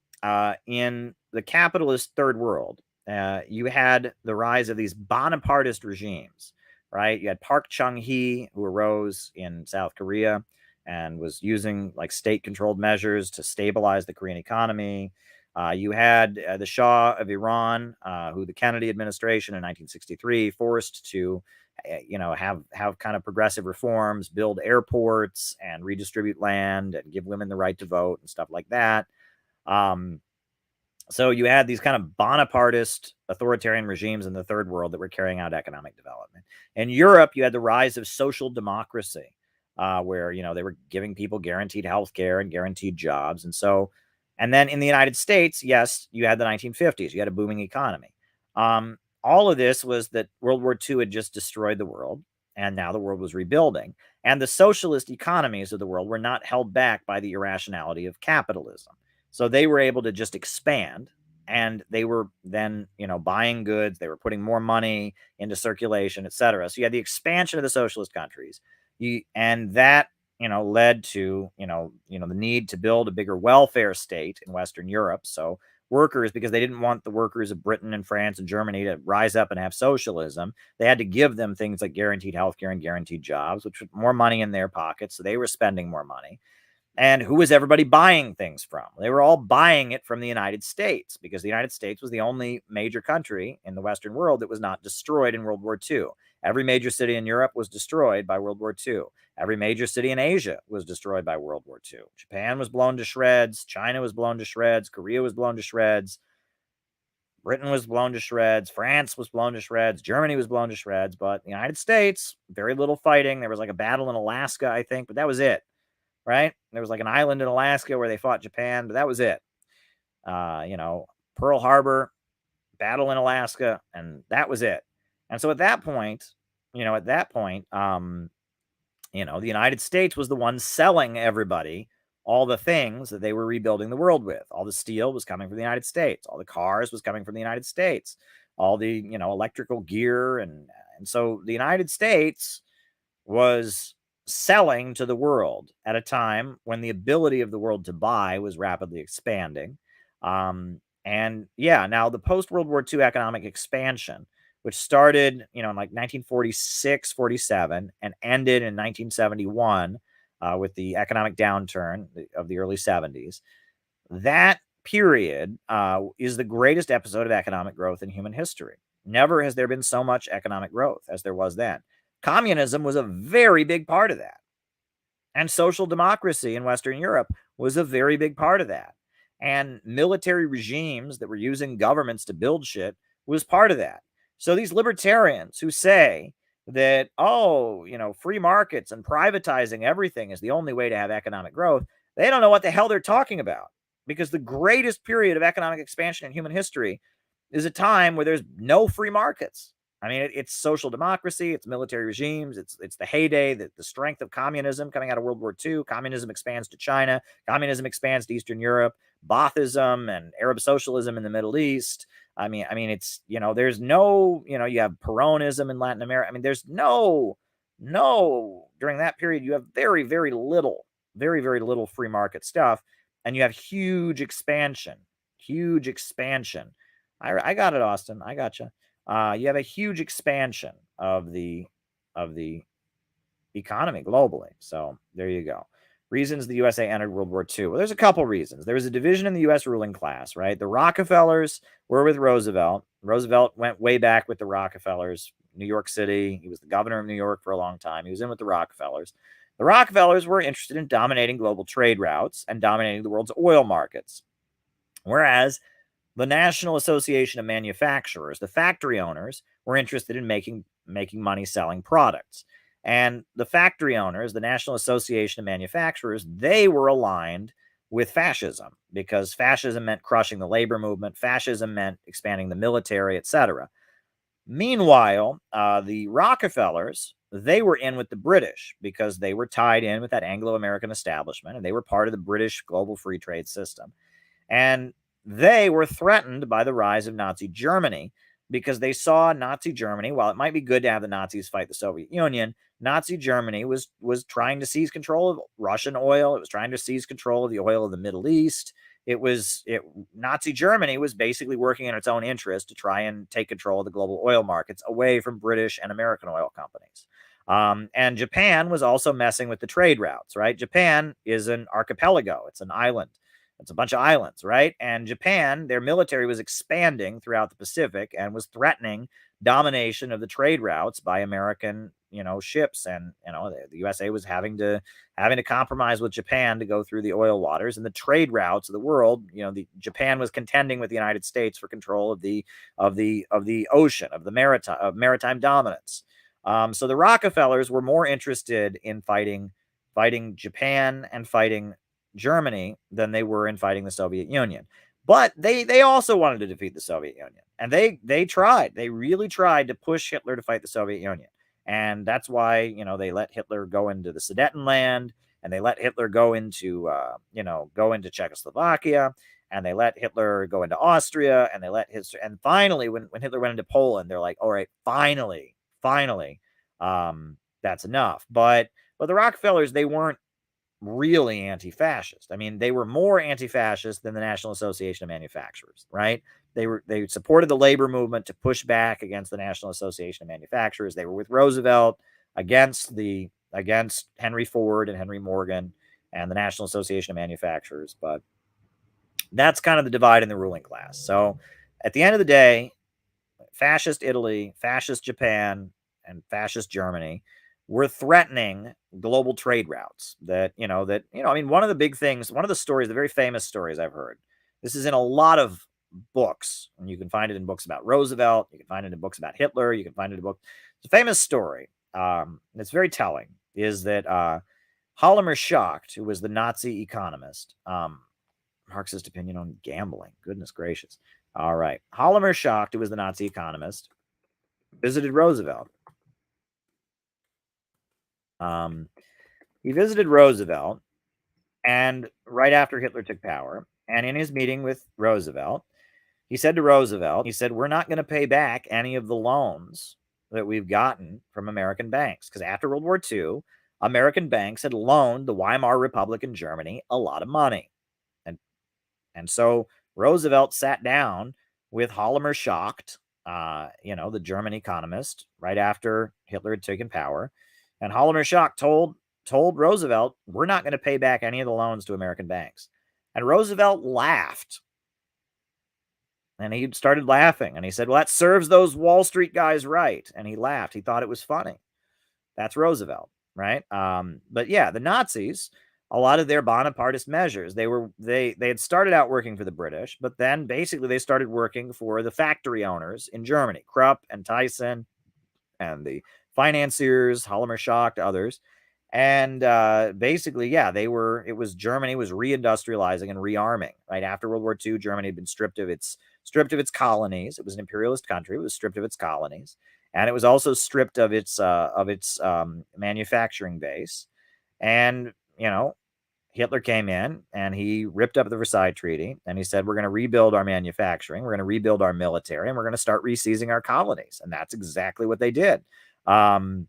in the capitalist third world, you had the rise of these Bonapartist regimes, right? You had Park Chung-hee, who arose in South Korea and was using like state-controlled measures to stabilize the Korean economy. You had the Shah of Iran, who the Kennedy administration in 1963 forced to, have kind of progressive reforms, build airports and redistribute land and give women the right to vote and stuff like that. So you had these kind of Bonapartist authoritarian regimes in the third world that were carrying out economic development. In Europe, you had the rise of social democracy, where, they were giving people guaranteed health care and guaranteed jobs. And then in the United States, yes, you had the 1950s. You had a booming economy. All of this was that World War II had just destroyed the world, and now the world was rebuilding. And the socialist economies of the world were not held back by the irrationality of capitalism. So they were able to just expand, and they were then, buying goods. They were putting more money into circulation, et cetera. So you had the expansion of the socialist countries, and that, led to, the need to build a bigger welfare state in Western Europe. So workers, because they didn't want the workers of Britain and France and Germany to rise up and have socialism, they had to give them things like guaranteed healthcare and guaranteed jobs, which put more money in their pockets. So they were spending more money. And who was everybody buying things from? They were all buying it from the United States, because the United States was the only major country in the Western world that was not destroyed in World War II. Every major city in Europe was destroyed by World War II. Every major city in Asia was destroyed by World War II. Japan was blown to shreds. China was blown to shreds. Korea was blown to shreds. Britain was blown to shreds. France was blown to shreds. Germany was blown to shreds. But the United States, very little fighting. There was like a battle in Alaska, I think, but that was it. Right? There was like an island in Alaska where they fought Japan, but that was it. Pearl Harbor, battle in Alaska, and that was it. And so at that point, the United States was the one selling everybody all the things that they were rebuilding the world with. All the steel was coming from the United States. All the cars was coming from the United States. All the, electrical gear. And so the United States was selling to the world at a time when the ability of the world to buy was rapidly expanding. And yeah, now the post-World War II economic expansion, which started, in like 1946, 47, and ended in 1971 with the economic downturn of the early 70s, that period is the greatest episode of economic growth in human history. Never has there been so much economic growth as there was then. Communism was a very big part of that. And social democracy in Western Europe was a very big part of that. And military regimes that were using governments to build shit was part of that. So these libertarians who say that, free markets and privatizing everything is the only way to have economic growth, they don't know what the hell they're talking about. Because the greatest period of economic expansion in human history is a time where there's no free markets. I mean, it's social democracy, it's military regimes, it's the heyday, the strength of communism coming out of World War II. Communism expands to China, communism expands to Eastern Europe, Baathism and Arab socialism in the Middle East. I mean, it's, there's no, you have Peronism in Latin America. I mean, there's no, during that period, you have very, very little free market stuff. And you have huge expansion. I got it, Austin. I got you. You have a huge expansion of the economy globally. So there you go. Reasons the USA entered World War II. Well, there's a couple reasons. There was a division in the U.S. ruling class, right? The Rockefellers were with Roosevelt. Roosevelt went way back with the Rockefellers. New York City. He was the governor of New York for a long time. He was in with the Rockefellers. The Rockefellers were interested in dominating global trade routes and dominating the world's oil markets. Whereas the National Association of Manufacturers, the factory owners, were interested in making money selling products. And the factory owners, the National Association of Manufacturers, they were aligned with fascism because fascism meant crushing the labor movement. Fascism meant expanding the military, etc. Meanwhile, the Rockefellers, they were in with the British because they were tied in with that Anglo-American establishment, and they were part of the British global free trade system. And they were threatened by the rise of Nazi Germany because they saw Nazi Germany, while it might be good to have the Nazis fight the Soviet Union, Nazi Germany was trying to seize control of Russian oil. It was trying to seize control of the oil of the Middle East. Nazi Germany was basically working in its own interest to try and take control of the global oil markets away from British and American oil companies. And Japan was also messing with the trade routes, right? Japan is an archipelago. It's an island. It's a bunch of islands, right? And Japan, their military was expanding throughout the Pacific and was threatening domination of the trade routes by American, ships. And, the USA was having to compromise with Japan to go through the oil waters and the trade routes of the world. Japan was contending with the United States for control of the ocean, of maritime dominance. So the Rockefellers were more interested in fighting Japan and fighting Germany than they were in fighting the Soviet Union. But they also wanted to defeat the Soviet Union. And they tried. They really tried to push Hitler to fight the Soviet Union. And that's why, they let Hitler go into the Sudetenland, and they let Hitler go into Czechoslovakia, and they let Hitler go into Austria, and finally, when Hitler went into Poland, they're like, all right, finally, that's enough. But the Rockefellers, they weren't really anti-fascist. I mean, they were more anti-fascist than the National Association of Manufacturers, right? They supported the labor movement to push back against the National Association of Manufacturers. They were with Roosevelt against Henry Ford and Henry Morgan and the National Association of Manufacturers. But that's kind of the divide in the ruling class. So at the end of the day, fascist Italy, fascist Japan, and fascist Germany were threatening global trade routes one of the big things, one of the stories, the very famous stories I've heard, this is in a lot of books, and you can find it in books about Roosevelt, you can find it in books about Hitler, you can find it in books. It's a famous story. It's very telling, is that Hjalmar Schacht, who was the Nazi economist, Marxist opinion on gambling, goodness gracious. All right. Hjalmar Schacht, who was the Nazi economist, visited Roosevelt. He visited Roosevelt, and right after Hitler took power, and in his meeting with Roosevelt, he said, we're not going to pay back any of the loans that we've gotten from American banks, because after World War II, American banks had loaned the Weimar Republic in Germany a lot of money. And so Roosevelt sat down with Hjalmar Schacht, the German economist, right after Hitler had taken power. And Hjalmar Schacht told Roosevelt, we're not going to pay back any of the loans to American banks. And Roosevelt laughed. And he started laughing. And he said, well, that serves those Wall Street guys right. And he laughed. He thought it was funny. That's Roosevelt, right? But yeah, the Nazis, a lot of their Bonapartist measures, they had started out working for the British, but then basically they started working for the factory owners in Germany, Krupp and Thyssen and the financiers, Hjalmar Schacht, others. And basically, yeah, Germany was reindustrializing and rearming, right? After World War II, Germany had been stripped of its colonies. It was an imperialist country. It was stripped of its colonies. And it was also stripped of its manufacturing base. And, Hitler came in and he ripped up the Versailles Treaty and he said, we're going to rebuild our manufacturing. We're going to rebuild our military and we're going to start reseizing our colonies. And that's exactly what they did. So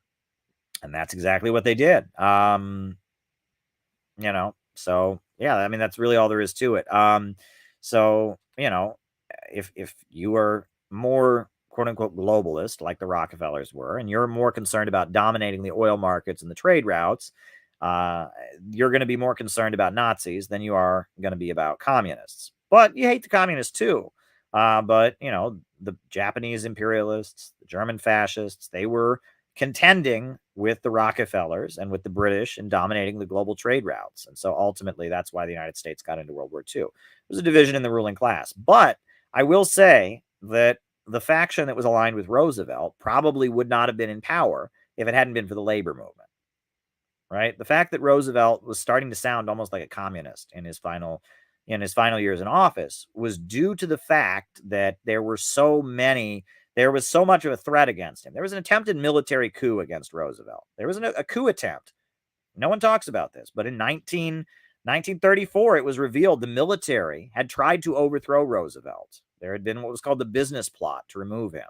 yeah, I mean, that's really all there is to it. If you are more quote unquote globalist, like the Rockefellers were, and you're more concerned about dominating the oil markets and the trade routes, you're going to be more concerned about Nazis than you are going to be about communists. But you hate the communists too. But the Japanese imperialists, the German fascists, they were contending with the Rockefellers and with the British in dominating the global trade routes. And so ultimately, that's why the United States got into World War II. It was a division in the ruling class. But I will say that the faction that was aligned with Roosevelt probably would not have been in power if it hadn't been for the labor movement, right? The fact that Roosevelt was starting to sound almost like a communist in his final years in office was due to the fact that there was so much of a threat against him. There was an attempted military coup against Roosevelt. There was a coup attempt. No one talks about this, but in 1934, it was revealed the military had tried to overthrow Roosevelt. There had been what was called the business plot to remove him,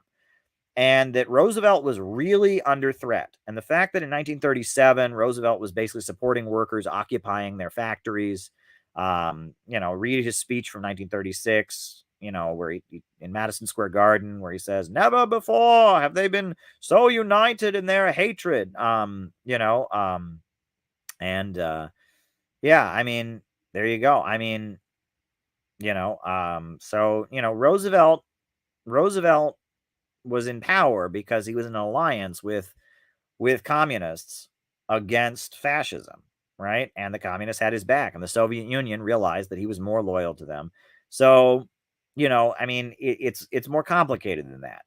and that Roosevelt was really under threat. And the fact that in 1937, Roosevelt was basically supporting workers occupying their factories, read his speech from 1936, where he in Madison Square Garden, where he says, never before have they been so united in their hatred. Yeah, I mean, there you go. I mean, Roosevelt was in power because he was in an alliance with communists against fascism, right? And the communists had his back, and the Soviet Union realized that he was more loyal to them. So, I mean, it's more complicated than that.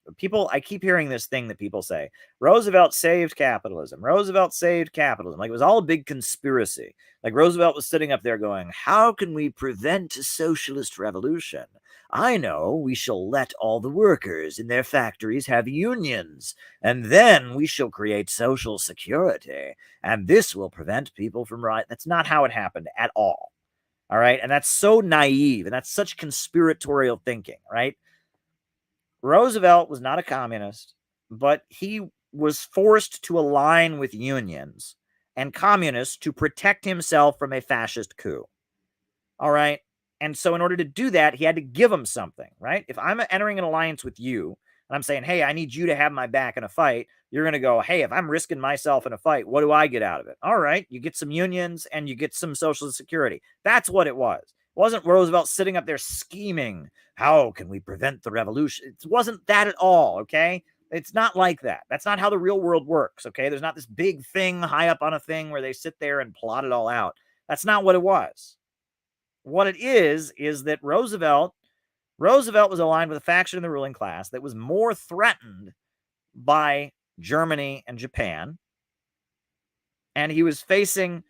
I keep hearing this thing that people say, Roosevelt saved capitalism. Roosevelt saved capitalism. Like it was all a big conspiracy. Like Roosevelt was sitting up there going, how can we prevent a socialist revolution? I know, we shall let all the workers in their factories have unions, and then we shall create social security, and this will prevent people from riot. That's not how it happened at all. All right. And that's so naive, and that's such conspiratorial thinking, right? Roosevelt was not a communist, but he was forced to align with unions and communists to protect himself from a fascist coup. All right. And so in order to do that, he had to give them something, right? If I'm entering an alliance with you and I'm saying, hey, I need you to have my back in a fight, you're going to go, hey, if I'm risking myself in a fight, what do I get out of it? All right, you get some unions and you get some social security. That's what it was. It wasn't Roosevelt sitting up there scheming, how can we prevent the revolution? It wasn't that at all, okay? It's not like that. That's not how the real world works, okay? There's not this big thing high up on a thing where they sit there and plot it all out. That's not what it was. What it is that Roosevelt was aligned with a faction in the ruling class that was more threatened by Germany and Japan, and he was facing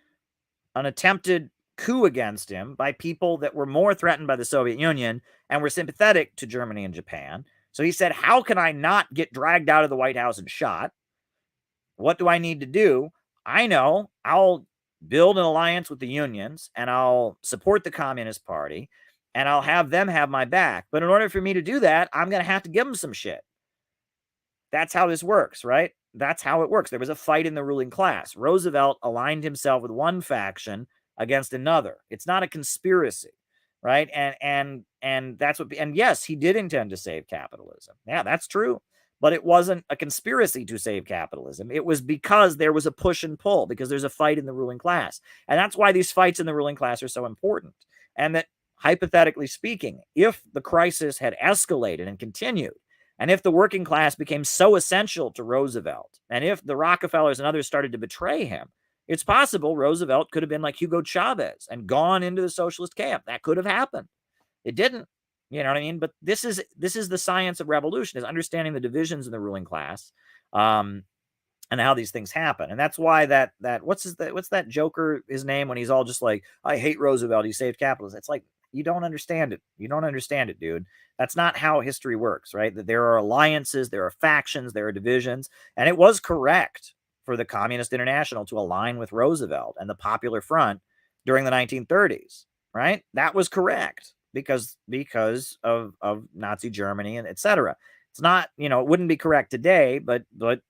an attempted coup against him by people that were more threatened by the Soviet Union and were sympathetic to Germany and Japan. So he said, how can I not get dragged out of the White House and shot? What do I need to do? I know, I'll build an alliance with the unions, and I'll support the Communist Party, and I'll have them have my back. But in order for me to do that, I'm going to have to give them some shit. That's how this works, right? that's how it works. There was a fight in the ruling class. Roosevelt aligned himself with one faction against another. It's not a conspiracy, right? And that's what. And yes, he did intend to save capitalism. Yeah, that's true. But it wasn't a conspiracy to save capitalism. It was because there was a push and pull, because there's a fight in the ruling class. And that's why these fights in the ruling class are so important. And that, hypothetically speaking, if the crisis had escalated and continued, and if the working class became so essential to Roosevelt, and if the Rockefellers and others started to betray him, it's possible Roosevelt could have been like Hugo Chavez and gone into the socialist camp. That could have happened. It didn't. You know what I mean? But this is the science of revolution, is understanding the divisions in the ruling class, and how these things happen. And that's why that what's that Joker, his name, when he's all just like, I hate Roosevelt, he saved capitalism. It's like, you don't understand it. You don't understand it, dude. That's not how history works, right? That there are alliances, there are factions, there are divisions. And it was correct for the Communist International to align with Roosevelt and the Popular Front during the 1930s, right? That was correct because of Nazi Germany and etc. It's not, it wouldn't be correct today, but at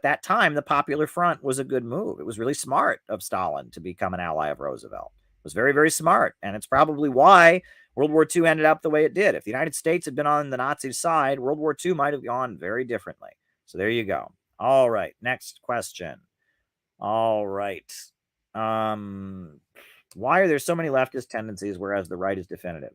that time, the Popular Front was a good move. It was really smart of Stalin to become an ally of Roosevelt. It was very, very smart. And it's probably why World War II ended up the way it did. If the United States had been on the Nazi side, World War II might have gone very differently. So there you go. All right. Next question. All right. Why are there so many leftist tendencies, whereas the right is definitive?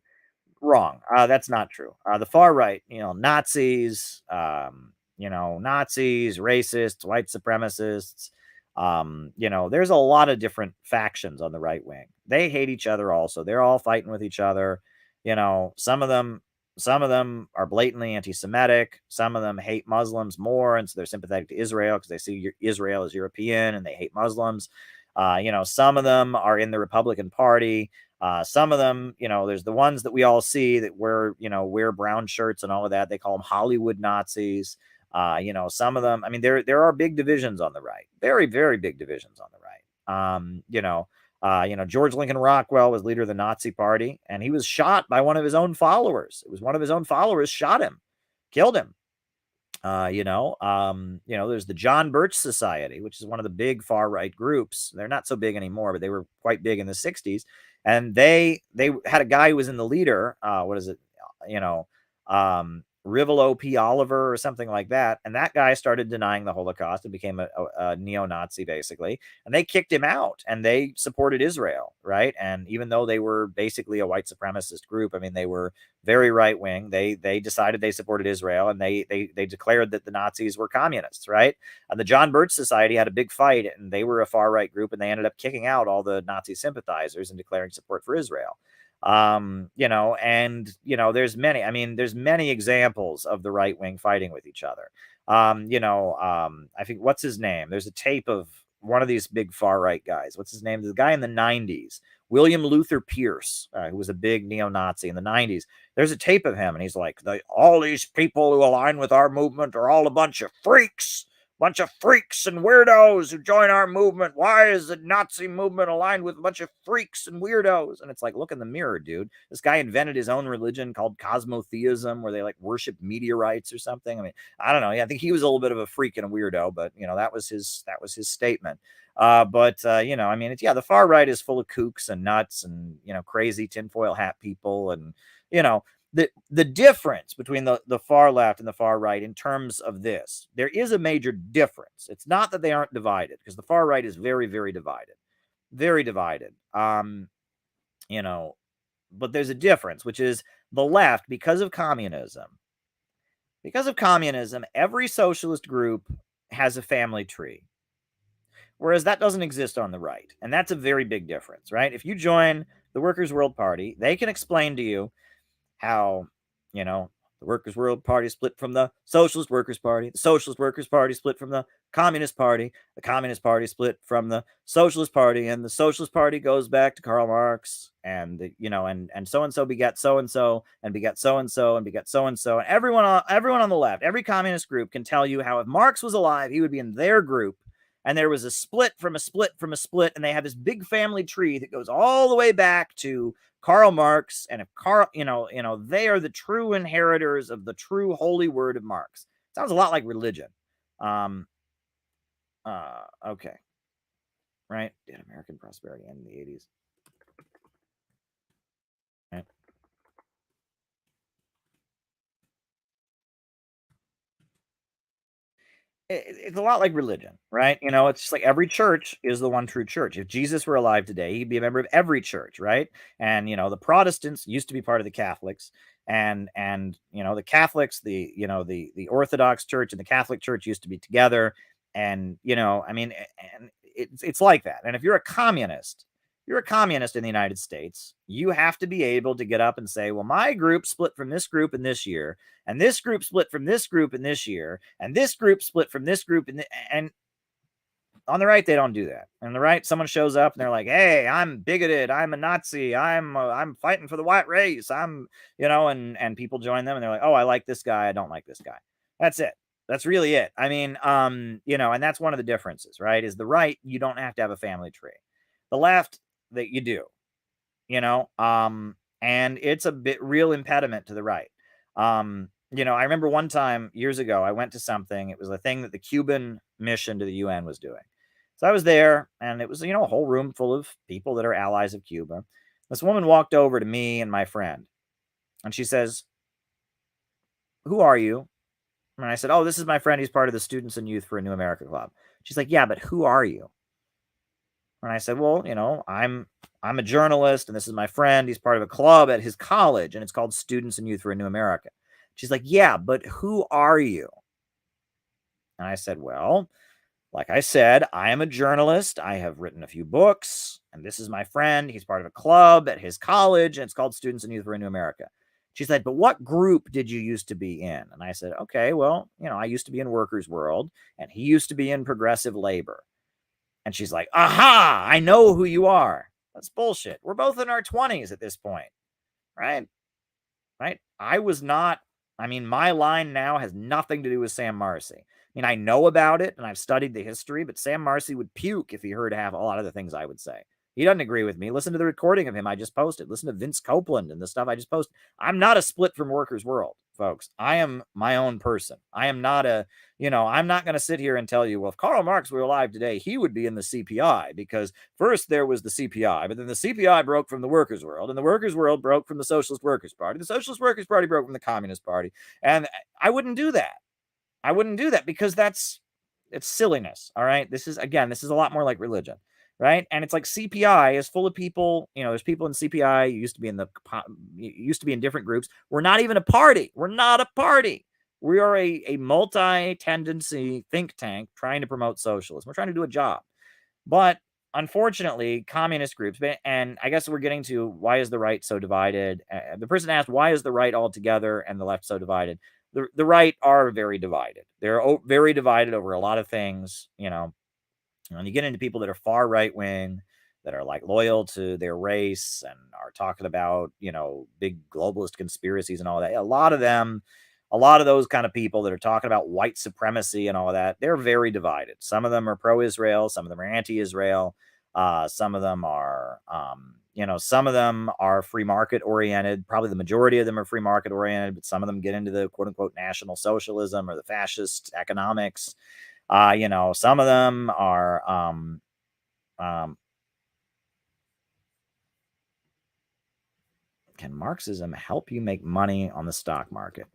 Wrong. That's not true. The far right, Nazis, Nazis, racists, white supremacists, there's a lot of different factions on the right wing. They hate each other also. They're all fighting with each other. Some of them are blatantly anti-Semitic. Some of them hate Muslims more, and so they're sympathetic to Israel because they see Israel as European and they hate Muslims. Some of them are in the Republican Party. Some of them, there's the ones that we all see that wear brown shirts and all of that. They call them Hollywood Nazis. Some of them, there are big divisions on the right, very, very big divisions on the right. George Lincoln Rockwell was leader of the Nazi Party, and he was shot by one of his own followers. It was one of his own followers shot him, killed him. There's the John Birch Society, which is one of the big far right groups. They're not so big anymore, but they were quite big in the 60s. And they had a guy who was in the leader. Rivolo P. Oliver or something like that. And that guy started denying the Holocaust and became a neo-Nazi, basically. And they kicked him out, and they supported Israel, right? And even though they were basically a white supremacist group, they were very right-wing. They decided they supported Israel, and they declared that the Nazis were communists, right? The John Birch Society had a big fight, and they were a far-right group, and they ended up kicking out all the Nazi sympathizers and declaring support for Israel. There's many examples of the right wing fighting with each other. I think, what's his name? There's a tape of one of these big far right guys. What's his name? The guy in the 90s, William Luther Pierce, who was a big neo-Nazi in the 90s. There's a tape of him, and he's like, all these people who align with our movement are all a bunch of freaks. Bunch of freaks and weirdos who join our movement. Why is the Nazi movement aligned with a bunch of freaks and weirdos? And it's like, look in the mirror, dude. This guy invented his own religion called cosmotheism, where they worship meteorites or something. I don't know. I think he was a little bit of a freak and a weirdo, but that was his statement. The far right is full of kooks and nuts and crazy tinfoil hat people, and the difference between the far left and the far right in terms of this, there is a major difference. It's not that they aren't divided, because the far right is very, very divided. Very divided. But there's a difference, which is the left, because of communism, every socialist group has a family tree. Whereas that doesn't exist on the right. And that's a very big difference, right? If you join the Workers' World Party, they can explain to you how, the Workers' World Party split from the Socialist Workers' Party. The Socialist Workers' Party split from the Communist Party. The Communist Party split from the Socialist Party. And the Socialist Party goes back to Karl Marx. And, and so-and-so begat so-and-so, and begat so-and-so, and begat so-and-so. And everyone on the left, every communist group can tell you how if Marx was alive, he would be in their group. And there was a split from a split from a split. And they have this big family tree that goes all the way back to Karl Marx. And if they are the true inheritors of the true holy word of Marx. Sounds a lot like religion. Okay. Right? Did American prosperity end in the 80s? Right. It's a lot like religion, right? You know, it's just like every church is the one true church. If Jesus were alive today, he'd be a member of every church, right? And you know, the Protestants used to be part of the Catholics, and you know, the Catholics, the Orthodox Church and the Catholic Church used to be together, and you know, I mean, and it's like that. And if you're a communist in the United States, you have to be able to get up and say, well, my group split from this group in this year, and this group split from this group in this year, and this group split from this group, and on the right they don't do that. On the right, someone shows up and they're like, "Hey, I'm bigoted. I'm a Nazi. I'm fighting for the white race. I'm you know," and people join them and they're like, "Oh, I like this guy. I don't like this guy." That's it. That's really it. I mean, you know, and that's one of the differences, right? Is the right, you don't have to have a family tree. The left, that you do, you know, and it's a bit real impediment to the right. You know, I remember one time years ago, I went to something. It was a thing that the Cuban mission to the UN was doing. So I was there, and it was, you know, a whole room full of people that are allies of Cuba. This woman walked over to me and my friend, and she says, "Who are you?" And I said, "Oh, this is my friend. He's part of the Students and Youth for a New America Club." She's like, "Yeah, but who are you?" And I said, "Well, you know, I'm a journalist, and this is my friend. He's part of a club at his college, and it's called Students and Youth for a New America." She's like, "Yeah, but who are you?" And I said, "Well, like I said, I am a journalist. I have written a few books, and this is my friend. He's part of a club at his college, and it's called Students and Youth for a New America." She said, "But what group did you used to be in?" And I said, "Okay, well, you know, I used to be in Workers' World, and he used to be in Progressive Labor." And she's like, "Aha, I know who you are." That's bullshit. We're both in our 20s at this point, right? Right? I was not, I mean, my line now has nothing to do with Sam Marcy. I mean, I know about it and I've studied the history, but Sam Marcy would puke if he heard half a lot of the things I would say. He doesn't agree with me. Listen to the recording of him I just posted. Listen to Vince Copeland and the stuff I just posted. I'm not a split from Workers' World, folks. I am my own person. I am not a, you know, I'm not going to sit here and tell you, well, if Karl Marx were alive today, he would be in the CPI, because first there was the CPI, but then the CPI broke from the Workers' World, and the Workers' World broke from the Socialist Workers' Party. The Socialist Workers' Party broke from the Communist Party. And I wouldn't do that. I wouldn't do that, because it's silliness. All right. This is a lot more like religion. Right. And it's like CPI is full of people. You know, there's people in CPI used to be in different groups. We're not even a party. We're not a party. We are a multi-tendency think tank trying to promote socialism. We're trying to do a job. But unfortunately, communist groups, and I guess we're getting to why is the right so divided? The person asked, why is the right all together and the left so divided? The right are very divided. They're very divided over a lot of things, you know. When you get into people that are far right wing, that are like loyal to their race and are talking about, you know, big globalist conspiracies and all that, a lot of those kind of people that are talking about white supremacy and all of that, they're very divided. Some of them are pro-Israel, some of them are anti-Israel, some of them are, you know, some of them are free market oriented. Probably the majority of them are free market oriented, but some of them get into the quote unquote national socialism or the fascist economics. You know, some of them are, can Marxism help you make money on the stock market?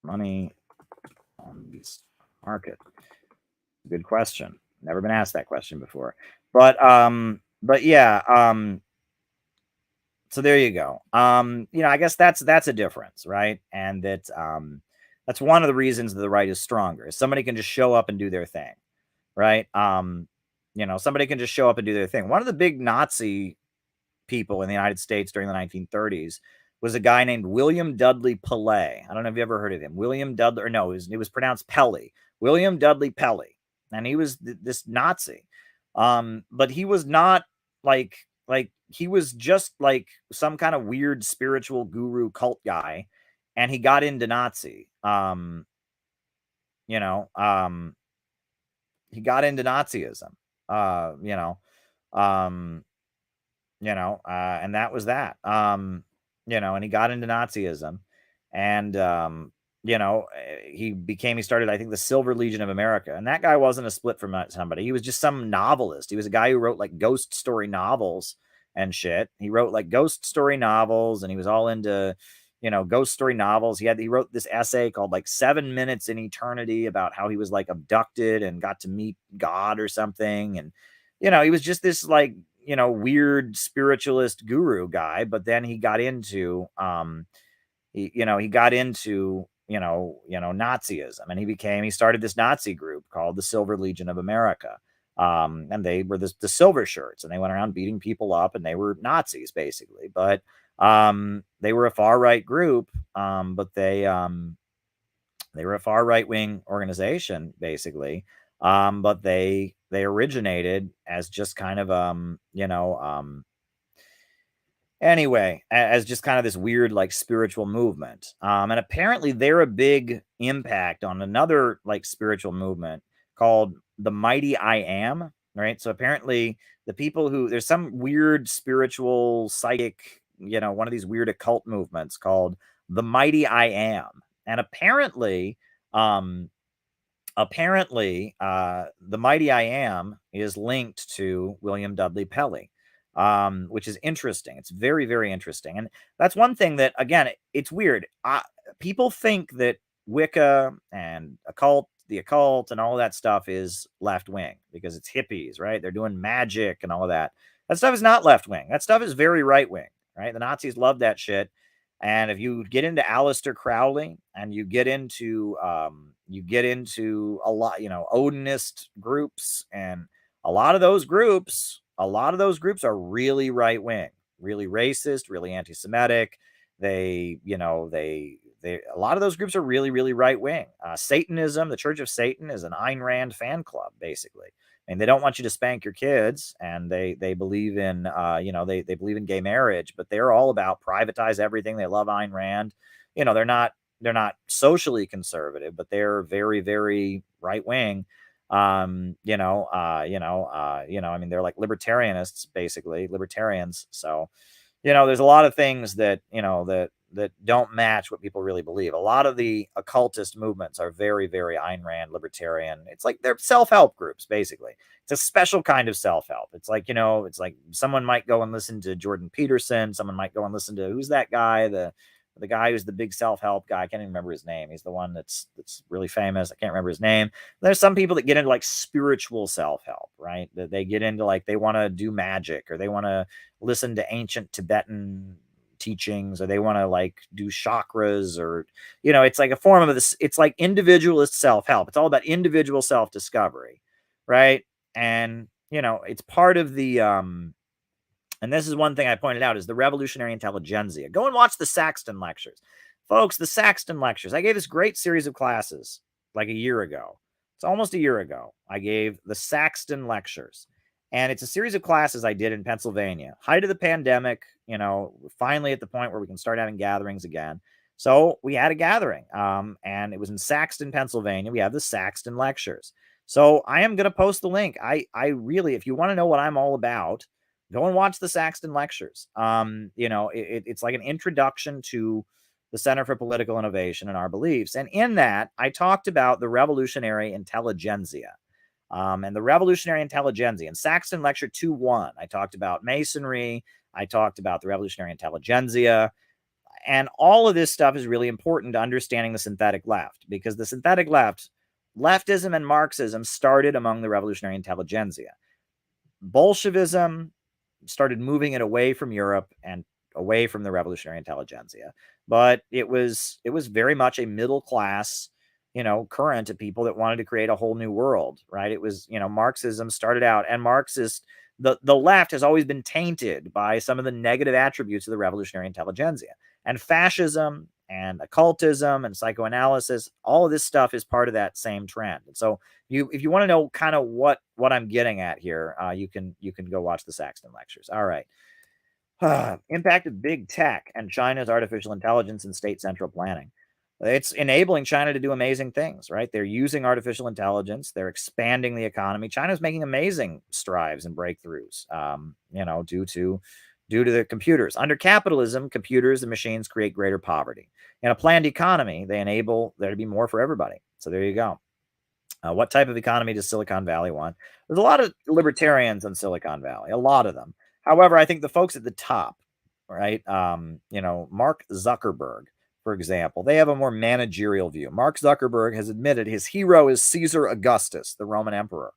Money on the market. Good question. Never been asked that question before. But yeah, so there you go. You know, I guess that's a difference, right? And that's one of the reasons that the right is stronger. Somebody can just show up and do their thing, right? You know, somebody can just show up and do their thing. One of the big Nazi people in the United States during the 1930s was a guy named William Dudley Pelley. I don't know if you ever heard of him. William Dudley, or no, it was pronounced Pelly. William Dudley Pelley, and he was this Nazi. But he was not like he was just like some kind of weird spiritual guru cult guy, and he got into Nazi. You know, he got into Nazism. You know, and that was that. You know, and he got into Nazism, and he started, I think, the Silver Legion of America. And that guy wasn't a split from somebody. He was just some novelist. He was a guy who wrote like ghost story novels and shit. He wrote like ghost story novels, and he was all into, ghost story novels. He wrote this essay called like 7 Minutes in Eternity about how he was like abducted and got to meet God or something. And, he was just this like, weird spiritualist guru guy. But then he got into, he got into, Nazism, and he started this Nazi group called the Silver Legion of America. And they were the silver shirts, and they went around beating people up, and they were Nazis basically. But they were a far right group, but they were a far right wing organization basically. But they originated as just kind of anyway, as just kind of this weird like spiritual movement. And apparently they're a big impact on another like spiritual movement called the Mighty I Am, right? So apparently the people there's some weird spiritual psychic, one of these weird occult movements called the Mighty I Am. And apparently the Mighty I Am is linked to William Dudley Pelley. Which is interesting. It's very, very interesting. And that's one thing that, again, it's weird. People think that Wicca and the occult and all that stuff is left wing because it's hippies, right? They're doing magic and all of that. That stuff is not left wing. That stuff is very right wing, right? The Nazis love that shit. And if you get into Aleister Crowley and you get into a lot, Odinist groups, and a lot of those groups are really right wing, really racist, really anti-Semitic. A lot of those groups are really, really right wing. Satanism, the Church of Satan, is an Ayn Rand fan club, basically. And they don't want you to spank your kids, and they believe in they believe in gay marriage, but they're all about privatize everything. They love Ayn Rand. They're not socially conservative, but they're very, very right wing. I mean, they're like libertarianists, basically, libertarians. So, there's a lot of things that don't match what people really believe. A lot of the occultist movements are very, very Ayn Rand libertarian. It's like they're self-help groups, basically. It's a special kind of self-help. It's like, it's like someone might go and listen to Jordan Peterson. Someone might go and listen to, who's that guy? The guy who's the big self-help guy. I can't even remember his name. He's the one that's really famous. I can't remember his name. There's some people that get into like spiritual self-help, right? That they get into like, they want to do magic, or they want to listen to ancient Tibetan teachings, or they want to like do chakras, or, it's like a form of this. It's like individualist self-help. It's all about individual self-discovery, right? And, it's part of the, and this is one thing I pointed out, is the revolutionary intelligentsia. Go and watch the Saxton lectures. Folks, the Saxton lectures. I gave this great series of classes like a year ago. It's almost a year ago. I gave the Saxton lectures. And it's a series of classes I did in Pennsylvania. Height of the pandemic, we're finally at the point where we can start having gatherings again. So we had a gathering, and it was in Saxton, Pennsylvania. We have the Saxton lectures. So I am going to post the link. I really, if you want to know what I'm all about, go and watch the Saxton lectures. It's like an introduction to the Center for Political Innovation and our beliefs. And in that, I talked about the revolutionary intelligentsia. And the revolutionary intelligentsia. In Saxton Lecture 2.1, I talked about Masonry. I talked about the revolutionary intelligentsia. And all of this stuff is really important to understanding the synthetic left, because the synthetic left, leftism and Marxism, started among the revolutionary intelligentsia. Bolshevism started moving it away from Europe and away from the revolutionary intelligentsia. But it was very much a middle class, current of people that wanted to create a whole new world, right? It was, Marxism started out, and the left has always been tainted by some of the negative attributes of the revolutionary intelligentsia. And fascism and occultism and psychoanalysis, all of this stuff is part of that same trend. And so if you want to know kind of what I'm getting at here, you can go watch the Saxton lectures. All right. Impact of big tech and China's artificial intelligence and state central planning. It's enabling China to do amazing things, right? They're using artificial intelligence. They're expanding the economy. China's making amazing strides and breakthroughs, due to due to the computers. Under capitalism, computers and machines create greater poverty. In a planned economy, they enable there to be more for everybody. So there you go. What type of economy does Silicon Valley want? There's a lot of libertarians in Silicon Valley, a lot of them. However, I think the folks at the top, right? Mark Zuckerberg, for example, they have a more managerial view. Mark Zuckerberg has admitted his hero is Caesar Augustus, the Roman emperor,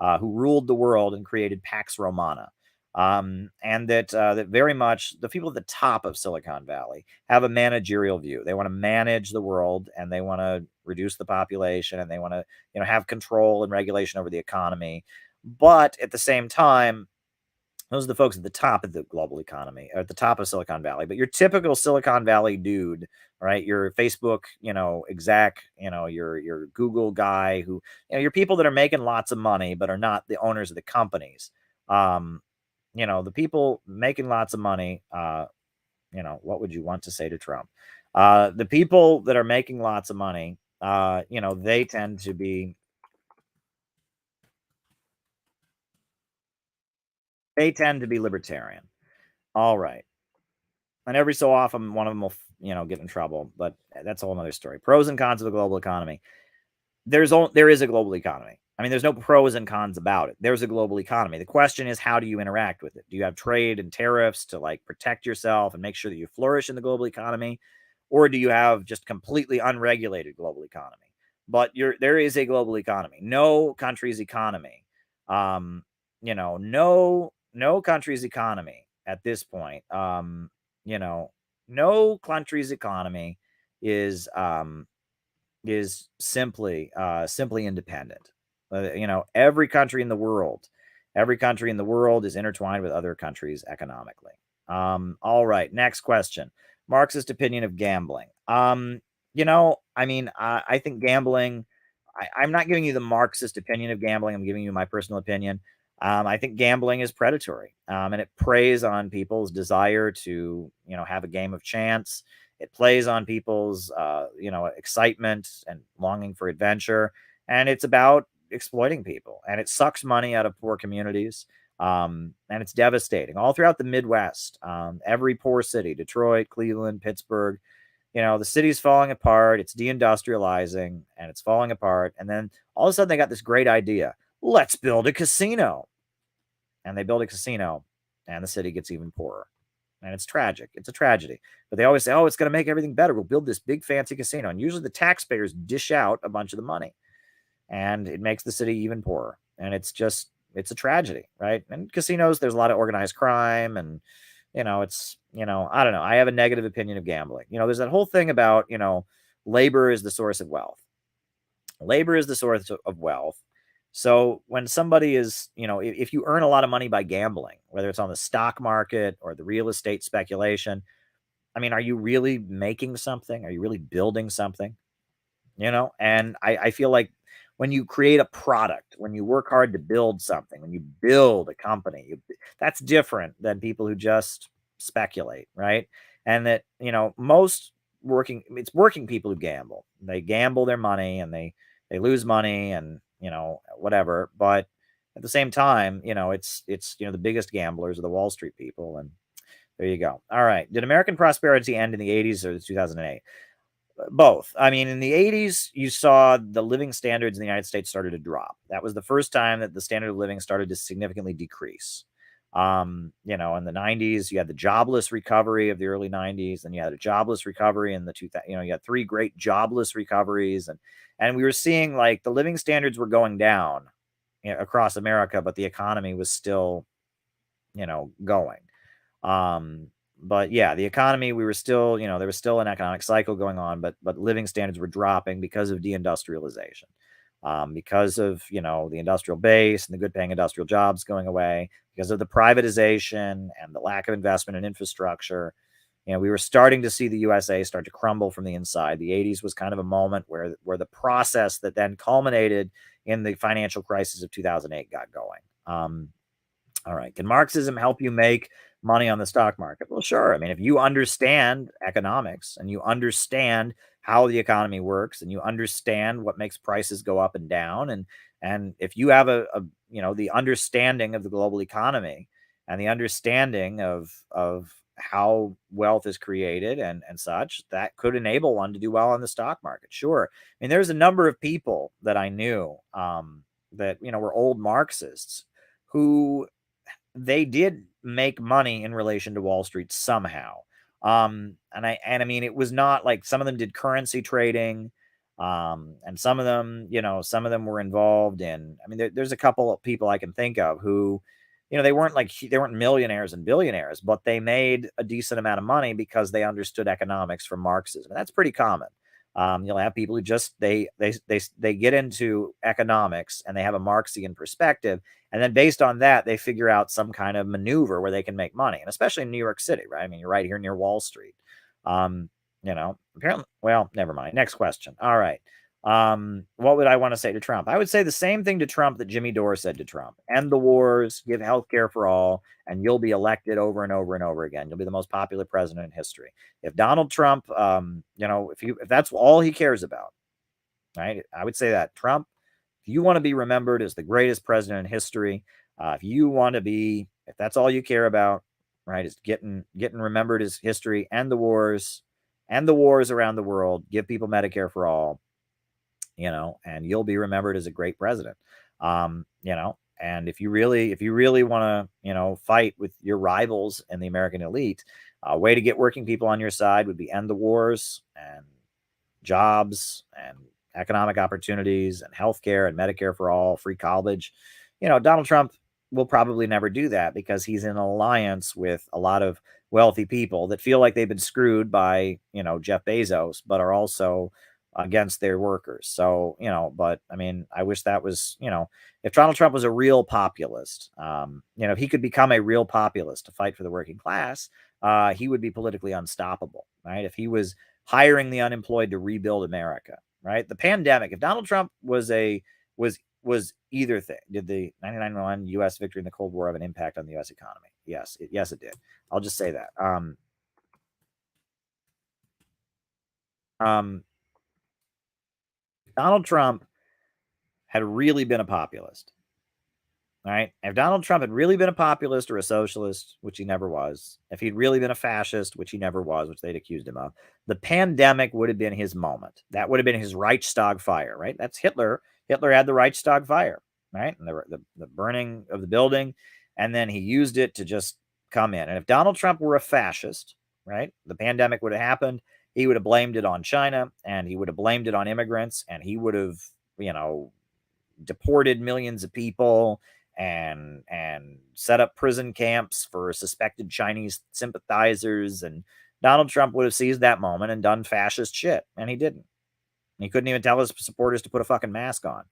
who ruled the world and created Pax Romana. And that very much the people at the top of Silicon Valley have a managerial view. They want to manage the world, and they want to reduce the population, and they want to have control and regulation over the economy. But at the same time, those are the folks at the top of the global economy, or at the top of Silicon Valley. But your typical Silicon Valley dude, right? Your Facebook, exec, your Google guy, who, your people that are making lots of money but are not the owners of the companies. The people making lots of money, what would you want to say to Trump? The people that are making lots of money, they tend to be libertarian. All right. And every so often, one of them will, get in trouble, but that's a whole other story. Pros and cons of the global economy. There is a global economy. I mean, there's no pros and cons about it. There's a global economy. The question is, how do you interact with it? Do you have trade and tariffs to protect yourself and make sure that you flourish in the global economy? Or do you have just completely unregulated global economy? But there is a global economy. No country's economy, no country's economy at this point, no country's economy is simply independent. Every country in the world is intertwined with other countries economically. All right, next question. Marxist opinion of gambling. I think gambling, I'm not giving you the Marxist opinion of gambling. I'm giving you my personal opinion. I think gambling is predatory, and it preys on people's desire to, have a game of chance. It plays on people's, excitement and longing for adventure, and it's about exploiting people, and it sucks money out of poor communities, and it's devastating all throughout the Midwest. Every poor city, Detroit, Cleveland, Pittsburgh, the city's falling apart. It's deindustrializing, and it's falling apart. And then all of a sudden, they got this great idea: let's build a casino. And they build a casino, and the city gets even poorer. And it's tragic. It's a tragedy. But they always say, oh, it's going to make everything better. We'll build this big fancy casino. And usually the taxpayers dish out a bunch of the money, and it makes the city even poorer. And it's a tragedy, right? And casinos, there's a lot of organized crime, and, I don't know. I have a negative opinion of gambling. There's that whole thing about, labor is the source of wealth. Labor is the source of wealth. So when somebody is, if you earn a lot of money by gambling, whether it's on the stock market or the real estate speculation, are you really making something? Are you really building something? And I feel like when you create a product, when you work hard to build something, when you build a company, that's different than people who just speculate, right? And that, it's working people who gamble. They gamble their money, and they lose money, and, whatever. But at the same time, it's the biggest gamblers are the Wall Street people. And there you go. All right. Did American prosperity end in the 80s or 2008? Both. In the 80s, you saw the living standards in the United States started to drop. That was the first time that the standard of living started to significantly decrease. In the 90s, you had the jobless recovery of the early 90s, and you had a jobless recovery in the 2000s. You had three great jobless recoveries, and we were seeing the living standards were going down across America, but the economy was still, going. But yeah, the economy, we were still, there was still an economic cycle going on, but living standards were dropping because of deindustrialization. Because of, the industrial base and the good paying industrial jobs going away, because of the privatization and the lack of investment in infrastructure. We were starting to see the USA start to crumble from the inside. The 80s was kind of a moment where the process that then culminated in the financial crisis of 2008 got going. All right. Can Marxism help you make money on the stock market? Well, sure. If you understand economics, and you understand how the economy works, and you understand what makes prices go up and down, and if you have the understanding of the global economy, and the understanding of how wealth is created and such, that could enable one to do well on the stock market. Sure. I mean, there's a number of people that I knew that, were old Marxists who they did make money in relation to Wall Street somehow. And I mean, it was not like some of them did currency trading. And some of them, some of them were involved in, I mean, there's a couple of people I can think of who, they weren't millionaires and billionaires, but they made a decent amount of money because they understood economics from Marxism. And that's pretty common. You'll have people who just, they get into economics and they have a Marxian perspective. And then based on that, they figure out some kind of maneuver where they can make money. And especially in New York City, right? I mean, you're right here near Wall Street. Apparently, well, never mind. Next question. All right. What would I want to say to Trump? I would say the same thing to Trump that Jimmy Dore said to Trump. End the wars, give health care for all, and you'll be elected over and over and over again. You'll be the most popular president in history. If Donald Trump, if that's all he cares about, right? I would say that Trump, if you want to be remembered as the greatest president in history, if that's all you care about, right, is getting remembered as history and the wars around the world, give people Medicare for all, and you'll be remembered as a great president. And if you really want to, fight with your rivals in the American elite, a way to get working people on your side would be end the wars and jobs and economic opportunities and healthcare and Medicare for all, free college. Donald Trump will probably never do that because he's in alliance with a lot of wealthy people that feel like they've been screwed by, Jeff Bezos, but are also against their workers. So, but I mean, I wish that was, if Donald Trump was a real populist, if he could become a real populist to fight for the working class, he would be politically unstoppable, right? If he was hiring the unemployed to rebuild America, right? The pandemic, if Donald Trump was either thing, did the 1991 U.S. victory in the Cold War have an impact on the U.S. economy? Yes, it did. I'll just say that. Donald Trump had really been a populist, right? If Donald Trump had really been a populist or a socialist, which he never was, if he'd really been a fascist, which he never was, which they'd accused him of, the pandemic would have been his moment. That would have been his Reichstag fire, right? That's Hitler. Hitler had the Reichstag fire, right? And the burning of the building, and then he used it to just come in. And if Donald Trump were a fascist, right, the pandemic would have happened. He would have blamed it on China, and he would have blamed it on immigrants, and he would have, deported millions of people and set up prison camps for suspected Chinese sympathizers. And Donald Trump would have seized that moment and done fascist shit, and he didn't. He couldn't even tell his supporters to put a fucking mask on.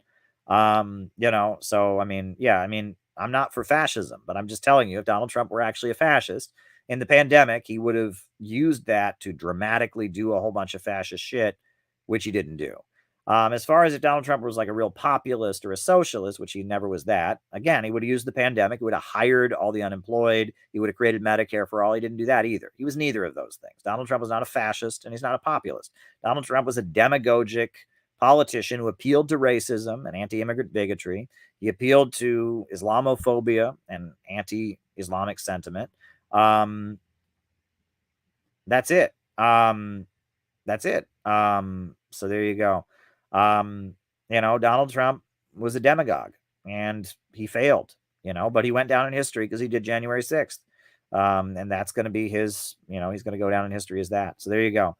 So I mean, I'm not for fascism, but I'm just telling you, if Donald Trump were actually a fascist in the pandemic, he would have used that to dramatically do a whole bunch of fascist shit, which he didn't do. As far as if Donald Trump was like a real populist or a socialist, which he never was that, again, he would have used the pandemic. He would have hired all the unemployed. He would have created Medicare for all. He didn't do that either. He was neither of those things. Donald Trump was not a fascist, and he's not a populist. Donald Trump was a demagogic politician who appealed to racism and anti-immigrant bigotry. He appealed to Islamophobia and anti-Islamic sentiment. That's it. So there you go. Donald Trump was a demagogue, and he failed, but he went down in history because he did January 6th. And that's going to be his, he's going to go down in history as that. So there you go.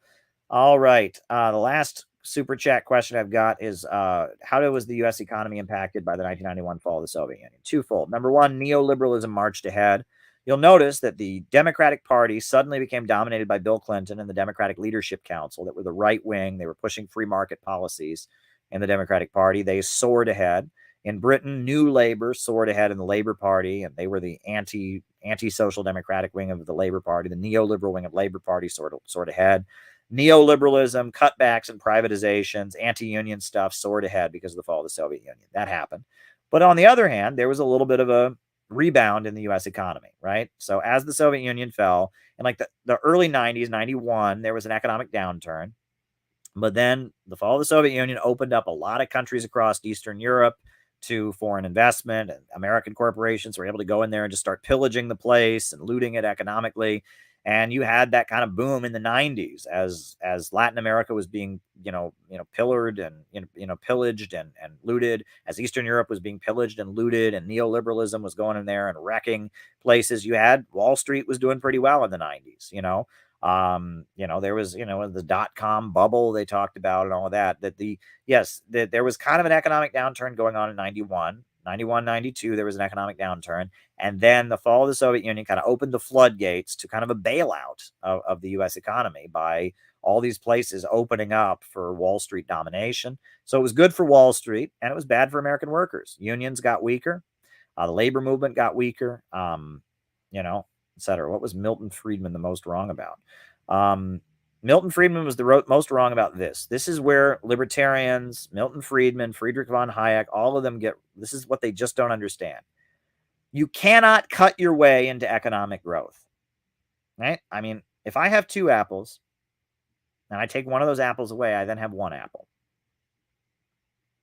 All right. The last super chat question I've got is, how was the U.S. economy impacted by the 1991 fall of the Soviet Union? Twofold. Number one, neoliberalism marched ahead. You'll notice that the Democratic Party suddenly became dominated by Bill Clinton and the Democratic Leadership Council that were the right wing. They were pushing free market policies in the Democratic Party. They soared ahead. In Britain, New Labour soared ahead in the Labour Party, and they were the anti-social democratic wing of the Labour Party. The neoliberal wing of Labour Party soared ahead. Neoliberalism, cutbacks and privatizations, anti-union stuff soared ahead because of the fall of the Soviet Union. That happened. But on the other hand, there was a little bit of a rebound in the U.S. economy, right? So as the Soviet Union fell, in like the early 90s, 91, there was an economic downturn. But then the fall of the Soviet Union opened up a lot of countries across Eastern Europe, to foreign investment, and American corporations were able to go in there and just start pillaging the place and looting it economically. And you had that kind of boom in the 90s as Latin America was being, pillared and, pillaged and looted, as Eastern Europe was being pillaged and looted, and neoliberalism was going in there and wrecking places. You had Wall Street was doing pretty well in the 90s, there was, the dot-com bubble they talked about and all of that, that there was kind of an economic downturn going on in 91, 92, there was an economic downturn. And then the fall of the Soviet Union kind of opened the floodgates to kind of a bailout of the U.S. economy by all these places opening up for Wall Street domination. So it was good for Wall Street, and it was bad for American workers. Unions got weaker. The labor movement got weaker, et cetera. What was Milton Friedman the most wrong about? Milton Friedman was the most wrong about this. This is where libertarians, Milton Friedman, Friedrich von Hayek, all of them this is what they just don't understand. You cannot cut your way into economic growth, right? I mean, if I have 2 apples and I take one of those apples away, I then have 1 apple.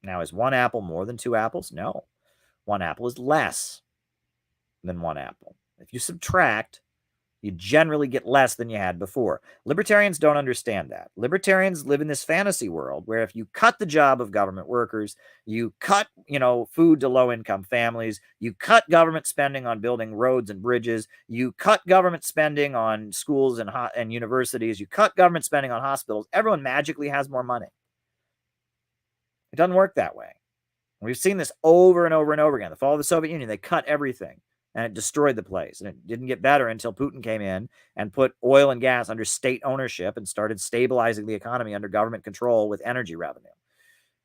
Now, is 1 apple more than 2 apples? No. 1 apple is less than 1 apple. If you subtract, you generally get less than you had before. Libertarians don't understand that. Libertarians live in this fantasy world where if you cut the job of government workers, you cut, food to low-income families, you cut government spending on building roads and bridges, you cut government spending on schools and universities, you cut government spending on hospitals, everyone magically has more money. It doesn't work that way. We've seen this over and over and over again. The fall of the Soviet Union, they cut everything. And it destroyed the place. And it didn't get better until Putin came in and put oil and gas under state ownership and started stabilizing the economy under government control with energy revenue.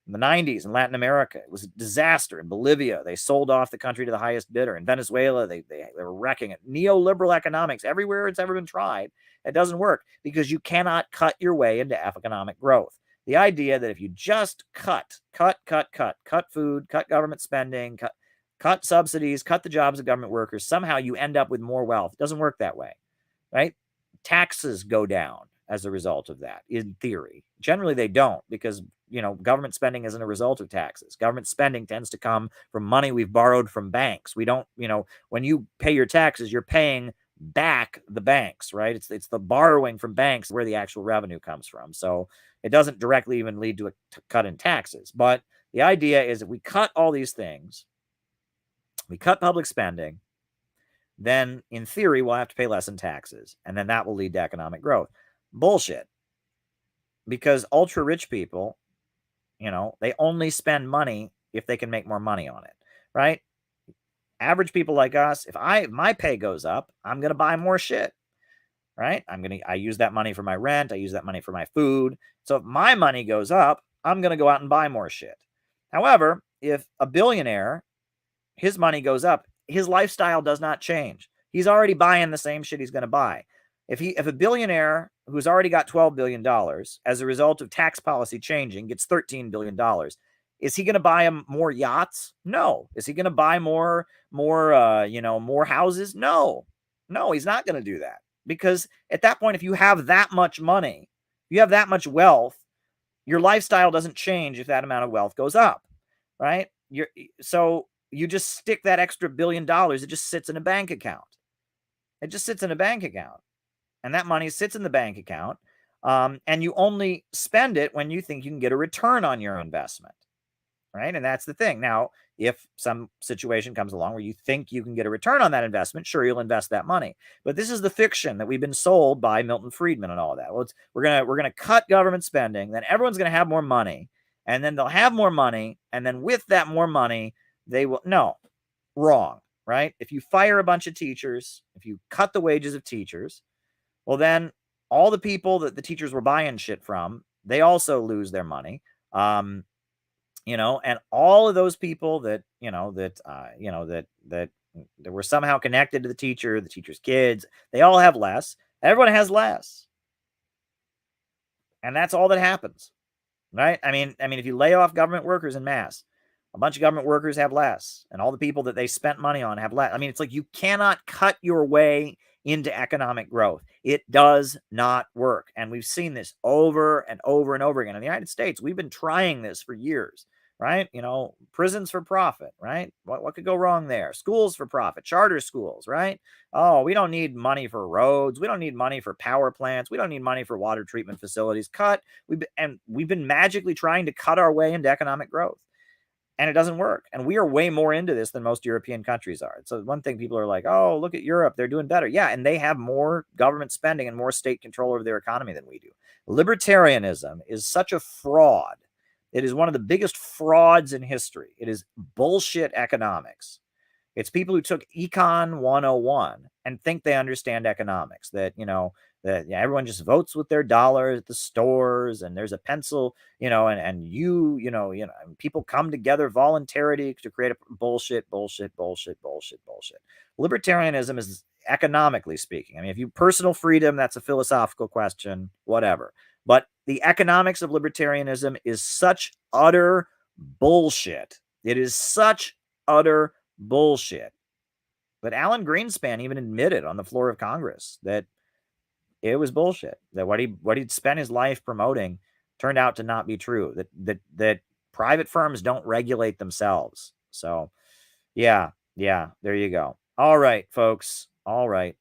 In the 90s in Latin America, it was a disaster. In Bolivia, they sold off the country to the highest bidder. In Venezuela, they were wrecking it. Neoliberal economics, everywhere it's ever been tried, it doesn't work because you cannot cut your way into economic growth. The idea that if you just cut food, cut government spending, cut subsidies, cut the jobs of government workers, somehow you end up with more wealth. It doesn't work that way, right? Taxes go down as a result of that, in theory. Generally, they don't because, government spending isn't a result of taxes. Government spending tends to come from money we've borrowed from banks. We don't, when you pay your taxes, you're paying back the banks, right? It's the borrowing from banks where the actual revenue comes from. So it doesn't directly even lead to a cut in taxes. But the idea is if we cut all these things, we cut public spending, then in theory, we'll have to pay less in taxes. And then that will lead to economic growth. Bullshit. Because ultra rich people, they only spend money if they can make more money on it, right? Average people like us, if my pay goes up, I'm going to buy more shit, right? I use that money for my rent. I use that money for my food. So if my money goes up, I'm going to go out and buy more shit. However, if a billionaire, his money goes up, his lifestyle does not change. He's already buying the same shit he's going to buy. If a billionaire who's already got $12 billion as a result of tax policy changing gets $13 billion, is he going to buy more yachts? No. Is he going to buy more houses? No, he's not going to do that because at that point, if you have that much money, you have that much wealth, your lifestyle doesn't change if that amount of wealth goes up, right? So you just stick that extra $1 billion. It just sits in a bank account. And that money sits in the bank account. And you only spend it when you think you can get a return on your investment. Right. And that's the thing. Now, if some situation comes along where you think you can get a return on that investment, sure, you'll invest that money. But this is the fiction that we've been sold by Milton Friedman and all of that. Well, we're gonna cut government spending, then everyone's gonna have more money, and then they'll have more money, and then with that more money, they will wrong, right? If you fire a bunch of teachers, if you cut the wages of teachers, well, then all the people that the teachers were buying shit from, they also lose their money. And all of those people that were somehow connected to the teacher's kids, they all have less. Everyone has less. And that's all that happens, right? I mean, if you lay off government workers en masse, a bunch of government workers have less, and all the people that they spent money on have less. I mean, it's like you cannot cut your way into economic growth. It does not work. And we've seen this over and over and over again. In the United States, we've been trying this for years. right? You know, prisons for profit, right? What could go wrong there? Schools for profit, charter schools, right? Oh, we don't need money for roads. We don't need money for power plants. We don't need money for water treatment facilities. We've been magically trying to cut our way into economic growth. And it doesn't work. And we are way more into this than most European countries are. So one thing people are like, oh, look at Europe. They're doing better. Yeah, and they have more government spending and more state control over their economy than we do. Libertarianism is such a fraud. It is one of the biggest frauds in history. It is bullshit economics. It's people who took Econ 101 and think they understand economics, that, you know, that everyone just votes with their dollar at the stores, and there's a pencil, you know, and people come together voluntarily to create a bullshit. Libertarianism is, economically speaking, I mean, if you personal freedom, that's a philosophical question, whatever. But the economics of libertarianism is such utter bullshit. It is such utter bullshit that Alan Greenspan even admitted on the floor of Congress that it was bullshit, that what he'd spent his life promoting turned out to not be true, that private firms don't regulate themselves. So yeah, there you go. All right, folks. All right.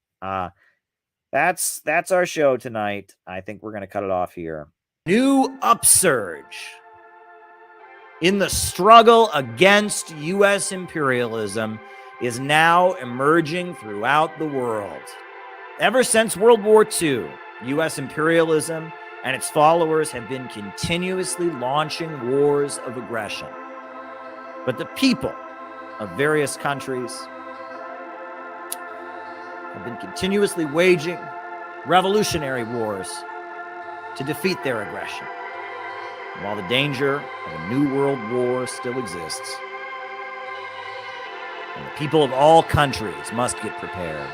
That's our show tonight. I think we're going to cut it off here. New upsurge in the struggle against U.S. imperialism is now emerging throughout the world. Ever since World War II, U.S. imperialism and its followers have been continuously launching wars of aggression. But the people of various countries have been continuously waging revolutionary wars to defeat their aggression. And while the danger of a new world war still exists, and the people of all countries must get prepared,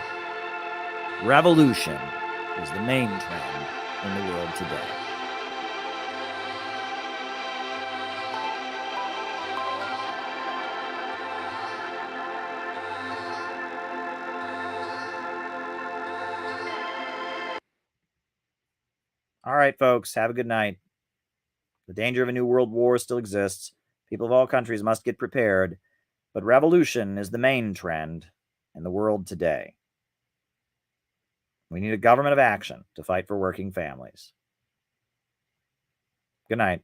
revolution is the main trend in the world today. All right, folks, have a good night. The danger of a new world war still exists. People of all countries must get prepared, but revolution is the main trend in the world today. We need a government of action to fight for working families. Good night.